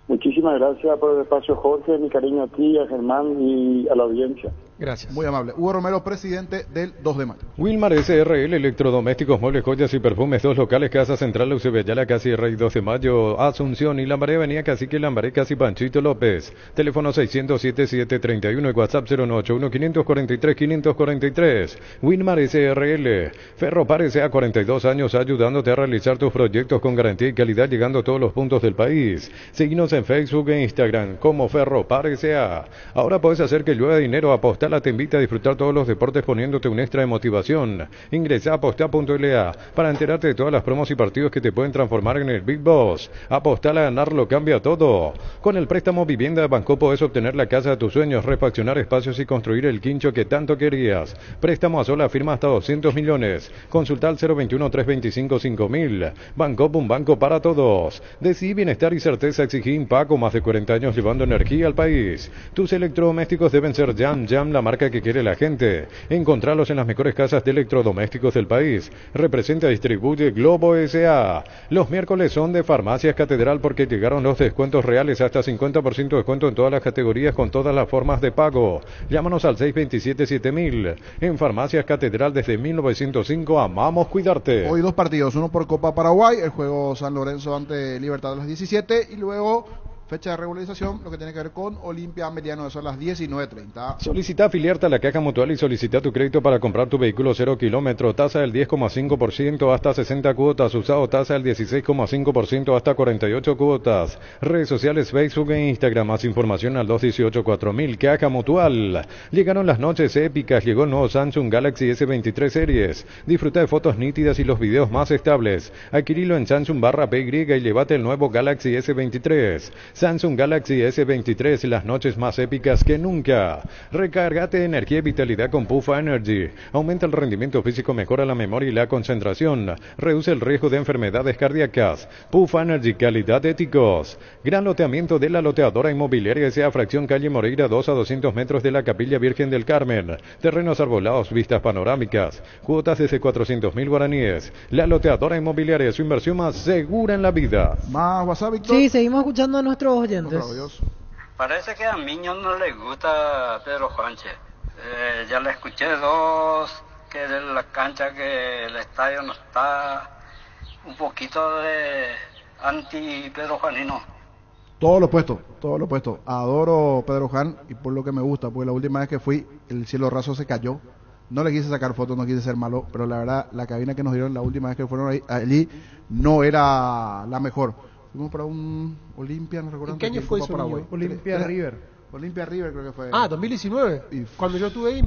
Muchísimas gracias por el espacio, Jorge. Mi cariño a ti, a Germán y a la audiencia. Gracias. Muy amable. Hugo Romero, presidente del 2 de mayo. Wilmar SRL, electrodomésticos, muebles, joyas y perfumes, 2 locales, Casa Central, UCB, Yala, Casi Rey, 2 de mayo, Asunción y Lambaré, Avenida Cacique, Lambaré, Casi Panchito López. Teléfono 607-731 y WhatsApp 091-543-543. Wilmar SRL, Ferropar S.A. 42 años ayudándote a realizar tus proyectos con garantía y calidad, llegando a todos los puntos del país. Síguenos en Facebook e Instagram como Ferropar S.A. Ahora puedes hacer que llueva dinero. Apostala te invita a disfrutar todos los deportes poniéndote un extra de motivación. Ingresa a apostar.la para enterarte de todas las promos y partidos que te pueden transformar en el Big Boss. Apostala a ganar lo cambia todo. Con el préstamo Vivienda de Banco podés obtener la casa de tus sueños, refaccionar espacios y construir el quincho que tanto querías. Préstamo a sola firma hasta 200 millones. Consulta al 021-325-5000. Banco, un banco para todos. Decidí bienestar y certeza, exigí Impaco, más de 40 años llevando energía al país. Tus electrodomésticos deben ser Jam, la marca que quiere la gente. Encontralos en las mejores casas de electrodomésticos del país. Representa y distribuye Globo S.A. Los miércoles son de Farmacias Catedral porque llegaron los descuentos reales, hasta 50% de descuento en todas las categorías con todas las formas de pago. Llámanos al 627-7000. En Farmacias Catedral desde 1905, amamos cuidarte. Hoy 2 partidos, uno por Copa Paraguay, el juego San Lorenzo ante Libertad a las 17 y luego fecha de regularización, lo que tiene que ver con Olimpia Mediano, eso a las 19:30. Solicita afiliarte a la Caja Mutual y solicita tu crédito para comprar tu vehículo 0 kilómetro, tasa del 10,5% hasta 60 cuotas, usado tasa del 16,5% hasta 48 cuotas. Redes sociales, Facebook e Instagram, más información al 218-4000. Caja Mutual. Llegaron las noches épicas, llegó el nuevo Samsung Galaxy S23 Series. Disfruta de fotos nítidas y los videos más estables. Adquirilo en Samsung/PY y llévate el nuevo Galaxy S23. Samsung Galaxy S23, las noches más épicas que nunca. Recárgate de energía y vitalidad con Pufa Energy. Aumenta el rendimiento físico, mejora la memoria y la concentración. Reduce el riesgo de enfermedades cardíacas. Pufa Energy, calidad de éticos. Gran loteamiento de la loteadora inmobiliaria S.A. Fracción Calle Moreira 2 a 200 metros de la Capilla Virgen del Carmen. Terrenos arbolados, vistas panorámicas. Cuotas desde 400.000 guaraníes. La loteadora inmobiliaria, su inversión más segura en la vida. Más WhatsApp, Víctor. Sí, seguimos escuchando a nuestros oyentes. Parece que a Miño no le gusta Pedro Juanche. Ya le escuché 2 que de la cancha, que el estadio no está, un poquito de anti Pedro Juanino. Todo lo opuesto. Adoro Pedro Juan y por lo que me gusta, porque la última vez que fui, el cielo raso se cayó. No le quise sacar fotos, no quise ser malo, pero la verdad, la cabina que nos dieron la última vez que fueron allí no era la mejor. Fuimos para un Olimpia, no recuerdo. ¿En qué año fue eso? Olimpia River. Olimpia River creo que fue. 2019. Cuando yo estuve ahí.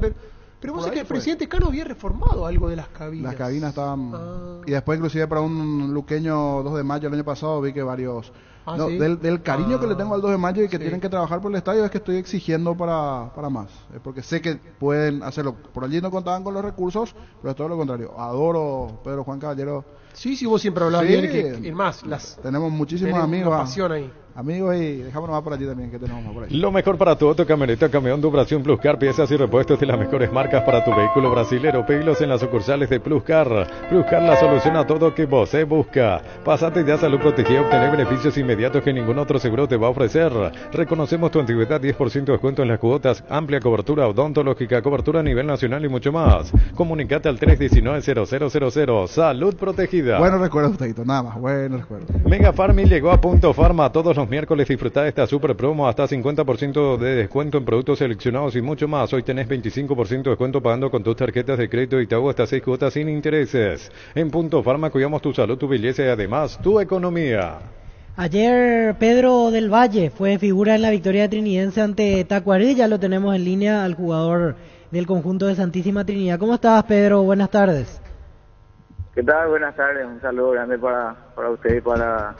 Pero vos sabés que el presidente Cano había reformado algo de las cabinas. Las cabinas estaban... Y después inclusive para un luqueño 2 de mayo el año pasado vi que varios... ¿sí? Del cariño que le tengo al 2 de mayo y que tienen que trabajar por el estadio, es que estoy exigiendo para más. Porque sé que pueden hacerlo. Por allí no contaban con los recursos, pero es todo lo contrario. Adoro Pedro Juan Caballero. Sí, vos siempre hablabas bien, que más tenemos muchísimos amigos. Pasión ahí. Amigos, y dejámonos más por allí también, que tenemos más por ahí. Lo mejor para tu auto, camioneta, camión, Duración Pluscar, piezas y repuestos de las mejores marcas para tu vehículo brasilero. Pedilos en las sucursales de Pluscar. Pluscar, la solución a todo que vos busca. Pasate ya a Salud Protegida, obtener beneficios inmediatos que ningún otro seguro te va a ofrecer. Reconocemos tu antigüedad, 10% de descuento en las cuotas, amplia cobertura odontológica, cobertura a nivel nacional y mucho más. Comunicate al 319-0000. Salud Protegida. Buenos recuerdos, Teito, nada más, buenos recuerdos. Mega Farming llegó a Punto Farma todos los miércoles. Disfrutá de esta super promo, hasta 50% de descuento en productos seleccionados y mucho más. Hoy tenés 25% de descuento pagando con tus tarjetas de crédito Itaú hasta 6 cuotas sin intereses. En Punto Farma cuidamos tu salud, tu belleza y además tu economía. Ayer Pedro del Valle fue figura en la victoria trinidense ante Tacuarí. Ya lo tenemos en línea al jugador del conjunto de Santísima Trinidad. ¿Cómo estás, Pedro? Buenas tardes. ¿Qué tal? Buenas tardes. Un saludo grande para usted y para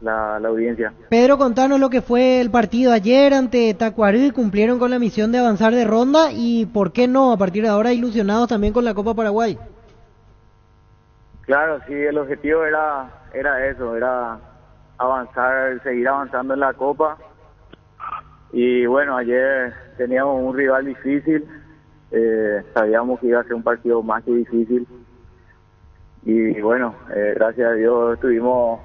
la audiencia. Pedro, contanos lo que fue el partido ayer ante Tacuarí. Cumplieron con la misión de avanzar de ronda y, ¿por qué no? A partir de ahora ilusionados también con la Copa Paraguay. Claro, sí, el objetivo era eso, era avanzar, seguir avanzando en la Copa. Y bueno, ayer teníamos un rival difícil, sabíamos que iba a ser un partido más que difícil. Y bueno, gracias a Dios estuvimos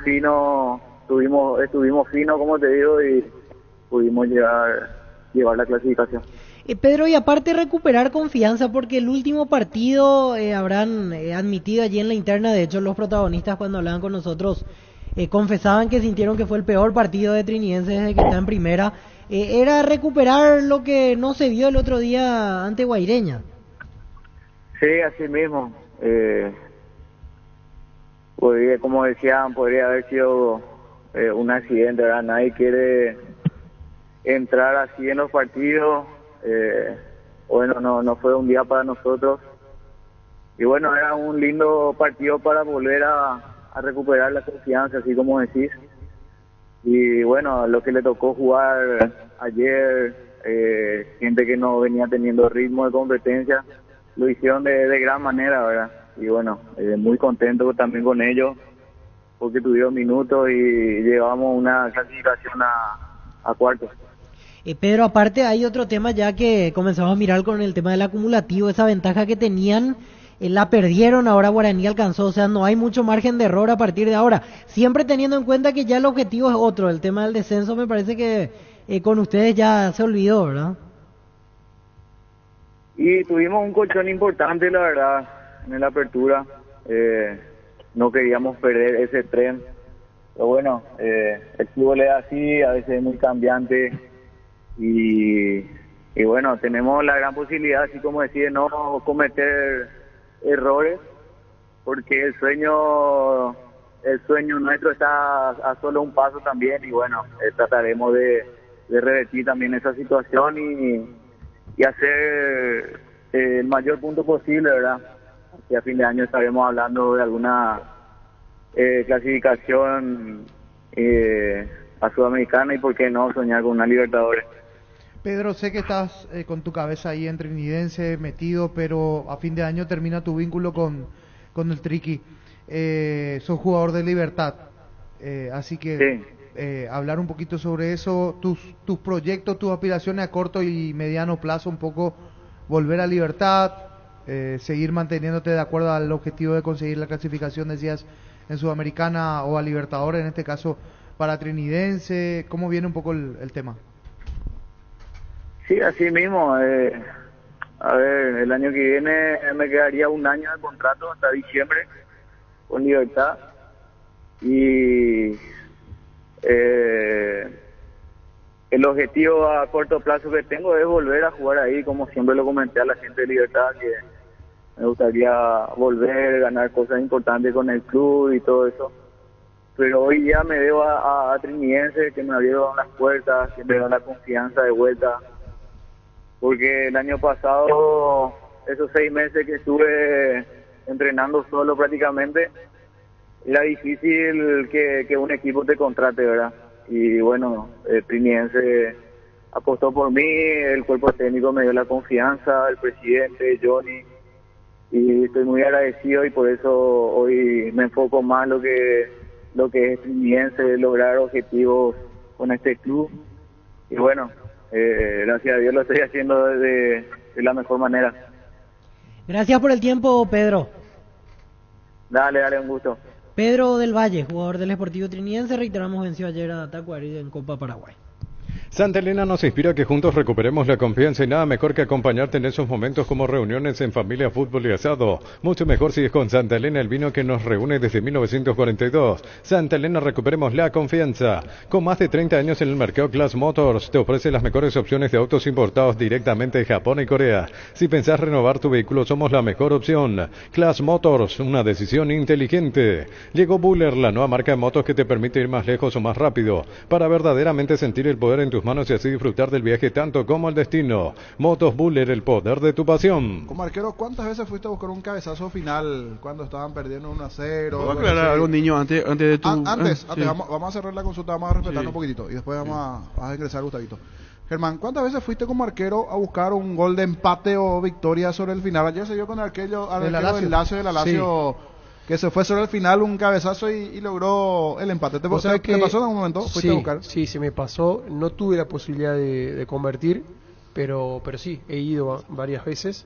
finos, como te digo, y pudimos llegar llevar la clasificación. Pedro, y aparte recuperar confianza, porque el último partido habrán admitido allí en la interna, de hecho los protagonistas cuando hablaban con nosotros confesaban que sintieron que fue el peor partido de Trinidense desde que está en primera. Era recuperar lo que no se vio el otro día ante Guaireña. Sí, así mismo. Como decían, podría haber sido un accidente, ¿verdad? Nadie quiere entrar así en los partidos. Bueno, no fue un día para nosotros. Y bueno, era un lindo partido para volver a recuperar la confianza, así como decís. Y bueno, lo que le tocó jugar ayer, gente que no venía teniendo ritmo de competencia, lo hicieron de gran manera, ¿verdad? Y bueno, muy contento también con ellos, porque tuvieron minutos y llevamos una clasificación a cuartos. Pedro, aparte hay otro tema ya que comenzamos a mirar con el tema del acumulativo, esa ventaja que tenían, la perdieron, ahora Guaraní alcanzó, o sea, no hay mucho margen de error a partir de ahora, siempre teniendo en cuenta que ya el objetivo es otro, el tema del descenso me parece que con ustedes ya se olvidó, ¿verdad? Y tuvimos un colchón importante, la verdad, en la apertura, no queríamos perder ese tren, pero bueno, el fútbol es así, a veces es muy cambiante. Y bueno, tenemos la gran posibilidad, así como decía, de no cometer errores, porque el sueño nuestro está a solo un paso también, y bueno, trataremos de revertir también esa situación y hacer el mayor punto posible, ¿verdad? Y a fin de año estaremos hablando de alguna clasificación a Sudamericana, y por qué no soñar con una Libertadores. Pedro, sé que estás con tu cabeza ahí en Trinidense metido, pero a fin de año termina tu vínculo con el Triqui. Sos jugador de Libertad, así que sí. Hablar un poquito sobre eso, tus proyectos, tus aspiraciones a corto y mediano plazo, un poco volver a Libertad, seguir manteniéndote de acuerdo al objetivo de conseguir la clasificación, decías, en Sudamericana o a Libertadores, en este caso para Trinidense. ¿Cómo viene un poco el tema? Sí, así mismo. A ver, el año que viene me quedaría un año de contrato hasta diciembre con Libertad. Y el objetivo a corto plazo que tengo es volver a jugar ahí, como siempre lo comenté a la gente de Libertad, que me gustaría volver, ganar cosas importantes con el club y todo eso. Pero hoy ya me debo a Trinidense, que me abrieron las puertas, que me da la confianza de vuelta. Porque el año pasado, esos 6 meses que estuve entrenando solo prácticamente, era difícil que un equipo te contrate, ¿verdad? Y bueno, Trinidense apostó por mí, el cuerpo técnico me dio la confianza, el presidente, Johnny, y estoy muy agradecido, y por eso hoy me enfoco más en lo que es Trinidense, lograr objetivos con este club. Y bueno, gracias a Dios lo estoy haciendo de la mejor manera. Gracias por el tiempo, Pedro. Dale, un gusto. Pedro del Valle, jugador del Sportivo Trinidense, reiteramos, venció ayer a Tacuary en Copa Paraguay. Santa Elena nos inspira a que juntos recuperemos la confianza, y nada mejor que acompañarte en esos momentos como reuniones en familia, fútbol y asado. Mucho mejor si es con Santa Elena, el vino que nos reúne desde 1942. Santa Elena, recuperemos la confianza. Con más de 30 años en el mercado, Class Motors te ofrece las mejores opciones de autos importados directamente de Japón y Corea. Si pensás renovar tu vehículo, somos la mejor opción. Class Motors, una decisión inteligente. Llegó Buller, la nueva marca de motos que te permite ir más lejos o más rápido, para verdaderamente sentir el poder en tus manos y así disfrutar del viaje tanto como el destino. Motos Buller, el poder de tu pasión. Como arquero, ¿cuántas veces fuiste a buscar un cabezazo final cuando estaban perdiendo 1-0? Voy a aclarar algo, niño, antes de tu... Antes, sí. vamos a cerrar la consulta, vamos a respetar un poquitito y después vamos a ingresar, Gustavito. Germán, ¿cuántas veces fuiste como arquero a buscar un gol de empate o victoria sobre el final? Ayer se dio con el arquero del Lazio, sí, que se fue sobre el final, un cabezazo y logró el empate. ¿Te pasó en algún momento? ¿Fuiste a buscar? Sí, se me pasó. No tuve la posibilidad de convertir, pero sí, he ido varias veces.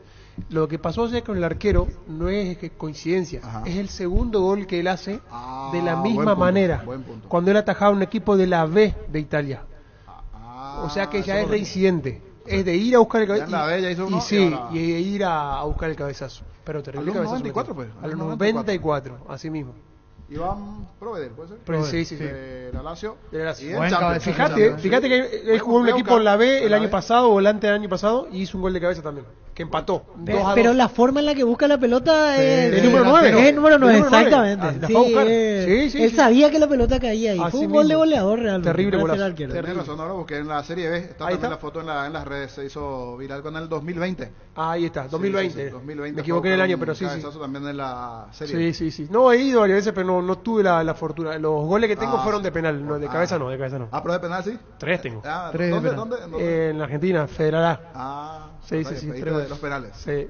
Lo que pasó ayer con el arquero no es coincidencia. Ajá. Es el segundo gol que él hace de la misma manera. Cuando él atajaba un equipo de la B de Italia. O sea que ya es reincidente. Es de ir a buscar el cabezazo. Y ir a buscar el cabezazo. Pero terrible cabezazo. A los 94, pues. A los 94, así mismo. Iván Provedel, ¿puede ser? Sí. La Lazio. Fíjate que él jugó en un equipo en la B el año pasado o el antes del año pasado y hizo un gol de cabeza también, que empató. Pero la forma en la que busca la pelota es el número 9. Es el número 9, exactamente. Sí, él sabía que la pelota caía ahí. Fue un gol de goleador realmente. Terrible golazo. Tienes razón, ahora busqué en la Serie B. Está también la foto en las redes. Se hizo viral con el 2020. Ahí está, 2020. 2020. Me equivoqué en el año, pero sí. También en la Serie. Sí. No, he ido varias veces, pero no tuve la fortuna. Los goles que tengo fueron de penal, no, de cabeza no. Pero de penal sí. 3 tengo. ¿Dónde? En la Argentina, Federal A. Sí. De los penales. Sí.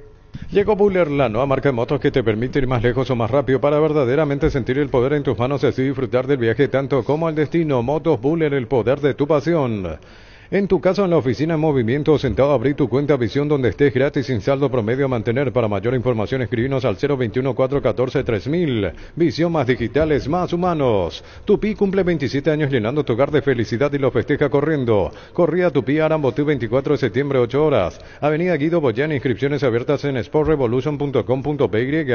Llegó Buller, la nueva marca de motos que te permite ir más lejos o más rápido para verdaderamente sentir el poder en tus manos y así disfrutar del viaje tanto como al destino. Motos Buller, el poder de tu pasión. En tu casa, en la oficina, en movimiento, sentado, abrí tu cuenta Visión donde estés gratis sin saldo promedio a mantener. Para mayor información, escribinos al 021-414-3000. Visión, más digitales, más humanos. Tupi cumple 27 años llenando tu hogar de felicidad y lo festeja corriendo. Corría Tupi Arambotú 24 de septiembre, 8 horas. Avenida Guido Boyán, inscripciones abiertas en sportrevolution.com.py.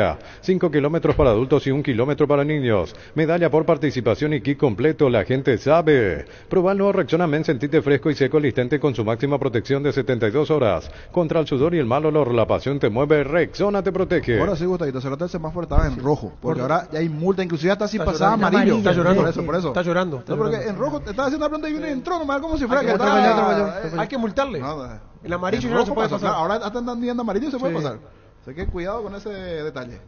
5 kilómetros para adultos y 1 kilómetro para niños. Medalla por participación y kit completo, la gente sabe. Proba el nuevo Rexona Men, sentite fresco y seco al instante con su máxima protección de 72 horas. Contra el sudor y el mal olor, la pasión te mueve, Rexona te protege. Ahora sí, Gustavito, se nota el semáforo estaba en rojo, porque ahora ya hay multa, inclusive hasta si pasaba amarillo. Está llorando, por eso. Está llorando. No, porque en rojo te estaba haciendo una pregunta y uno entró nomás como si fuera que hay que multarle. El amarillo ya no se puede pasar. Ahora hasta andan viendo amarillo y se puede pasar. Así que cuidado con ese detalle.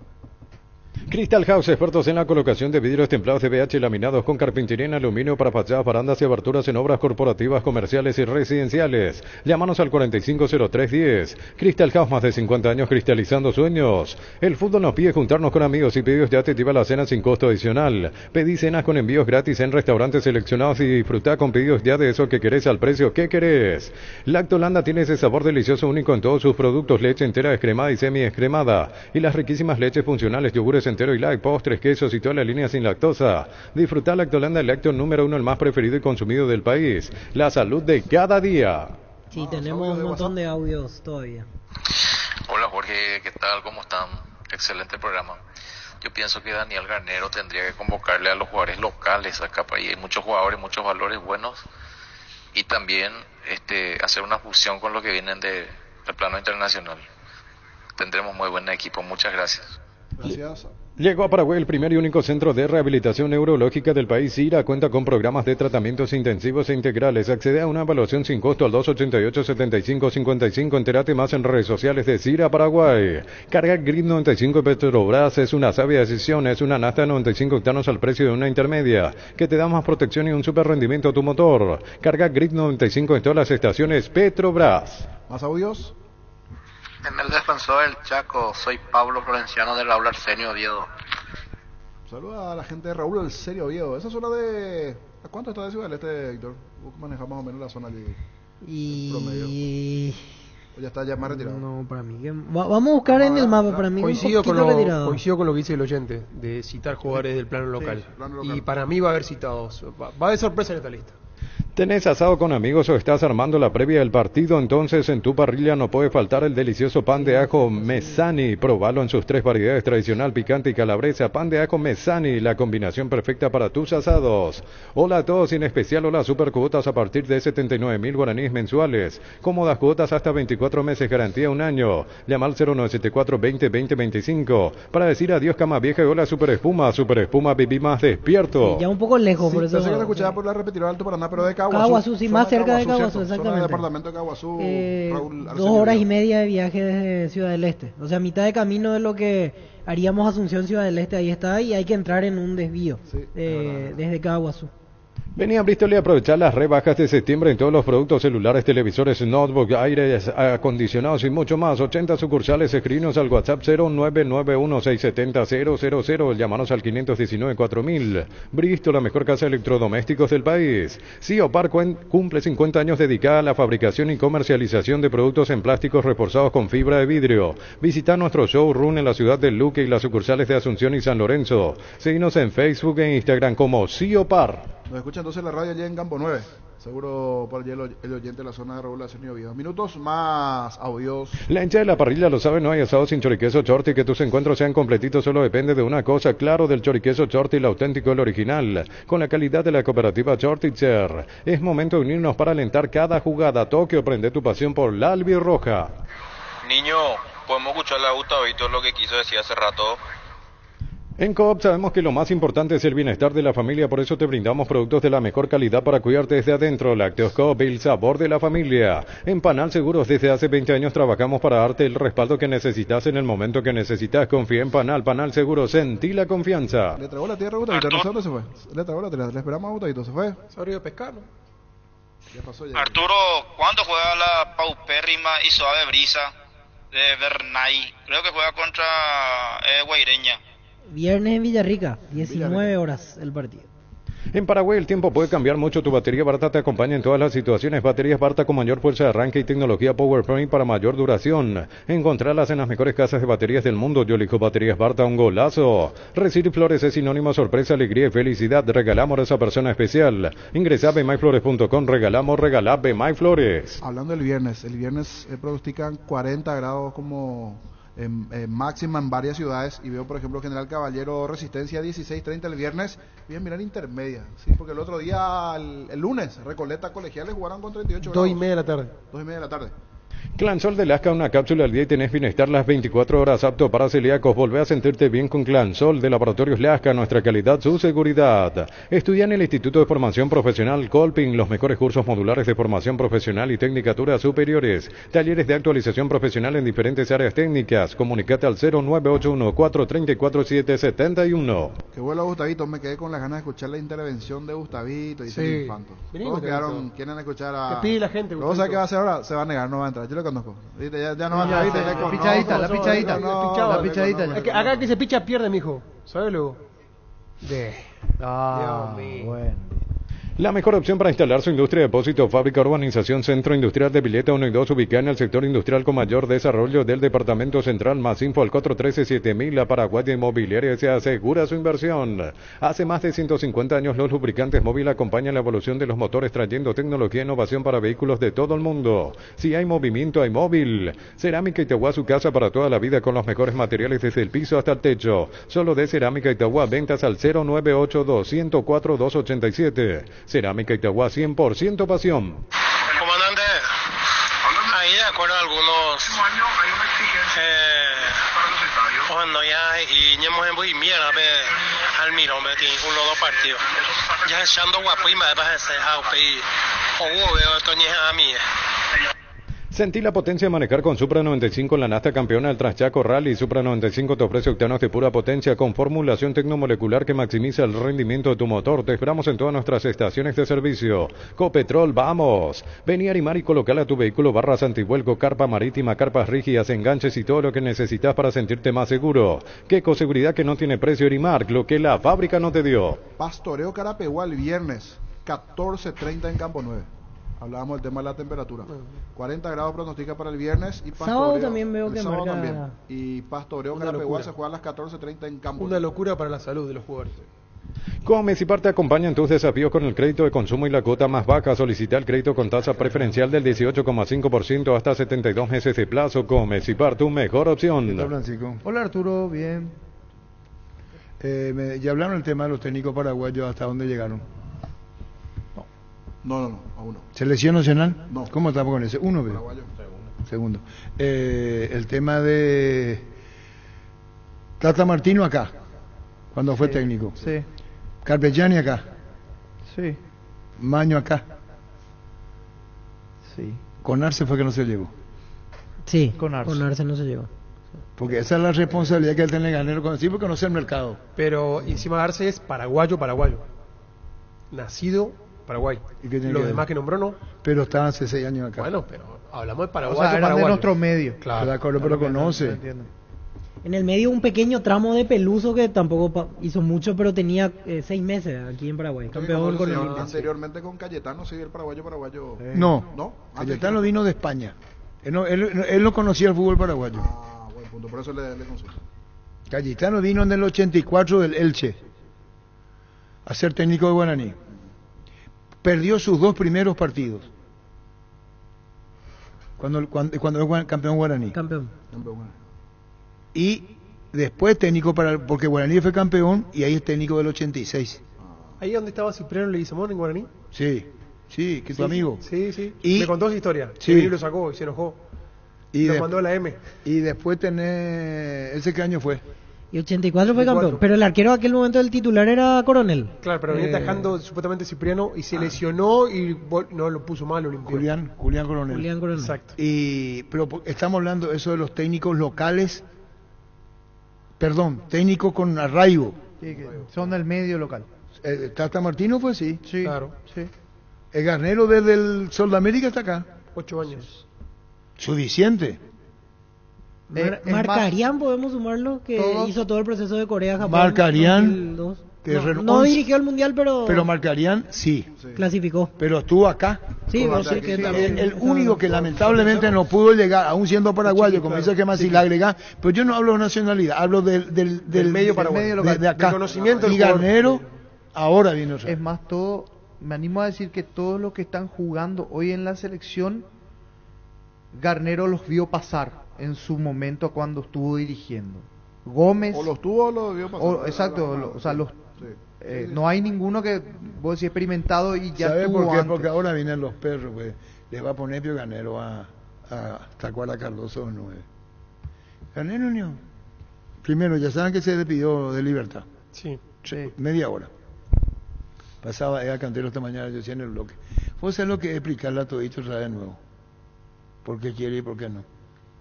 Crystal House, expertos en la colocación de vidrios templados de BH laminados con carpintería en aluminio para fachadas, barandas y aberturas en obras corporativas, comerciales y residenciales. Llámanos al 450310. Crystal House, más de 50 años cristalizando sueños. El fútbol nos pide juntarnos con amigos y pedidos ya te activa la cena sin costo adicional. Pedí cenas con envíos gratis en restaurantes seleccionados y disfruta con pedidos ya de eso que querés al precio que querés. Lactolanda tiene ese sabor delicioso único en todos sus productos, leche entera, descremada y semi-descremada. Y las riquísimas leches funcionales, yogures entero y light, postres, quesos y toda la línea sin lactosa. Disfrutar Lactolanda, el lácteo número 1, el más preferido y consumido del país. La salud de cada día. Sí, tenemos un montón de audios todavía. Hola Jorge, ¿qué tal? ¿Cómo están? Excelente programa. Yo pienso que Daniel Garnero tendría que convocarle a los jugadores locales acá para ahí. Hay muchos jugadores, muchos valores buenos y también hacer una fusión con lo que vienen del plano internacional. Tendremos muy buen equipo. Muchas gracias. Gracias. Llegó a Paraguay el primer y único centro de rehabilitación neurológica del país. IRA cuenta con programas de tratamientos intensivos e integrales. Accede a una evaluación sin costo al 288-7555. Entérate más en redes sociales de CIRA Paraguay. Cargar Grid 95 Petrobras es una sabia decisión. Es una nafta de 95 octanos al precio de una intermedia, que te da más protección y un super rendimiento a tu motor. Carga Grid 95 en todas las estaciones Petrobras. ¿Más audios? En el defensor del Chaco, soy Pablo Florenciano de Raúl Arsenio Oviedo. Saluda a la gente de Raúl Arsenio Oviedo. Esa zona de... ¿A cuánto está de Ciudad del Este, Víctor? ¿Vos manejás más o menos la zona de promedio? ¿O ya está ya más retirado? No, para mí que... Vamos a buscar en el mapa, para mí coincido con lo que dice el oyente, de citar jugadores del plano local. Y para mí va a haber citados. Va de sorpresa en esta lista. ¿Tenés asado con amigos o estás armando la previa del partido? Entonces en tu parrilla no puede faltar el delicioso pan de ajo Mesani. Probalo en sus 3 variedades: tradicional, picante y calabresa. Pan de ajo Mesani, la combinación perfecta para tus asados. Hola a todos y en especial hola, super cuotas a partir de 79.000 guaraníes mensuales. Cómodas cuotas hasta 24 meses, garantía 1 año. Llama al 0974-20-2025 para decir adiós cama vieja y hola Super Espuma. Super Espuma, viví más despierto. Sí, ya un poco lejos, por eso. Pensé que lo escuchaba por la repetidora Alto Paraná, pero de Caguazú, sí, más cerca de Caguazú, exactamente. Zona de departamento de Caguazú, 2 horas y media de viaje desde Ciudad del Este. O sea, mitad de camino de lo que haríamos Asunción Ciudad del Este, ahí está, y hay que entrar en un desvío desde Caguazú. Vení a Bristol y aprovechar las rebajas de septiembre en todos los productos celulares, televisores, notebook, aires acondicionados y mucho más. 80 sucursales. Escribinos al WhatsApp 0991-670-000. Llámanos al 519-4000. Bristol, la mejor casa de electrodomésticos del país. Siopar cumple 50 años dedicada a la fabricación y comercialización de productos en plásticos reforzados con fibra de vidrio. Visita nuestro showroom en la ciudad de Luque y las sucursales de Asunción y San Lorenzo. Seguinos en Facebook e Instagram como Siopar. Nos escuchan entonces la radio allá en Campo 9. Seguro para el oyente de la zona de regulación y oídos. Minutos más audios. La hincha de la parrilla lo sabe, no hay asado sin choriqueso Chorti. Que tus encuentros sean completitos solo depende de una cosa, claro, del choriqueso Chorti, el auténtico, el original, con la calidad de la cooperativa Chortitzer. Es momento de unirnos para alentar cada jugada. Tokio, prende tu pasión por la albirroja. Niño, podemos escucharle a Gustavito lo que quiso decir hace rato. En Coop sabemos que lo más importante es el bienestar de la familia, por eso te brindamos productos de la mejor calidad para cuidarte desde adentro. Lácteos Coop, el sabor de la familia. En Panal Seguros, desde hace 20 años trabajamos para darte el respaldo que necesitas en el momento que necesitas. Confía en Panal. Panal Seguros, sentí la confianza. Le tragó la tierra a Gustavito, no sé dónde se fue. Le tragó la tierra, le esperamos a Gustavito, se fue. Se abrió de pescar, ¿no? Ya pasó ya. Arturo, ¿cuándo juega la paupérrima y suave brisa de Bernay? Creo que juega contra Guaireña. Viernes en Villarrica, 19 horas el partido. En Paraguay el tiempo puede cambiar mucho. Tu batería Barta te acompaña en todas las situaciones. Baterías Barta con mayor fuerza de arranque y tecnología PowerPoint para mayor duración. Encontrarlas en las mejores casas de baterías del mundo. Yo elijo Baterías Barta, un golazo. Recibir flores es sinónimo de sorpresa, alegría y felicidad. Regalamos a esa persona especial. Ingresa a bmyflores.com. Regala BMyFlores. Hablando del viernes, el viernes pronostican 40 grados como máxima en varias ciudades, y veo por ejemplo General Caballero Resistencia 16:30 el viernes. Voy a mirar intermedia, sí, porque el otro día, el lunes, Recoleta Colegiales jugaron con 38 grados. 2:30 de la tarde. 2:30 de la tarde. Clansol de Lasca, una cápsula al día y tenés bienestar las 24 horas, apto para celíacos. Volvé a sentirte bien con Clansol de Laboratorios Lasca, nuestra calidad, su seguridad. Estudia en el Instituto de Formación Profesional Colping, los mejores cursos modulares de formación profesional y tecnicaturas superiores. Talleres de actualización profesional en diferentes áreas técnicas. Comunicate al 0981-434-771. Qué bueno, Gustavito, me quedé con las ganas de escuchar la intervención de Gustavito y sí. Infanto. Venimos, Todos quedaron, quieren escuchar a... ¿Qué pide la gente, Luego, ¿sabes qué va a hacer ahora? Se va a negar, no va a entrar. Yo lo conozco. ¿Viste? Ya no va a entrar. ¿Viste? Ya La pichadita. La pichadita. Es que acá que se picha pierde, mijo. ¿Sabes luego? Dios mío. Bueno. La mejor opción para instalar su industria, depósito, fábrica, urbanización, centro industrial de Pileta 1 y 2, ubicada en el sector industrial con mayor desarrollo del departamento central. Más info al 413-7000. La Paraguaya Inmobiliaria se asegura su inversión. Hace más de 150 años los lubricantes móvil acompañan la evolución de los motores, trayendo tecnología e innovación para vehículos de todo el mundo. Si hay movimiento, hay móvil. Cerámica Itagua, su casa para toda la vida, con los mejores materiales desde el piso hasta el techo. Solo de Cerámica Itagua, ventas al 0982-104-287. Cerámica Itagua, 100% pasión. Comandante, ahí de acuerdo a algunos cuando ya y ñemos en muy mierda al mirón beti uno dos partidos ya echando guapo y me va a hacer o veo toñe a mí. Sentí la potencia de manejar con Supra 95, la Nasta campeona del Transchaco Rally. Supra 95 te ofrece octanos de pura potencia con formulación tecnomolecular que maximiza el rendimiento de tu motor. Te esperamos en todas nuestras estaciones de servicio. Copetrol, vamos. Vení a animar y colocar a tu vehículo barras antivuelco, carpa marítima, carpas rígidas, enganches y todo lo que necesitas para sentirte más seguro. Qué seguridad que no tiene precio, Erimark, lo que la fábrica no te dio. Pastoreo Carapeguá el viernes, 14:30 en Campo 9. Hablábamos del tema de la temperatura. 40 grados pronostica para el viernes y pastoreo. Sábado también veo que sábado marca... también. Y pastoreo Carapeguá se juega a las 14:30 en Campo 9. Una locura para la salud de los jugadores. Comecipar te acompaña en tus desafíos con el crédito de consumo y la cuota más baja. Solicita el crédito con tasa preferencial del 18,5% hasta 72 meses de plazo. Comecipar, tu mejor opción. ¿Qué tal, Francisco? Hola, Arturo, bien. Ya hablaron el tema de los técnicos paraguayos, ¿hasta dónde llegaron? No, aún no. ¿Selección nacional? No. ¿Cómo estamos con ese? Uno, veo. Segundo. El tema de Tata Martino acá, cuando fue técnico. Sí. Carpegiani acá. Sí. Maño acá. Sí. Con Arce fue que no se llegó. Sí, con Arce no se llegó. Porque esa es la responsabilidad que él tiene Garnero con sí, porque conoce el mercado. Pero encima de Arce es paraguayo. Nacido Paraguay. ¿Y qué tiene Los que demás ver? que nombró no. Pero estaban hace 6 años acá. Bueno, pero hablamos de paraguayo. O sea, eran de nuestro medio. Claro. De acuerdo, pero conoce. En el medio un pequeño tramo de Peluso que tampoco hizo mucho, pero tenía 6 meses aquí en Paraguay. Campeón con el Olimpia. Anteriormente con Cayetano, sí, el paraguayo. No, Cayetano vino de España. Él no conocía el fútbol paraguayo. Ah, buen punto, por eso le consulto. Cayetano vino en el 84 del Elche a ser técnico de Guaraní. perdió sus 2 primeros partidos. Cuando es campeón Guaraní. Campeón. Y después técnico porque Guaraní fue campeón y ahí es técnico del 86. Ahí donde estaba Cipriano Leguizamón en Guaraní. Sí, que tu amigo. Sí. Y me contó esa historia. Sí. Y lo sacó y se enojó. Y lo mandó a la M. Y después ¿ese qué año fue? Y 84 fue campeón. Pero el arquero en aquel momento del titular era Coronel. Claro, pero venía atajando supuestamente Cipriano y se lesionó y no lo puso mal, lo limpió. Julián Coronel. Exacto. Pero estamos hablando eso de los técnicos locales, técnicos con arraigo. Sí, que son del medio local. Tata Martino fue sí. Claro. Sí. El Garnero desde el Sol de América está acá. 8 años. Suficiente. Marcarián podemos sumarlo, que hizo todo el proceso de Corea-Japón. Marcarián, no dirigió el mundial, pero Marcarián sí clasificó. Pero estuvo acá. Sí, que también. El único que lamentablemente no pudo llegar, aún siendo paraguayo, como dice que más si le agrega, pero yo no hablo de nacionalidad, hablo del medio paraguayo, de acá. Conocimiento y Garnero ahora viene otra. Es más, me animo a decir que todos los que están jugando hoy en la selección, Garnero los vio pasar en su momento cuando estuvo dirigiendo. Gómez. O los tuvo o los vio pasar. Exacto, no hay ninguno que vos decís experimentado y ya ¿Sabe estuvo por qué? antes. Porque ahora vienen los perros, pues. Les va a poner Pio Garnero a Tacuara Cardoso 9. Garnero no. Primero, ya saben que se despidió de Libertad. Sí. Media hora. Pasaba, era cantero esta mañana, yo decía en el bloque. Vos sabés lo que es explicarle a todito otra vez de nuevo. ¿Por qué quiere y por qué no?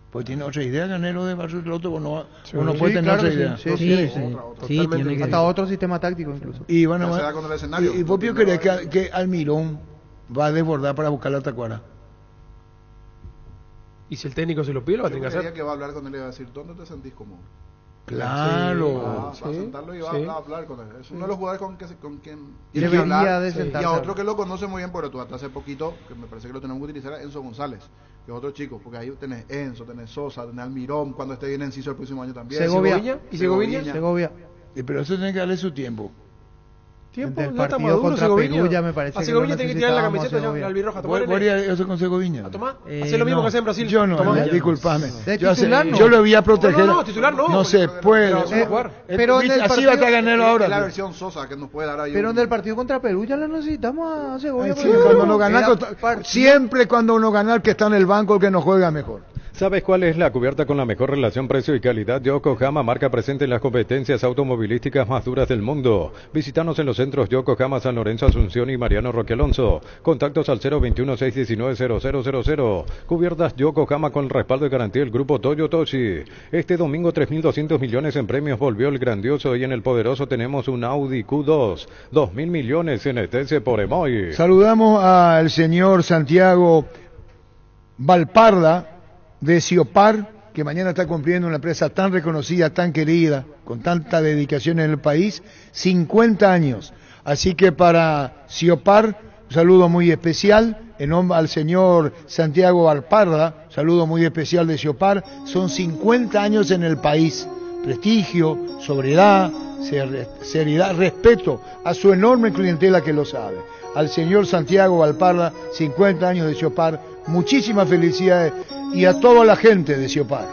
Pues tiene otra idea, Garnero de Barrio del otro, uno puede tener otra idea. Sí, tiene hasta otro sistema táctico incluso. Y bueno, se da con el escenario. ¿Y vos crees que Almirón va a desbordar para buscar la Tacuara? Y si el técnico se lo pide, lo va a tener que hacer. Que va a hablar con él y va a decir, ¿dónde te sentís cómodo? Claro. Va a sentarlo y va a hablar con él. Es uno de los jugadores con quien debería de sentarse. Y a otro que lo conoce muy bien, pero tú hasta hace poquito, que me parece que lo tenemos que utilizar, a Enzo González, que es otro chico, porque ahí tenés Enzo, tenés Sosa, tenés Almirón, cuando esté bien Enciso el próximo año también. Segovia. Pero eso tiene que darle su tiempo. Del partido contra Perú ya me parece a Segovia tiene que tirar la camiseta ya la albirroja. ¿Voy a eso con Segoviña? ¿A tomar? Hacer lo mismo que hace en Brasil. Yo no, disculpame. Titular no. Yo lo voy a proteger. No, titular no. No se puede. Pero así va a estar Garnero ahora. La versión Sosa que nos puede dar ahí. Pero en el partido contra Perú ya lo necesitamos a Segovia. Sí, cuando uno gana, siempre cuando uno gana, el que está en el banco, el que nos juega mejor. ¿Sabes cuál es la cubierta con la mejor relación precio y calidad? Yokohama, marca presente en las competencias automovilísticas más duras del mundo. Visítanos en los centros Yokohama, San Lorenzo, Asunción y Mariano Roque Alonso. Contactos al 021-619-0000. Cubiertas Yokohama con el respaldo y garantía del grupo Toyo Toshi. Este domingo 3.200 millones en premios volvió el grandioso y en el poderoso tenemos un Audi Q2. 2.000 millones en ETC por Emoy. Saludamos al señor Santiago Valparda de Ciopar, que mañana está cumpliendo una empresa tan reconocida, tan querida, con tanta dedicación en el país, 50 años. Así que para Ciopar, un saludo muy especial, en nombre al señor Santiago Valparda, saludo muy especial de Ciopar, son 50 años en el país, prestigio, sobriedad, seriedad, respeto a su enorme clientela que lo sabe. Al señor Santiago Valparda, 50 años de Ciopar, muchísimas felicidades y a toda la gente de Ciopar.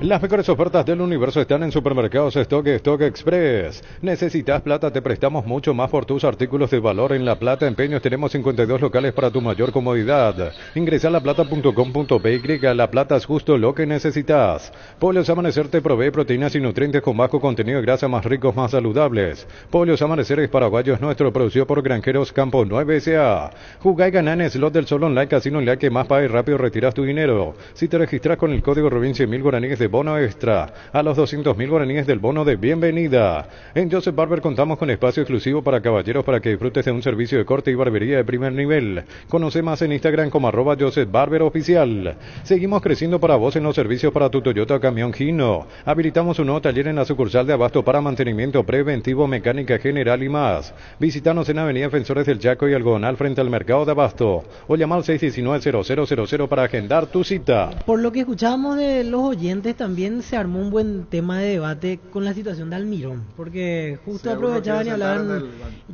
Las mejores ofertas del universo están en Supermercados Stock Express. ¿Necesitas plata? Te prestamos mucho más por tus artículos de valor. En La Plata Empeños tenemos 52 locales para tu mayor comodidad. Ingresa a laplata.com.py. La Plata es justo lo que necesitas. Pollos Amanecer te provee proteínas y nutrientes con bajo contenido de grasa, más ricos, más saludables. Pollos Amanecer es paraguayo, es nuestro, producido por Granjeros Campo 9 S.A. Jugá y ganá en Slot del Sol Online, Casino Online, que más paga y rápido retiras tu dinero. Si te registras con el código Rubin, 100.000 guaraníes de bono extra a los 200.000 guaraníes del bono de bienvenida. En Joseph Barber contamos con espacio exclusivo para caballeros para que disfrutes de un servicio de corte y barbería de primer nivel. Conoce más en Instagram como @JosephBarberOficial. Seguimos creciendo para vos en los servicios para tu Toyota Camión Hino. Habilitamos un nuevo taller en la sucursal de Abasto para mantenimiento preventivo, mecánica general y más. Visítanos en Avenida Defensores del Chaco y Algodonal frente al mercado de Abasto o llama al 619-0000 para agendar tu cita. Por lo que escuchamos de los oyentes, también se armó un buen tema de debate con la situación de Almirón, porque justo aprovechaban y hablaban,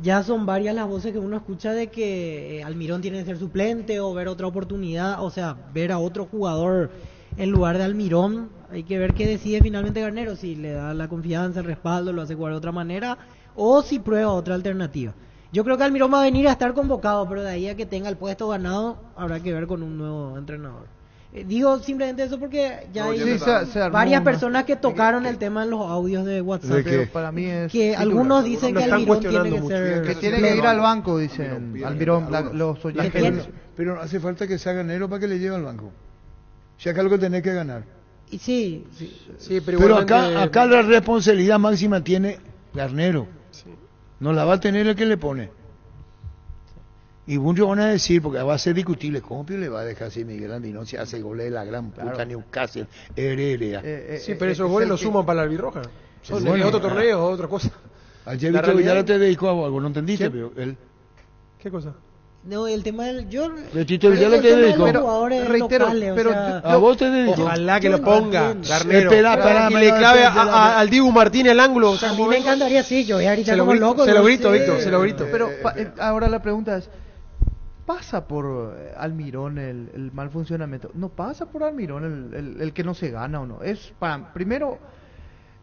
ya son varias las voces que uno escucha de que Almirón tiene que ser suplente o ver otra oportunidad, o sea, ver a otro jugador en lugar de Almirón. Hay que ver qué decide finalmente Garnero, si le da la confianza, el respaldo, lo hace jugar de otra manera o si prueba otra alternativa. Yo creo que Almirón va a venir a estar convocado, pero de ahí a que tenga el puesto ganado habrá que ver con un nuevo entrenador. Digo simplemente eso porque ya hay varias personas que tocaron el tema en los audios de WhatsApp. Pero para mí es que algunos dicen que Almirón tiene que ser... Que tiene que ir al banco, dicen Almirón, los oyentes. Pero hace falta que sea Garnero para que le lleve al banco. Si acá lo que tenés que ganar. Y sí, pero acá la responsabilidad máxima tiene Garnero. No la va a tener el que le pone. Y muchos van a decir, porque va a ser discutible, ¿cómo le va a dejar si Miguel Andino se hace goles de la gran puta Newcastle, Heredia? Sí, pero esos goles los suman para la albirroja. Son otro torneo, otra cosa. Ayer Víctor Villara te dedicó a algo, no entendiste, pero él... ¿Qué cosa? No, el tema del... Tito Villara te dedicó. Reitero, pero a vos te dedicó. Ojalá que lo ponga, Garnero. Espera, y le clave al Dibu Martínez el ángulo. A mí me encantaría, sí, yo voy a gritar como loco. Se lo grito, Víctor, se lo grito. Pero ahora la pregunta es... ¿Pasa por Almirón el mal funcionamiento? No pasa por Almirón el que no se gana o no. Es primero,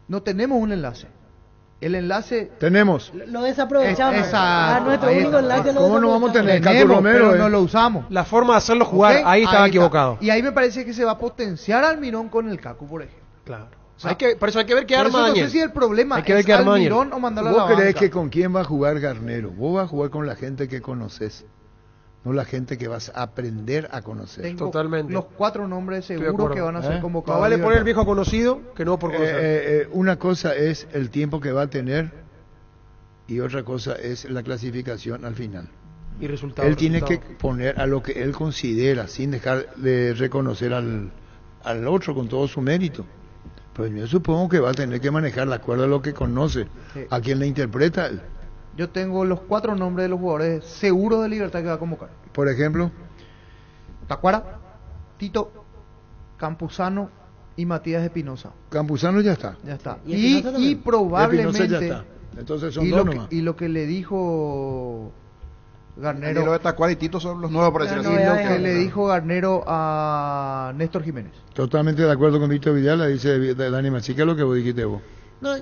no tenemos un enlace. El enlace... Tenemos. Lo desaprovechamos. Nuestro único enlace lo ¿Cómo no vamos a tener? Tenemos, pero no lo usamos. La forma de hacerlo jugar, ahí estaba equivocado. Y ahí me parece que se va a potenciar Almirón con el Cacu, por ejemplo. Claro. O sea, por eso hay que ver qué arma Daniel. No sé si el problema es Almirón o mandarlo a la banca. ¿Vos crees que con quién va a jugar Garnero? Vos vas a jugar con la gente que conoces. No la gente que vas a aprender a conocer. Totalmente. Los 4 nombres seguros que van a ser convocados. Vale poner el viejo conocido que no por conocer. Una cosa es el tiempo que va a tener y otra cosa es la clasificación al final. Y resultado. Él tiene que poner a lo que él considera sin dejar de reconocer al otro con todo su mérito. Pues yo supongo que va a tener que manejar de acuerdo a lo que conoce, a quien le interpreta él. Yo tengo los 4 nombres de los jugadores seguros de Libertad que va a convocar. Por ejemplo, Tacuara, Tito, Campuzano y Matías Espinosa. Campuzano ya está. Ya está. Y probablemente... ya está. Entonces son dos nomás. Y lo que le dijo Garnero... Y lo de Tacuara y Tito son los nuevos, por decir así. Y lo que le dijo Garnero a Néstor Jiménez. Totalmente de acuerdo con Víctor Villara, dice Dani Machica, lo que vos dijiste vos. No,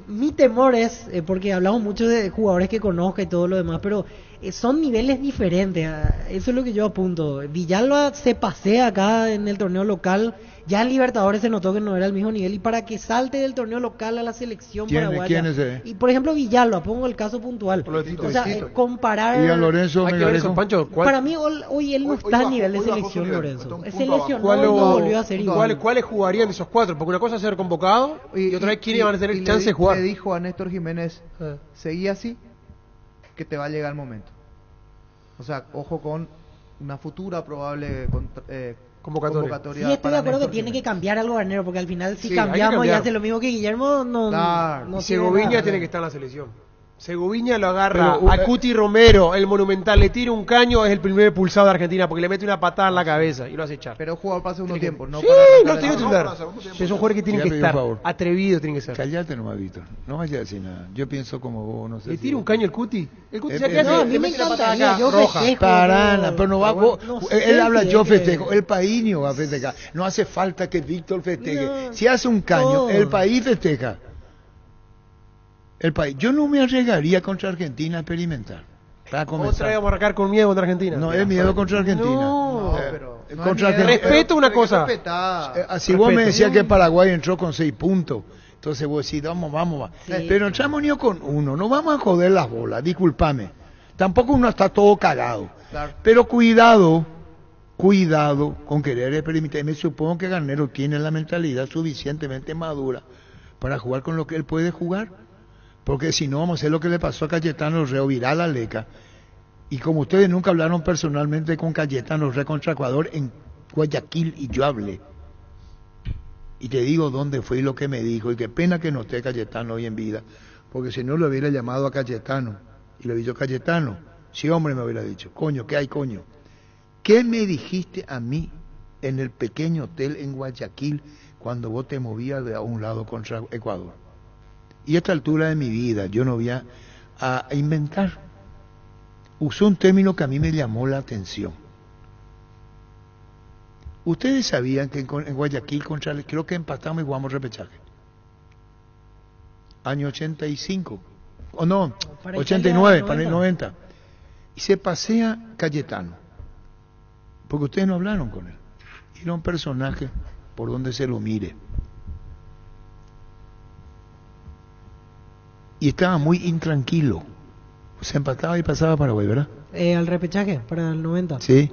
mi temor es, porque hablamos mucho de jugadores que conozco y todo lo demás, pero son niveles diferentes, eso es lo que yo apunto. Villalba se pasea acá en el torneo local, ya en Libertadores se notó que no era el mismo nivel, y para que salte del torneo local a la selección paraguaya. ¿Quién es ese? Y por ejemplo Villalba, pongo el caso puntual. O sea, comparar... ¿Y a Lorenzo? Hay que ver eso, Pancho. Para mí hoy él no está a nivel de selección, Lorenzo. Es seleccionado y no volvió a ser igual. ¿Cuáles jugarían de esos 4? Porque una cosa es ser convocado y otra vez quiénes van a tener chance de jugar. Le dijo a Néstor Jiménez, seguí así, que te va a llegar el momento. O sea, ojo con una futura probable convocatoria. Sí, estoy de acuerdo que tiene que cambiar algo Garnero, porque al final si cambiamos y hace lo mismo que Guillermo, no Segoviña tiene que estar en la selección. Segoviña lo agarra a Cuti Romero, el Monumental, le tira un caño, es el primer expulsado de Argentina, porque le mete una patada en la cabeza y lo hace echar. Pero jugador para segundo tiempo, ¿no? Sí, no tiene que estar. Es un jugador que tiene que estar. Atrevido tiene que ser. Callate nomás, Víctor. No vayas a decir nada. Yo pienso como vos, no sé. ¿Le tira un caño el Cuti? El Cuti se no, a mí me encantaría, yo festejo. Parana, pero no va. Él habla, yo festejo. El país no va a festejar. No hace falta que Víctor festeje. Si hace un caño, el país festeja. El país. Yo no me arriesgaría contra Argentina a experimentar. Para comenzar. Otra vez vamos a arrancar con miedo contra Argentina. No, es miedo contra Argentina. No, pero contra Argentina. Respeto una cosa. Si vos me decías que Paraguay entró con 6 puntos, entonces vos decís, vamos. Sí. Pero entramos ni con 1, no vamos a joder las bolas, discúlpame. Tampoco uno está todo cagado. Claro. Pero cuidado con querer experimentar. Me supongo que Garnero tiene la mentalidad suficientemente madura para jugar con lo que él puede jugar. Porque si no, vamos a hacer lo que le pasó a Cayetano, revirar la leca. Y como ustedes nunca hablaron personalmente con Cayetano, contra Ecuador, en Guayaquil, y yo hablé. Y te digo dónde fue y lo que me dijo. Y qué pena que no esté Cayetano hoy en vida. Porque si no lo hubiera llamado a Cayetano, y le hubiera dicho, Cayetano, sí hombre me hubiera dicho, coño, ¿qué hay coño? ¿Qué me dijiste a mí en el pequeño hotel en Guayaquil cuando vos te movías de a un lado contra Ecuador. Y a esta altura de mi vida yo no voy a inventar. Usó un término que a mí me llamó la atención. Ustedes sabían que en Guayaquil creo que empatamos y jugamos repechaje. Año 85, o no, Para 89, Italia, para el 90. Y se pasea Cayetano, porque ustedes no hablaron con él. Era un personaje por donde se lo mire. Y estaba muy intranquilo. Se empataba y pasaba a Paraguay, ¿verdad? Al repechaje, para el 90. Sí.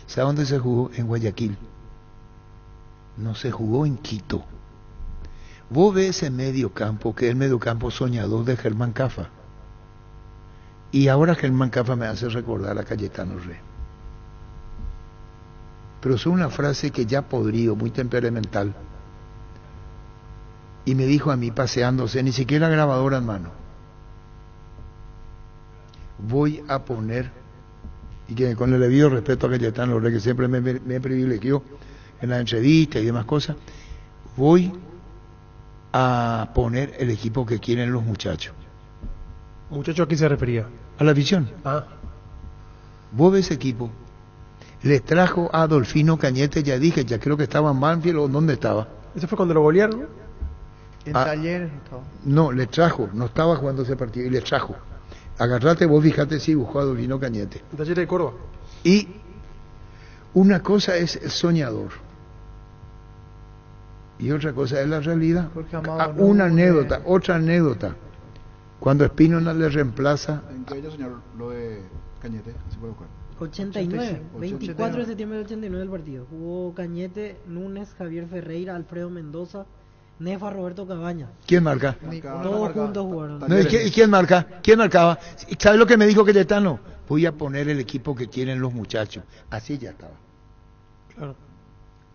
¿Sabe dónde se jugó? En Guayaquil. No se jugó en Quito. Vos ves ese medio campo, que es el medio campo soñador de Germán Cafa. Y ahora Germán Cafa me hace recordar a Cayetano Rey. Pero es una frase que ya podrido, muy temperamental. Y me dijo a mí paseándose, ni siquiera grabadora en mano. Voy a poner, y que con el debido respeto a Cayetano Rey, que siempre me privilegió en la entrevista y demás cosas, voy a poner el equipo que quieren los muchachos. ¿Muchacho a quién se refería? A la afición. Ah. Vos ves equipo. Le trajo a Adolfino Cañete, ya dije, ya creo que estaba en Banfield o ¿dónde estaba? ¿Eso fue cuando lo golearon? En Talleres estaba. No, le trajo, no estaba jugando ese partido, y le trajo. Agarrate, vos fíjate si buscó a Adolfino Cañete. En Talleres de Córdoba. Y una cosa es el soñador. Y otra cosa es la realidad. Una anécdota, otra anécdota. Cuando Espínola le reemplaza... ¿En qué año, señor, lo de Cañete? ¿Se puede buscar? 89, 24 de septiembre del 89 el partido. Jugó Cañete, Núñez, Javier Ferreira, Alfredo Mendoza, Nefa, Roberto Cabaña. ¿Quién marca? Todos juntos jugaron. No, ¿y quién marca? ¿Quién marcaba? ¿Sabes lo que me dijo Cayetano? Voy a poner el equipo que quieren los muchachos. Así ya estaba. Claro.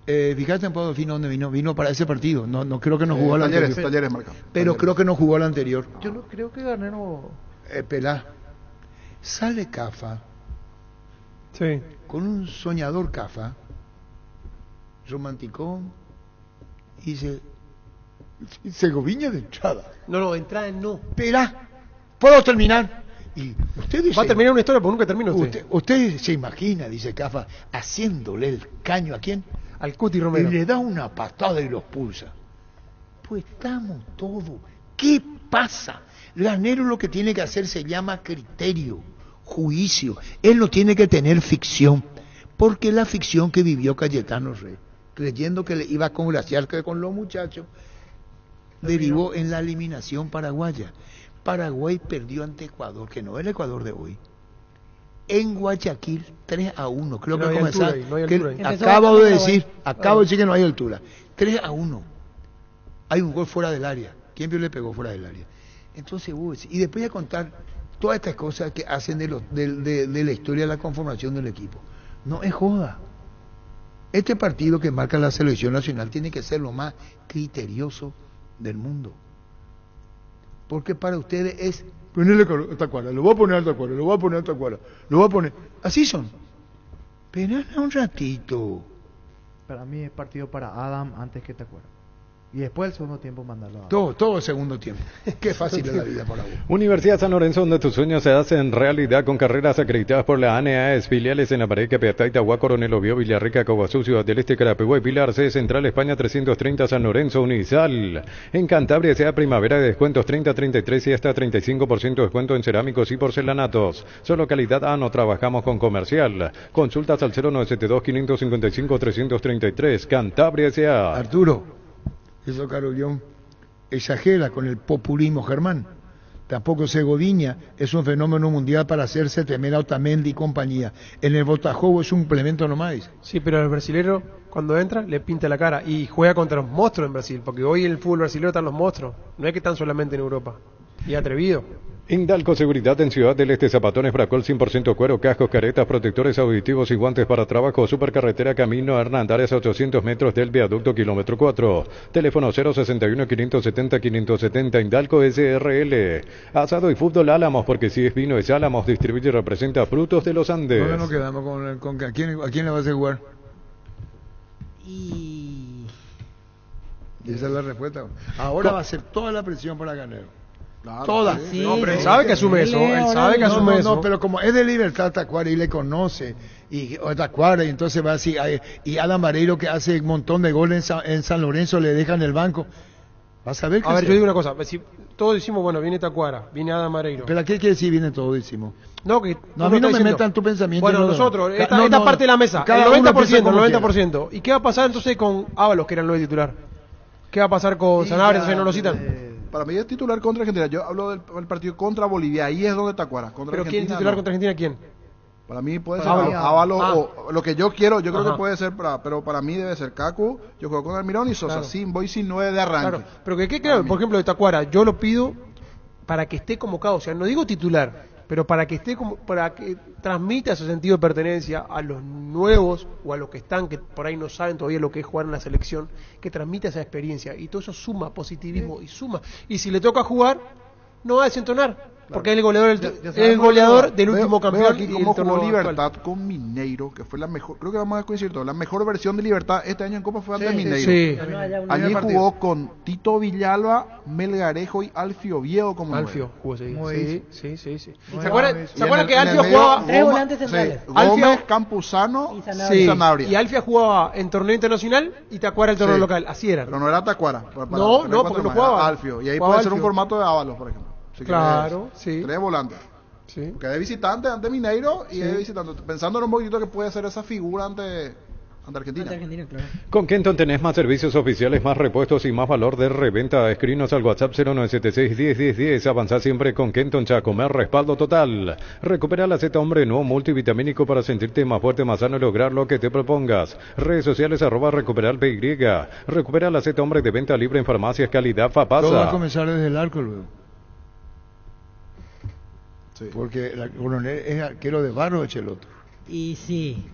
Fíjate en Adolfino dónde vino. Vino para ese partido. No creo que no jugó al anterior. Talleres marca. Pero Talleres. creo que no jugó al anterior. Yo no creo que Garnero... Pelá. Sale Cafa. Sí. Con un soñador Cafa. Romanticón. Y Segoviña de entrada. No, de entrada no. Pelá. ¿Puedo terminar? Y ustedes va a terminar una historia, porque nunca termina usted. Usted se imagina, dice Cafa, haciéndole el caño a quién? Al Cuti Romero. Y le da una patada y los pulsa. Pues estamos todos. ¿Qué pasa? Garnero lo que tiene que hacer se llama criterio, juicio. Él no tiene que tener ficción. Porque la ficción que vivió Cayetano Rey, creyendo que le iba a congraciar con los muchachos, derivó en la eliminación paraguaya. Paraguay perdió ante Ecuador, que no es el Ecuador de hoy. En Guayaquil 3-1, creo que comenzó. Acabo de decir que no hay altura. 3-1. Hay un gol fuera del área. ¿Quién le pegó fuera del área? Entonces, y después voy a contar todas estas cosas que hacen de la historia de la conformación del equipo. No es joda. Este partido que marca la selección nacional tiene que ser lo más criterioso del mundo. Porque para ustedes es ponerle a Tacuara, lo voy a poner a Tacuara, lo voy a poner a Tacuara, lo voy a poner. Así son. Esperan un ratito. Para mí es partido para Adam antes que Tacuara. Y después el segundo tiempo mandarlo a... Todo el segundo tiempo. Qué fácil es la vida para vos. Universidad San Lorenzo, donde tus sueños se hacen realidad con carreras acreditadas por la ANEAES, filiales en Apareca, Peatá, Itagua, Coronel Oviedo, Villarrica, Coguazú, Ciudad del Este, Carapehuá y Pilar, C, Central España 330, San Lorenzo, Unisal. En Cantabria sea primavera de descuentos 30, 33 y hasta 35% de descuento en cerámicos y porcelanatos. Solo calidad A, no trabajamos con comercial. Consultas al 0972-555-333. Cantabria sea. Arturo. Eso Carollón exagera con el populismo germán. Tampoco Segoviña es un fenómeno mundial para hacerse temer a Otamendi y compañía. En el Botafogo es un complemento nomás. Sí, pero el brasilero cuando entra le pinta la cara y juega contra los monstruos en Brasil, porque hoy en el fútbol brasilero están los monstruos. No es que están solamente en Europa. Y atrevido. Indalco Seguridad en Ciudad del Este, zapatones Bracol 100% cuero, cascos, caretas, protectores auditivos y guantes para trabajo, supercarretera Camino Hernandares a 800 metros del viaducto kilómetro 4. Teléfono 061-570-570, Indalco SRL. Asado y fútbol Álamos, porque si es vino es Álamos, distribuye y representa Frutos de los Andes. ¿Dónde nos quedamos con a quién le vas a jugar? Y Y esa es la respuesta. Ahora va a ser toda la presión para Garnero. Claro, Toda. sí, No, pero él sabe que asume eso. Él sabe que asume eso. No, pero como es de Libertad Tacuara y le conoce, y Tacuara, y entonces va así, y Adam Vareiro que hace un montón de goles en San Lorenzo, le dejan el banco. Vas a ver que A ver, yo digo una cosa. Si todos decimos, bueno, viene Tacuara, viene Adam Mareiro. ¿Pero qué quiere decir viene todo, decimos? No, que No, a mí no me metan tu pensamiento. Bueno, no, nosotros, no. esta, No, esta no, parte de la mesa, el cada uno 90%, piensa como el 90%. ¿Y qué va a pasar entonces con Ábalos, que era el 9 titular? ¿Qué va a pasar con Sanabria, entonces no lo citan? Para mí es titular contra Argentina. Yo hablo del partido contra Bolivia. Ahí es donde Tacuara. Contra ¿Pero quién Argentina, titular no. contra Argentina? ¿Quién? Para mí puede ser Ábalos. Ábalos Ah. o lo que yo quiero. Yo creo Ajá. que puede ser, pero para mí debe ser Cacu. Yo juego con Almirón y Sosa. Claro. Voy sin 9 de arranque. Claro, pero que quede claro, por ejemplo, de Tacuara, yo lo pido para que esté convocado, o sea, no digo titular, pero para que esté como, para que transmita ese sentido de pertenencia a los nuevos o a los que están, que por ahí no saben todavía lo que es jugar en la selección, que transmita esa experiencia, y todo eso suma positivismo y suma, y si le toca jugar, no va a desentonar, porque es el goleador, el goleador del último campeón. Veo aquí y cómo del torneo jugó actual. Libertad con Mineiro, que fue la mejor, creo que vamos a coincidir todos, la mejor versión de Libertad este año en Copa fue ante Mineiro. Sí. Allí jugó con Tito Villalba, Melgarejo y Alfio Oviedo como Alfio nueve. jugó, sí. Muy Sí. ¿Se Y acuerdan en que el Alfio medio, jugaba? Tres volantes centrales. Gómez, Campuzano y Sanabria. Y Alfia jugaba en torneo internacional y Tacuara en torneo Sí. local, así era. Pero no era Tacuara. No, porque no jugaba. Alfio. Y ahí Jugaba puede ser un Alfio. formato de Ábalos, por ejemplo. Si Claro, querés, sí. 3 volantes. Sí. Porque de visitante ante Mineiro y Sí. de visitante. Pensando en un poquito que puede ser esa figura ante Argentina. Claro. Con Kenton tenés más servicios oficiales, más repuestos y más valor de reventa. Escrinos al WhatsApp 0976-101010. Avanzá siempre con Kenton Chacomer, respaldo total. Recupera la Z Hombre nuevo multivitamínico para sentirte más fuerte, más sano y lograr lo que te propongas. Redes sociales @recuperar PY. Recupera la Z Hombre de venta libre en farmacias, calidad Todo va a Fapasa. comenzar desde el arco luego. Porque el coronel es arquero de Barro de Cheloto. Y sí,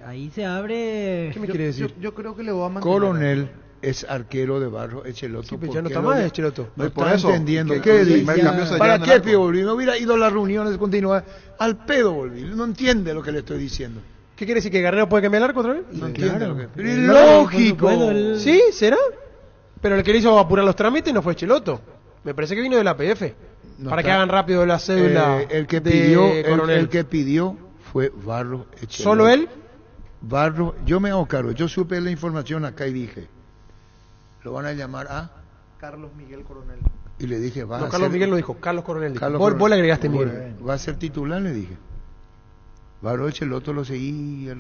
ahí se abre. ¿Qué me quiere decir? Yo creo que le voy a mantener. Coronel es arquero de Barro Echeloto. Sí, pero ya no está más Echeloto. No, No, y por está eso, entendiendo. que ¿Qué el dice? primer cambio se ¿Para lleva en qué el arco. Pío Bolívar? Me hubiera ido a las reuniones continuas. Al pedo volví. No entiende lo que le estoy diciendo. ¿Qué quiere decir? ¿Que Garnero puede cambiar el arco otra vez? No entiende lo que... Claro. Pero es lógico. ¿Sí? ¿Será? Pero el que le hizo apurar los trámites no fue Cheloto. Me parece que vino de la APF. No para está. que hagan rápido la cédula. El que de pidió, Coronel. el que pidió fue Barro Echeloto. ¿Solo él? Barro, yo me hago cargo. Yo supe la información acá y dije, lo van a llamar a... Carlos Miguel Coronel. Y le dije, va No, a Carlos ser... Miguel lo dijo. Carlos Coronel dijo. Carlos Vos Coronel. le agregaste Bueno, Miguel. va a ser titular, le dije. Barro Echeloto lo seguía.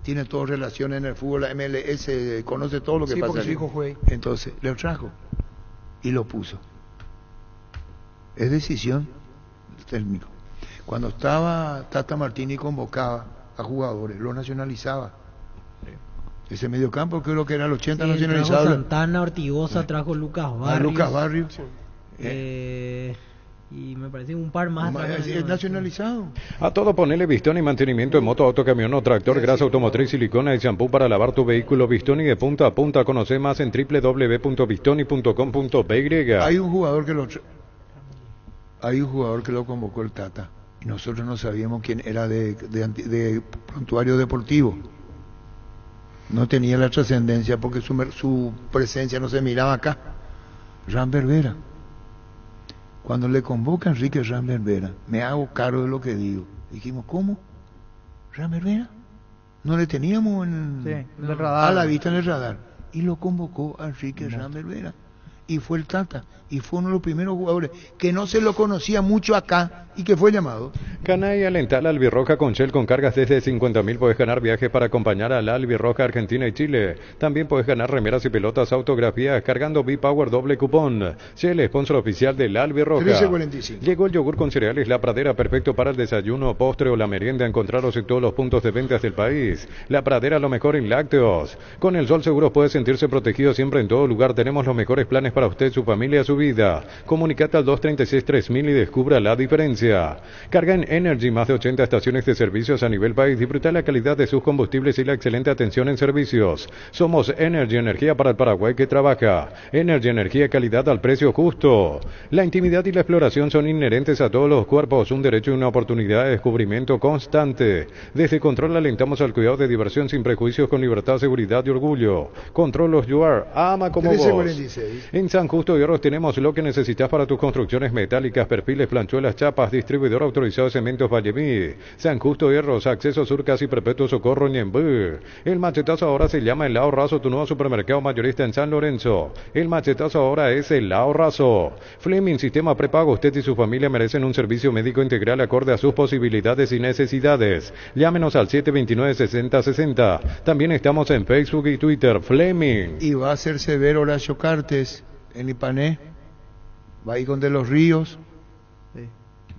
Tiene toda relación en el fútbol, la MLS, conoce todo lo que Sí, pasa. porque su ahí. hijo juega ahí. Entonces, le trajo y lo puso. Es decisión del técnico. Cuando estaba Tata Martini convocaba a jugadores, lo nacionalizaba. Ese mediocampo creo que era el 80 Sí, nacionalizado. trajo Santana, Ortigosa, trajo Lucas Barrios. A Lucas Barrios. Y me parece un par más. Es nacionalizado. A todo ponele Bistoni y mantenimiento de moto, auto, camión o tractor, grasa automotriz, silicona y champú para lavar tu vehículo. Bistoni de punta a punta. Conoce más en www.bistoni.com.py. Hay un jugador que lo convocó el Tata y nosotros no sabíamos quién era de Prontuario Deportivo. No tenía la trascendencia porque su presencia no se miraba acá. Rambert Vera. Cuando le convoca a Enrique Rambert Vera, me hago cargo de lo que digo. Dijimos, ¿cómo? ¿Rambert Vera? No le teníamos el radar. a la vista en el radar. Y lo convocó a Enrique Rambert Vera. Y fue el Tata. Y fue uno de los primeros jugadores que no se lo conocía mucho acá y que fue llamado. Gana y alenta la Albirroja con Shell con cargas desde 50.000. Puedes ganar viajes para acompañar a la Albirroja Argentina y Chile. También puedes ganar remeras y pelotas autografías cargando B-Power doble cupón. Shell, sponsor oficial de la Albirroja. 13.45. Llegó el yogur con cereales La Pradera, perfecto para el desayuno, postre o la merienda. Encontraros en todos los puntos de ventas del país. La Pradera, lo mejor en lácteos. Con el Sol Seguros puedes sentirse protegido siempre en todo lugar. Tenemos los mejores planes para para usted, su familia, su vida. Comunicate al 236-3000 y descubra la diferencia. Carga en Energy, más de 80 estaciones de servicios a nivel país. Disfruta la calidad de sus combustibles y la excelente atención en servicios. Somos Energy, energía para el Paraguay que trabaja. Energy, energía y calidad al precio justo. La intimidad y la exploración son inherentes a todos los cuerpos, un derecho y una oportunidad de descubrimiento constante. Desde Control alentamos al cuidado de diversión sin prejuicios, con libertad, seguridad y orgullo. Control los You Are, ama como 1346. vos. En San Justo Hierros tenemos lo que necesitas para tus construcciones metálicas, perfiles, planchuelas, chapas, distribuidor autorizado de cementos Vallemí. San Justo Hierros, acceso sur casi perpetuo socorro Ñembú. El machetazo ahora se llama El Lao Raso, tu nuevo supermercado mayorista en San Lorenzo. El machetazo ahora es El Lao Raso. Fleming, sistema prepago, usted y su familia merecen un servicio médico integral acorde a sus posibilidades y necesidades. Llámenos al 729-6060. También estamos en Facebook y Twitter. Fleming. Y va a ser severo Horacio Cartes en Ipané. Va a ir con De los Ríos. Sí.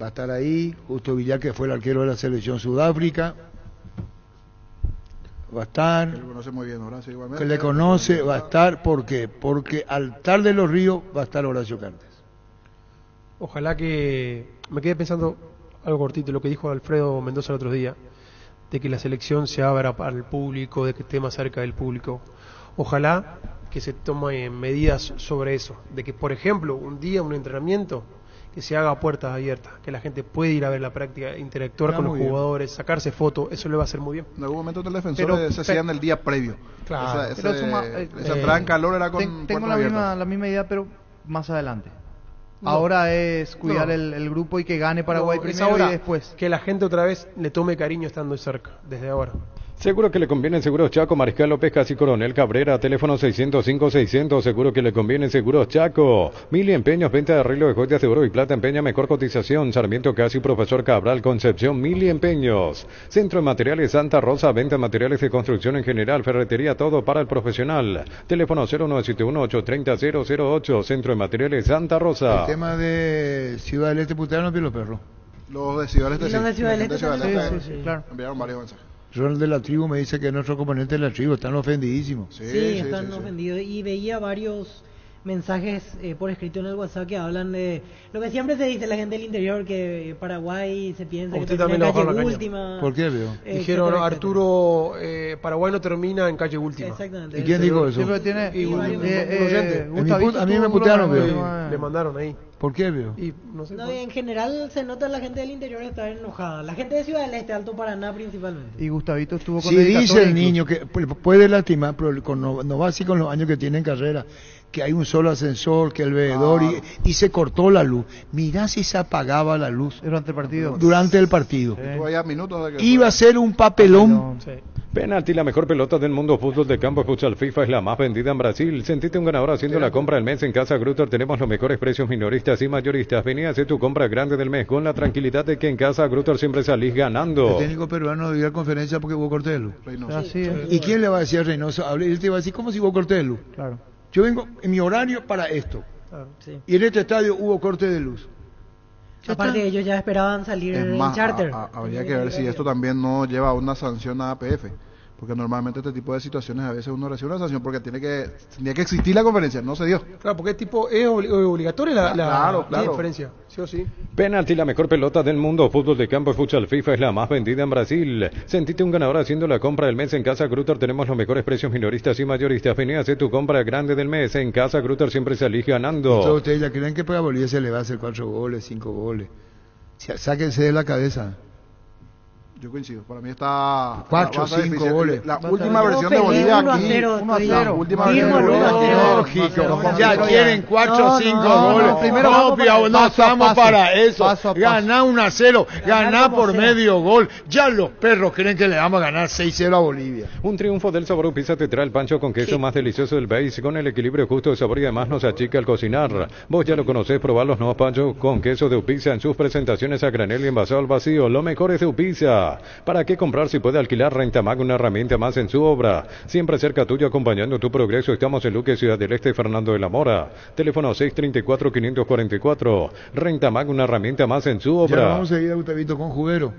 Va a estar ahí. Justo Villar, que fue el arquero de la selección Sudáfrica. Va a estar. Que le conoce muy bien Horacio igualmente. Que le conoce, va a estar. ¿Por qué? Porque al tal De los Ríos va a estar Horacio Cartes. Ojalá que me quede pensando algo cortito, lo que dijo Alfredo Mendoza el otro día, de que la selección se abra para el público, de que esté más cerca del público. Ojalá que se tomen medidas sobre eso, de que, por ejemplo, un día, un entrenamiento, que se haga a puertas abiertas, que la gente pueda ir a ver la práctica, interactuar con los jugadores, sacarse fotos, eso le va a hacer muy bien. En algún momento el defensor se hacían el día previo. Claro. Esa entrada en calor era con tengo puertas la misma idea, pero más adelante. Ahora es cuidar el grupo y que gane Paraguay primero ahora, y después. Que la gente otra vez le tome cariño estando cerca, desde ahora. Seguro que le conviene Seguros Chaco, Mariscal López, Casi Coronel Cabrera, teléfono 605-600, seguro que le conviene Seguros Chaco. Mili Empeños, venta de arreglo de joyas de oro y plata, empeña mejor cotización. Sarmiento Casi, Profesor Cabral, Concepción, Mili Empeños. Centro de Materiales Santa Rosa, venta de materiales de construcción en general, ferretería, todo para el profesional. Teléfono 0971-830-008, Centro de Materiales Santa Rosa. El tema de Ciudad del Este, putearon los perros. Los de Ciudad del Este, Los de Ciudad del Este, sí, claro. Enviaron varios mensajes. Ronald de la tribu me dice que nuestro componente de la tribu están ofendidísimos. Sí, están ofendidos. Y veía varios mensajes por escrito en el WhatsApp que hablan de lo que siempre se dice la gente del interior, que Paraguay se piensa que termina en calle última. ¿Por qué, veo? Dijeron Arturo, Paraguay no termina en calle última. Exactamente. ¿Y quién dijo eso? Siempre tiene a mí me putearon, veo. Le mandaron ahí. ¿Por qué, veo? Y no sé. No, en general se nota la gente del interior está enojada. La gente de Ciudad del Este, Alto Paraná principalmente. Y Gustavito estuvo con sí, dice el niño que puede lastimar, pero no va así con los años que tiene en carrera, que hay un solo ascensor, que el veedor y se cortó la luz. Mirá si se apagaba la luz durante el partido. Durante el partido. Iba a ser un papelón. Sí. Penalti, la mejor pelota del mundo, fútbol de campo, futsal FIFA es la más vendida en Brasil. Sentite un ganador haciendo la compra del mes en Casa Grutter. Tenemos los mejores precios minoristas y mayoristas. Vení a hacer tu compra grande del mes con la tranquilidad de que en Casa Grutter siempre salís ganando. El técnico peruano dio la conferencia porque hubo corte de luz. Así es. ¿Y quién le va a decir a Reynoso? Él te va a decir, ¿cómo si hubo corte de luz? Claro. Yo vengo en mi horario para esto. Claro. Sí. Y en este estadio hubo corte de luz. Aparte ellos ya esperaban salir en charter. Habría que ver si esto también no lleva a una sanción a APF. Porque normalmente este tipo de situaciones a veces uno recibe una sanción porque tenía que existir la conferencia, no se dio. Claro, porque es obligatoria la conferencia, sí o sí. Penalti, la mejor pelota del mundo, fútbol de campo y futsal FIFA es la más vendida en Brasil. Sentite un ganador haciendo la compra del mes en Casa Grutter. Tenemos los mejores precios minoristas y mayoristas. Vení a hacer tu compra grande del mes en Casa Grutter, siempre salís ganando. Entonces, ¿ustedes ya creen que para Bolivia se le va a hacer 4 goles, 5 goles? Sáquense de la cabeza. Yo coincido, para mí está 4 o 5 goles. La última versión de Bolivia aquí, 1-0. última versión de Bolivia. Ya quieren 4 o 5 goles. Primero no estamos para eso. Paso. Ganá 1-0, ganá por medio gol. Ya los perros creen que le vamos a ganar 6-0 a Bolivia. Un triunfo del Sabor Pizza te trae el pancho con queso más delicioso del país, con el equilibrio justo de sabor y además nos achica al cocinar. Vos ya lo conocés, probar los nuevos panchos con queso de Upizza en sus presentaciones a granel y envasado al vacío. Lo mejor es de Upizza. ¿Para qué comprar si puede alquilar? Rentamag, una herramienta más en su obra. Siempre cerca tuyo, acompañando tu progreso. Estamos en Luque, Ciudad del Este, Fernando de la Mora. Teléfono 634-544. Rentamag, una herramienta más en su obra. Ya vamos a ir a Gustavito con Juguero.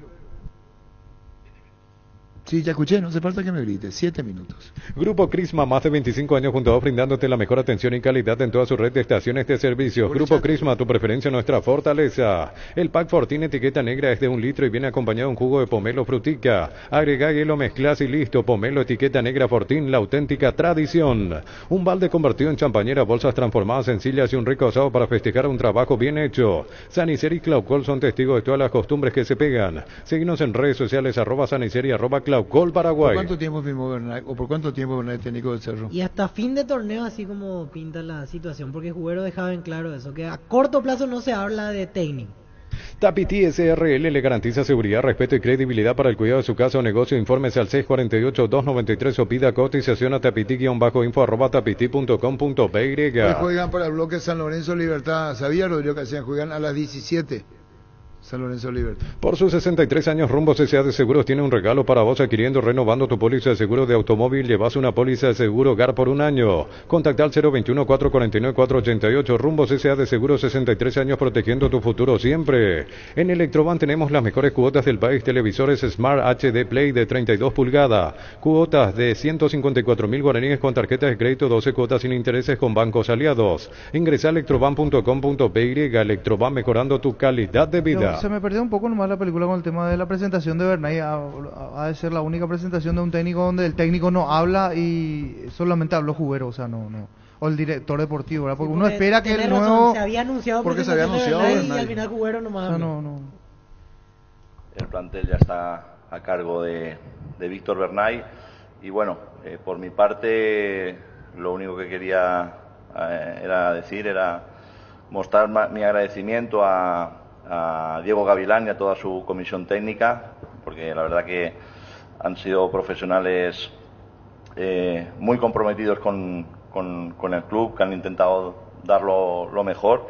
Sí, ya escuché, no hace falta que me grites. 7 minutos. Grupo Crisma, más de 25 años junto a vos, brindándote la mejor atención y calidad en toda su red de estaciones de servicios. Grupo Crisma, tu preferencia, nuestra fortaleza. El pack Fortín etiqueta negra es de 1 litro y viene acompañado de un jugo de pomelo frutica. Agrega hielo, mezclas y listo. Pomelo etiqueta negra Fortín, la auténtica tradición. Un balde convertido en champañera, bolsas transformadas sencillas y un rico asado para festejar un trabajo bien hecho. Saniceri y Claucol son testigos de todas las costumbres que se pegan. Síguenos en redes sociales, @Saniceri, @Claucol Paraguay. ¿Por cuánto tiempo firmó Bernay? ¿O por cuánto tiempo Bernay técnico del Cerro? Y hasta fin de torneo, así como pinta la situación, porque Juguero dejaba en claro eso, que a corto plazo no se habla de técnico. Tapiti SRL le garantiza seguridad, respeto y credibilidad para el cuidado de su casa o negocio. Informes al 648-293 o pida cotización a tapiti-info@tapiti.com.py. Hoy juegan para el bloque San Lorenzo Libertad. ¿Sabía, Rodrigo, que hacían? Juegan a las 17. San Lorenzo Libertad. Por sus 63 años, Rumbos S.A. de Seguros tiene un regalo para vos adquiriendo, renovando tu póliza de seguro de automóvil. Llevas una póliza de seguro hogar por 1 año. Contacta al 021-449-488. Rumbos S.A. de Seguros, 63 años protegiendo tu futuro siempre. En Electroban tenemos las mejores cuotas del país. Televisores Smart HD Play de 32 pulgadas. Cuotas de 154.000 guaraníes con tarjetas de crédito, 12 cuotas sin intereses con bancos aliados. Ingresa a electroban.com.py. Electroban, mejorando tu calidad de vida. Se me perdió un poco nomás la película con el tema de la presentación de Bernay. Ha de ser la única presentación de un técnico donde el técnico no habla y solamente habló Juguero, o sea, no. O el director deportivo, ¿verdad? Porque uno espera que el nuevo... Se había anunciado porque se había anunciado Bernay y al final Juguero nomás habló. No. El plantel ya está a cargo de Víctor Bernay y bueno, por mi parte lo único que quería era mostrar mi agradecimiento a Diego Gavilán y a toda su comisión técnica, porque la verdad que han sido profesionales muy comprometidos con el club, que han intentado dar lo mejor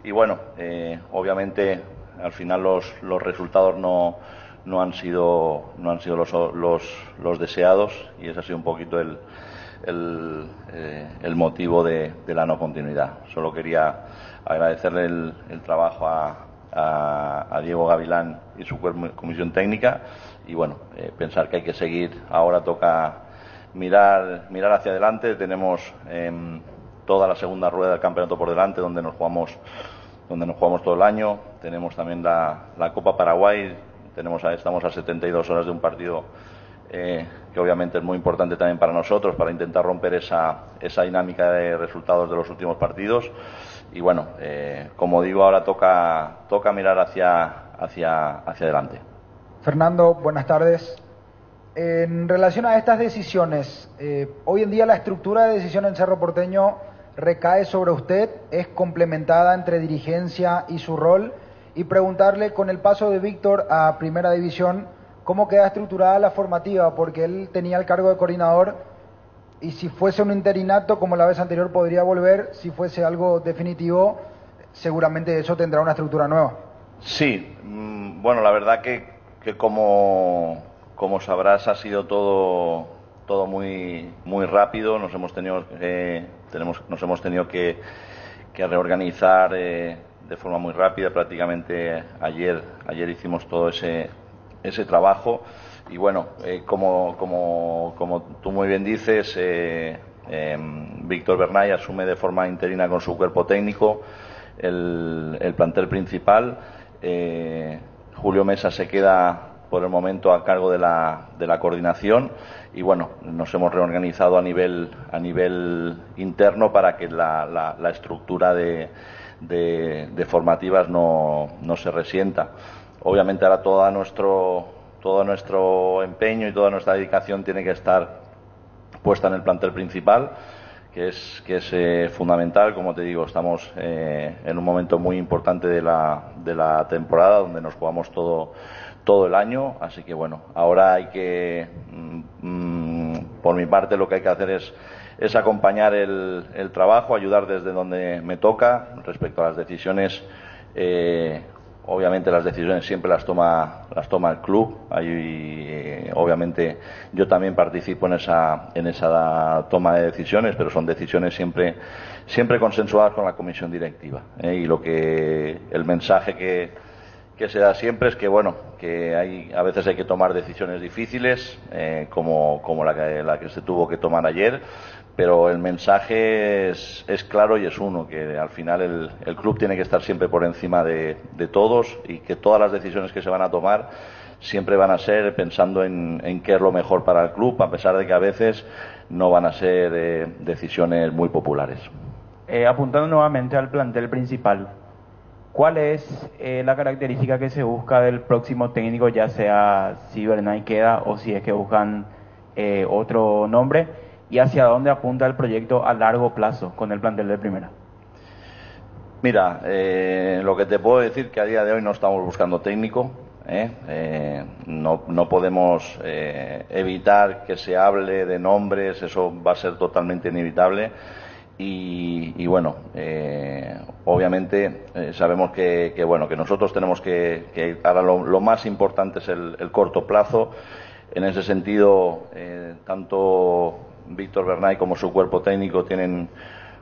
y bueno, obviamente al final los resultados no han sido los deseados y ese ha sido un poquito el motivo de la no continuidad. Solo quería agradecerle el trabajo a Diego Gavilán y su comisión técnica y bueno, pensar que hay que seguir. Ahora toca mirar hacia adelante. Tenemos toda la segunda rueda del campeonato por delante, donde nos jugamos todo el año. Tenemos también la Copa Paraguay. Estamos a 72 horas de un partido que obviamente es muy importante también para nosotros, para intentar romper esa dinámica de resultados de los últimos partidos. Y bueno, como digo, ahora toca mirar hacia adelante. Fernando, buenas tardes. En relación a estas decisiones, hoy en día la estructura de decisión en Cerro Porteño recae sobre usted, es complementada entre dirigencia y su rol, y preguntarle, con el paso de Víctor a Primera División, ¿cómo queda estructurada la formativa? Porque él tenía el cargo de coordinador y si fuese un interinato como la vez anterior podría volver, si fuese algo definitivo seguramente eso tendrá una estructura nueva. Sí, bueno, la verdad que como sabrás ha sido todo muy rápido. Nos hemos tenido que reorganizar de forma muy rápida. Prácticamente ayer hicimos todo ese trabajo y bueno, como tú muy bien dices, Víctor Bernay asume de forma interina con su cuerpo técnico el plantel principal. Julio Mesa se queda por el momento a cargo de la coordinación y bueno, nos hemos reorganizado a nivel interno para que la estructura de formativas no se resienta. Obviamente ahora todo nuestro empeño y toda nuestra dedicación tiene que estar puesta en el plantel principal, que es fundamental. Como te digo, estamos en un momento muy importante de la temporada donde nos jugamos todo el año, así que bueno, ahora hay que por mi parte lo que hay que hacer es acompañar el trabajo, ayudar desde donde me toca. Respecto a las decisiones, obviamente las decisiones siempre las toma el club. Obviamente yo también participo en esa toma de decisiones, pero son decisiones siempre consensuadas con la comisión directiva. Y el mensaje que se da siempre es que, bueno, que a veces hay que tomar decisiones difíciles, como la que se tuvo que tomar ayer, pero el mensaje es claro y es uno, que al final el club tiene que estar siempre por encima de todos, y que todas las decisiones que se van a tomar siempre van a ser pensando en qué es lo mejor para el club, a pesar de que a veces no van a ser decisiones muy populares. Apuntando nuevamente al plantel principal, ¿cuál es la característica que se busca del próximo técnico, ya sea si Bernay queda o si es que buscan otro nombre, y hacia dónde apunta el proyecto a largo plazo con el plantel de primera? Mira, lo que te puedo decir que a día de hoy no estamos buscando técnico. No podemos evitar que se hable de nombres, eso va a ser totalmente inevitable. Y bueno, obviamente sabemos que nosotros tenemos que ahora lo más importante es el corto plazo. En ese sentido, tanto Víctor Bernay como su cuerpo técnico tienen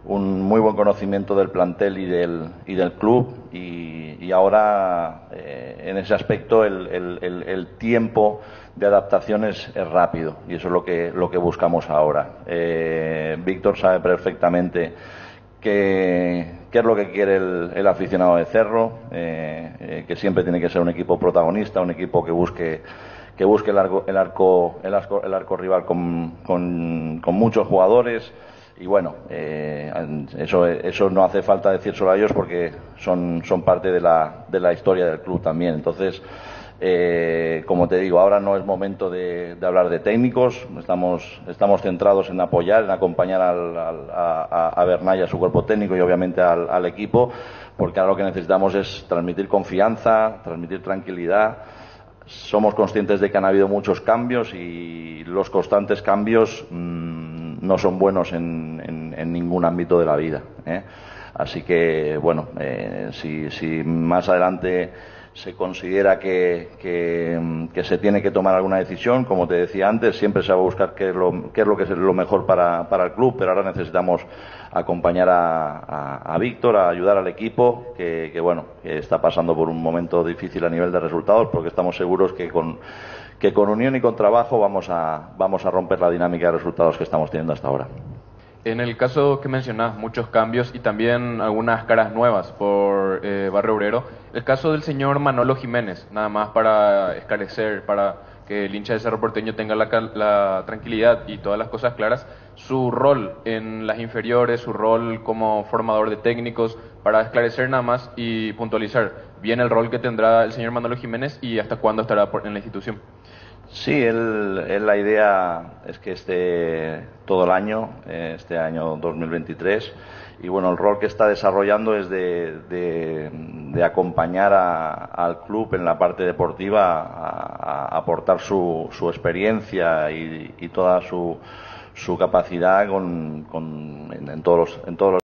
un muy buen conocimiento del plantel y del club, y ahora en ese aspecto el tiempo de adaptación es rápido, y eso es lo que buscamos ahora. Víctor sabe perfectamente qué es lo que quiere el aficionado de Cerro, que siempre tiene que ser un equipo protagonista, un equipo que busque el arco rival con muchos jugadores. Y bueno, eso no hace falta decírselo a ellos, porque son parte de la historia del club también. Entonces, como te digo, ahora no es momento de hablar de técnicos. Estamos centrados en apoyar, en acompañar a Bernay y a su cuerpo técnico, y obviamente al equipo, porque ahora lo que necesitamos es transmitir confianza, transmitir tranquilidad. Somos conscientes de que han habido muchos cambios, y los constantes cambios no son buenos en ningún ámbito de la vida, Así que, bueno, si más adelante se considera que se tiene que tomar alguna decisión, como te decía antes, siempre se va a buscar qué es lo mejor para el club, pero ahora necesitamos acompañar a Víctor, a ayudar al equipo, que está pasando por un momento difícil a nivel de resultados, porque estamos seguros que con unión y con trabajo vamos a romper la dinámica de resultados que estamos teniendo hasta ahora. En el caso que mencionás, muchos cambios y también algunas caras nuevas por Barrio Obrero. El caso del señor Manolo Jiménez, nada más para esclarecer, para que el hincha de Cerro Porteño tenga la tranquilidad y todas las cosas claras, su rol en las inferiores, su rol como formador de técnicos, para esclarecer nada más y puntualizar bien el rol que tendrá el señor Manolo Jiménez y hasta cuándo estará en la institución. Sí, la idea es que esté todo el año, este año 2023, y bueno, el rol que está desarrollando es de acompañar al club en la parte deportiva, a aportar su experiencia y toda su capacidad en todos los